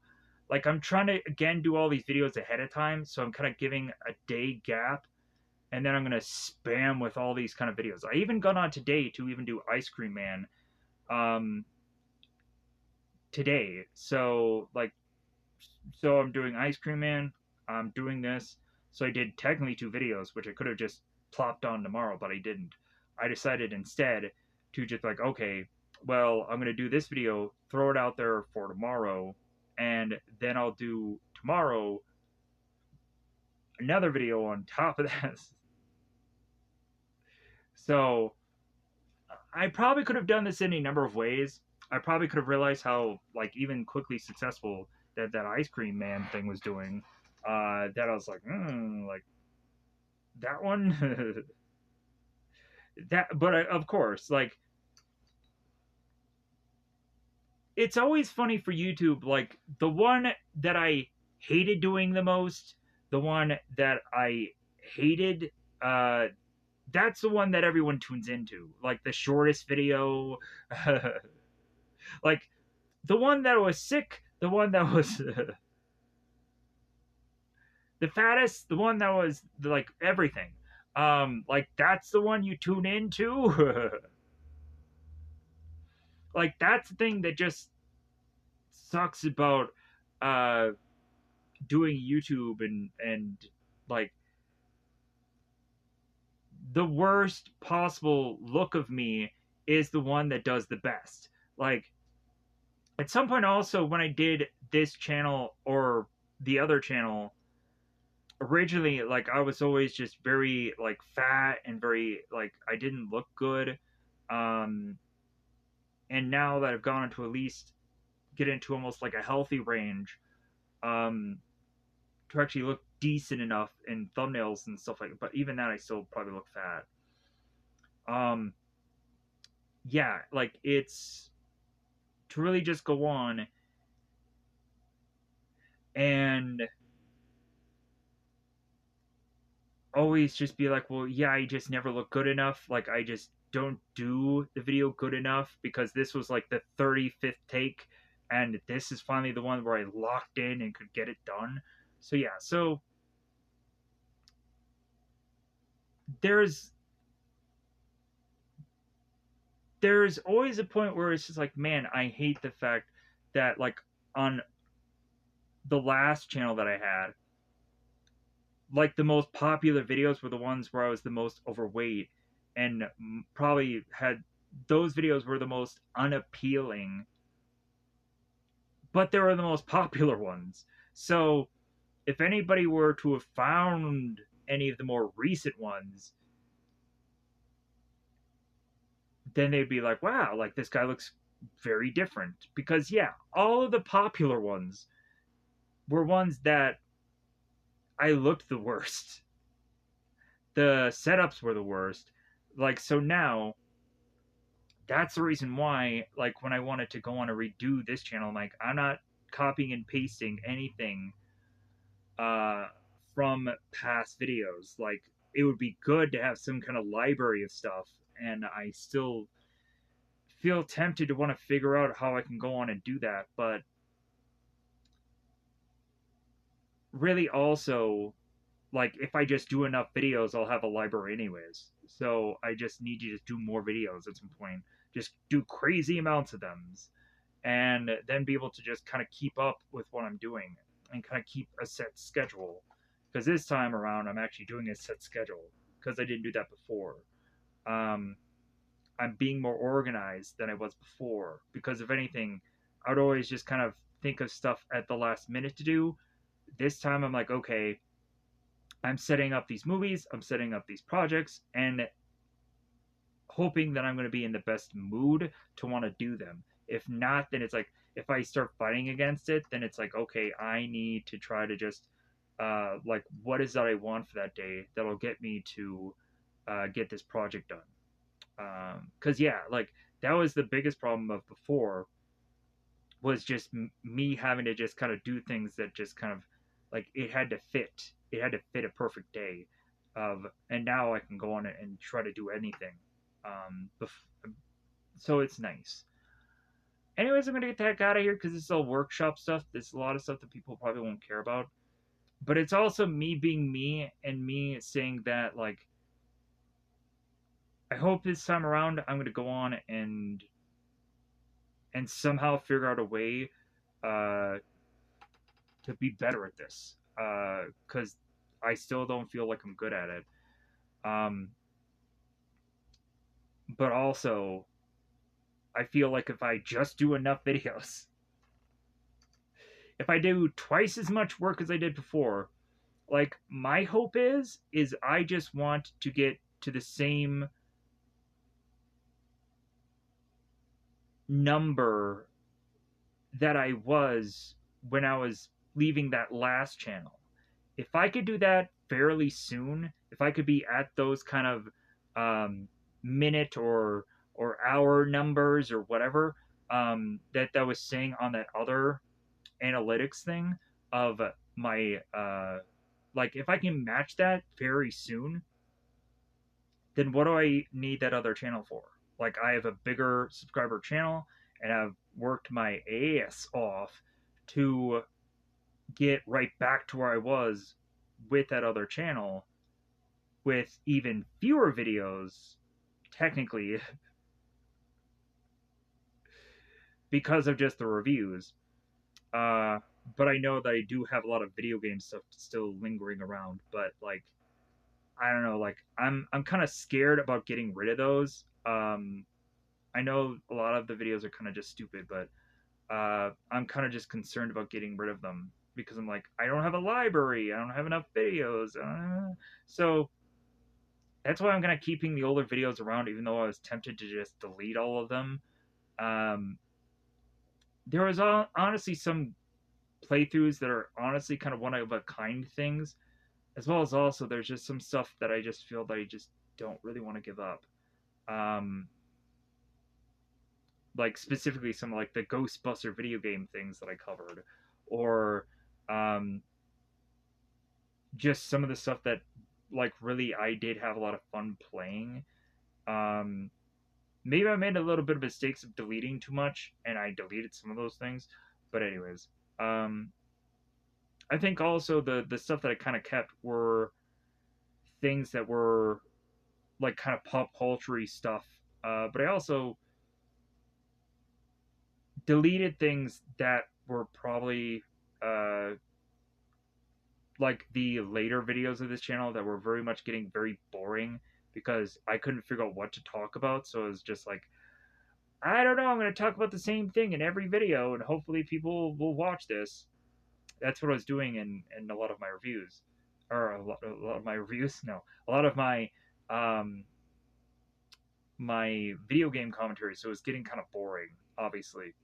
Speaker 1: like, I'm trying to again do all these videos ahead of time, so I'm kind of giving a day gap, and then I'm gonna spam with all these kind of videos. I even got on today to even do Ice Cream Man, um, today. So I'm doing Ice Cream Man. I'm doing this. So I did technically 2 videos, which I could have just plopped on tomorrow, but I didn't. I decided instead to just like, okay, well, I'm gonna do this video, throw it out there for tomorrow, and then I'll do tomorrow another video on top of that. So I probably could have done this in a number of ways. I probably could have realized how like even quickly successful that Ice Cream Man thing was doing. That I was like that one, that. But of course, like it's always funny for YouTube. Like the one that I hated doing the most, the one that I hated, that's the one that everyone tunes into. Like the shortest video, like the one that was sick, the one that was the fattest, the one that was like everything. Like that's the one you tune into. Like that's the thing that just sucks about uh doing YouTube, and like the worst possible look of me is the one that does the best. Like at some point also when I did this channel or the other channel, originally like I was always just very like fat and very like I didn't look good. Um And now that I've gone into at least get into almost like a healthy range, um, to actually look decent enough in thumbnails and stuff like that. But even that, I still probably look fat. Um, yeah, like it's to really just go on and always just be like, well, yeah, I just never look good enough. Like, I just don't do the video good enough because this was like the 35th take, and this is finally the one where I locked in and could get it done. So, yeah, so there's there's always a point where it's just like, man, I hate the fact that like on the last channel that I had, like the most popular videos were the ones where I was the most overweight and probably had those videos were the most unappealing, but they were the most popular ones. So if anybody were to have found any of the more recent ones, then they'd be like, wow, like this guy looks very different. Because, yeah, all of the popular ones were ones that I looked the worst. The setups were the worst. Like, so now that's the reason why, like, when I wanted to go on and redo this channel, I'm like, I'm not copying and pasting anything uh, from past videos. Like, it would be good to have some kind of library of stuff, and I still feel tempted to want to figure out how I can go on and do that. But really, also, like, if I just do enough videos, I'll have a library anyways. So I just need to just do more videos at some point. Just do crazy amounts of them and then be able to just kind of keep up with what I'm doing and kind of keep a set schedule. Because this time around, I'm actually doing a set schedule because I didn't do that before. Um, I'm being more organized than I was before because if anything, I would always just kind of think of stuff at the last minute to do. This time, I'm like, okay, I'm setting up these movies, I'm setting up these projects, and hoping that I'm going to be in the best mood to want to do them. If not, then it's like if I start fighting against it, then it's like okay, I need to try to just like what is that I want for that day that'll get me to get this project done. Because yeah, like that was the biggest problem of before was just me having to just kind of do things that just kind of like it had to fit. It had to fit a perfect day of, and now I can go on it and try to do anything. So it's nice. Anyways, I'm gonna get the heck out of here because this is all workshop stuff. There's a lot of stuff that people probably won't care about. But it's also me being me and me saying that like I hope this time around I'm gonna go on and somehow figure out a way uh, to be better at this. Because I still don't feel like I'm good at it. Um, but also I feel like if I just do enough videos, if I do twice as much work as I did before, like my hope is I just want to get to the same number that I was when I was leaving that last channel. If I could do that fairly soon, if I could be at those kind of minute or hour numbers or whatever that was saying on that other analytics thing of my like if I can match that very soon, then what do I need that other channel for? Like I have a bigger subscriber channel and I've worked my ass off to get right back to where I was with that other channel with even fewer videos technically because of just the reviews. Uh but I know that I do have a lot of video game stuff still lingering around, but like I don't know, like I'm kind of scared about getting rid of those. I know a lot of the videos are kind of just stupid, but I'm kind of just concerned about getting rid of them because I'm like, I don't have a library, I don't have enough videos, so that's why I'm kind of keeping the older videos around, even though I was tempted to just delete all of them. Um, there was honestly some playthroughs that are honestly kind of one of a kind things, as well as also there's just some stuff that I just feel that I just don't really want to give up. Um, like specifically some like the Ghostbuster video game things that I covered, or um, just some of the stuff that like really I did have a lot of fun playing. Um, Maybe I made a little bit of mistakes of deleting too much, and I deleted some of those things. But anyways, um, I think also the stuff that I kind of kept were things that were like kind of pop culture stuff. But I also deleted things that were probably uh, like the later videos of this channel that were very much getting very boring because I couldn't figure out what to talk about. So it was just like, I don't know, I'm going to talk about the same thing in every video and hopefully people will watch this. That's what I was doing in a lot of my reviews. Or a lot of my reviews? No. A lot of um, my video game commentary. So it was getting kind of boring, obviously.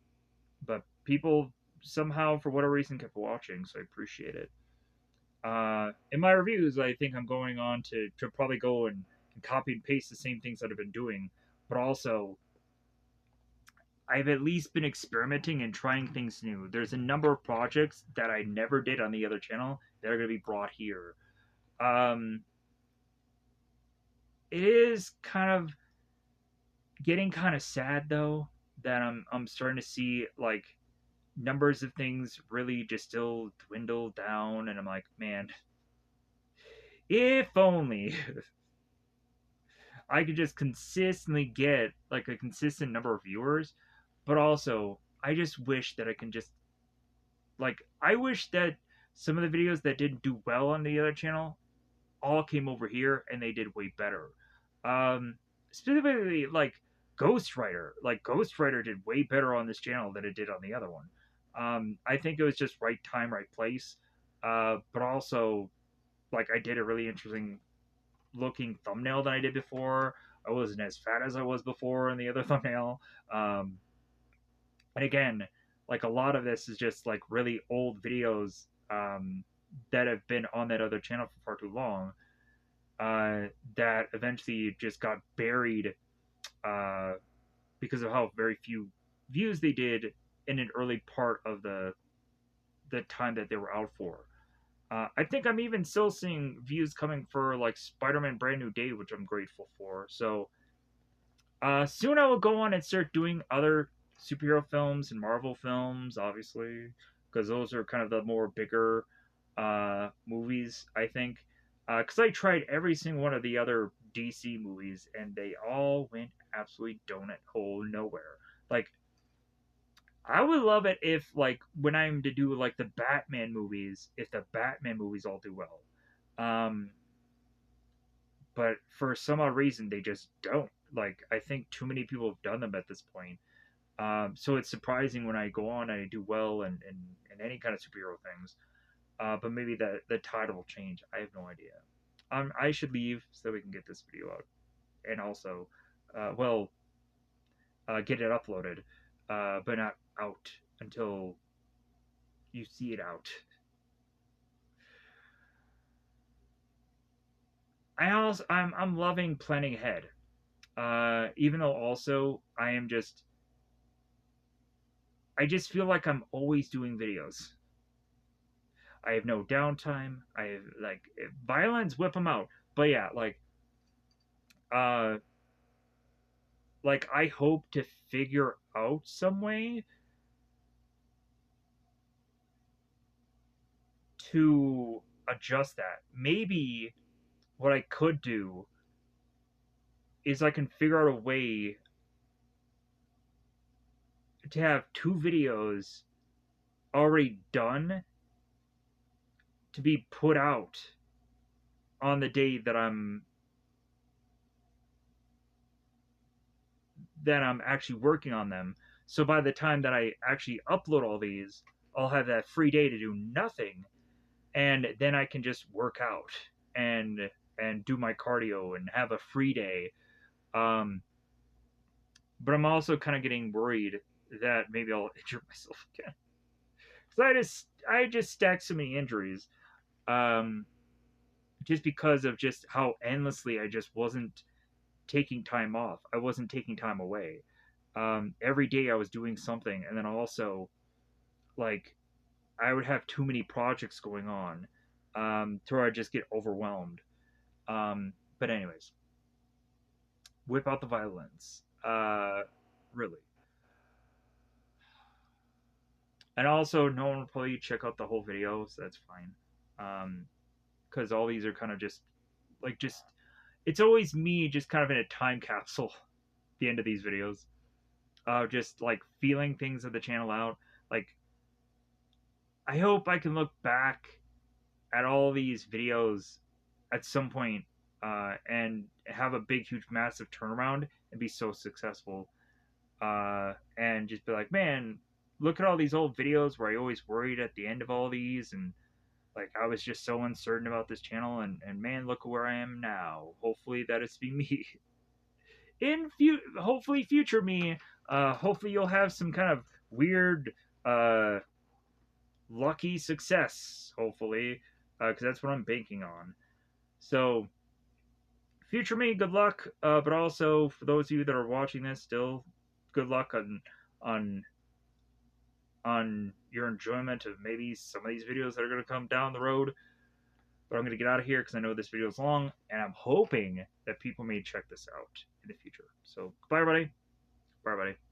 Speaker 1: But people somehow, for whatever reason, kept watching. So I appreciate it. In my reviews, I think I'm going on to probably go and copy and paste the same things that I've been doing, but also I've at least been experimenting and trying things new. There's a number of projects that I never did on the other channel that are going to be brought here. Um, it is kind of getting kind of sad though that I'm starting to see like numbers of things really just still dwindle down, and I'm like, man, if only I could just consistently get like a consistent number of viewers, but also I just wish that I can just like I wish that some of the videos that didn't do well on the other channel all came over here and they did way better. Specifically like Ghost Rider. Like Ghost Rider did way better on this channel than it did on the other one. I think it was just right time, right place. But also like I did a really interesting looking thumbnail than I did before. I wasn't as fat as I was before in the other thumbnail. Um, and again, like a lot of this is just like really old videos that have been on that other channel for far too long. That eventually just got buried uh, because of how very few views they did in an early part of the time that they were out for. I think I'm even still seeing views coming for like Spider-Man Brand New Day, which I'm grateful for. So soon I will go on and start doing other superhero films and Marvel films, obviously, because those are kind of the more bigger movies, I think. Because I tried every single one of the other DC movies, and they all went absolutely donut hole nowhere. Like, I would love it if, like, when I'm to do like the Batman movies, if the Batman movies all do well. Um, but for some odd reason, they just don't. Like, I think too many people have done them at this point. So it's surprising when I go on and I do well in any kind of superhero things. But maybe the title will change. I have no idea. I should leave so that we can get this video out, and also, well, get it uploaded, but not out until you see it out. I'm loving planning ahead. Even though also I just feel like I'm always doing videos. I have no downtime. I have like violence, whip them out. But yeah, uh, like I hope to figure out some way to adjust that. Maybe what I could do is I can figure out a way to have two videos already done to be put out on the day that I'm actually working on them. So by the time that I actually upload all these, I'll have that free day to do nothing, and then I can just work out and do my cardio and have a free day. Um, but I'm also kind of getting worried that maybe I'll injure myself again. Because I just stacked so many injuries, um, just because of just how endlessly I just wasn't taking time off. I wasn't taking time away. Every day I was doing something, and then also like I would have too many projects going on, to where I just get overwhelmed. But anyways, whip out the violence. Really. And also, no one will probably check out the whole video, so that's fine. Because all these are kind of just like just it's always me just kind of in a time capsule at the end of these videos. Just like feeling things of the channel out. Like I hope I can look back at all these videos at some point, and have a big, huge, massive turnaround and be so successful. And just be like, man, look at all these old videos where I always worried at the end of all these, and like I was just so uncertain about this channel, and man, look where I am now. Hopefully that is be me hopefully future me. Hopefully you'll have some kind of weird, uh, lucky success. Hopefully, because that's what I'm banking on. So future me, good luck. But also for those of you that are watching this, still good luck on on your enjoyment of maybe some of these videos that are going to come down the road. But I'm going to get out of here because I know this video is long, and I'm hoping that people may check this out in the future. So, bye, everybody. Bye, everybody.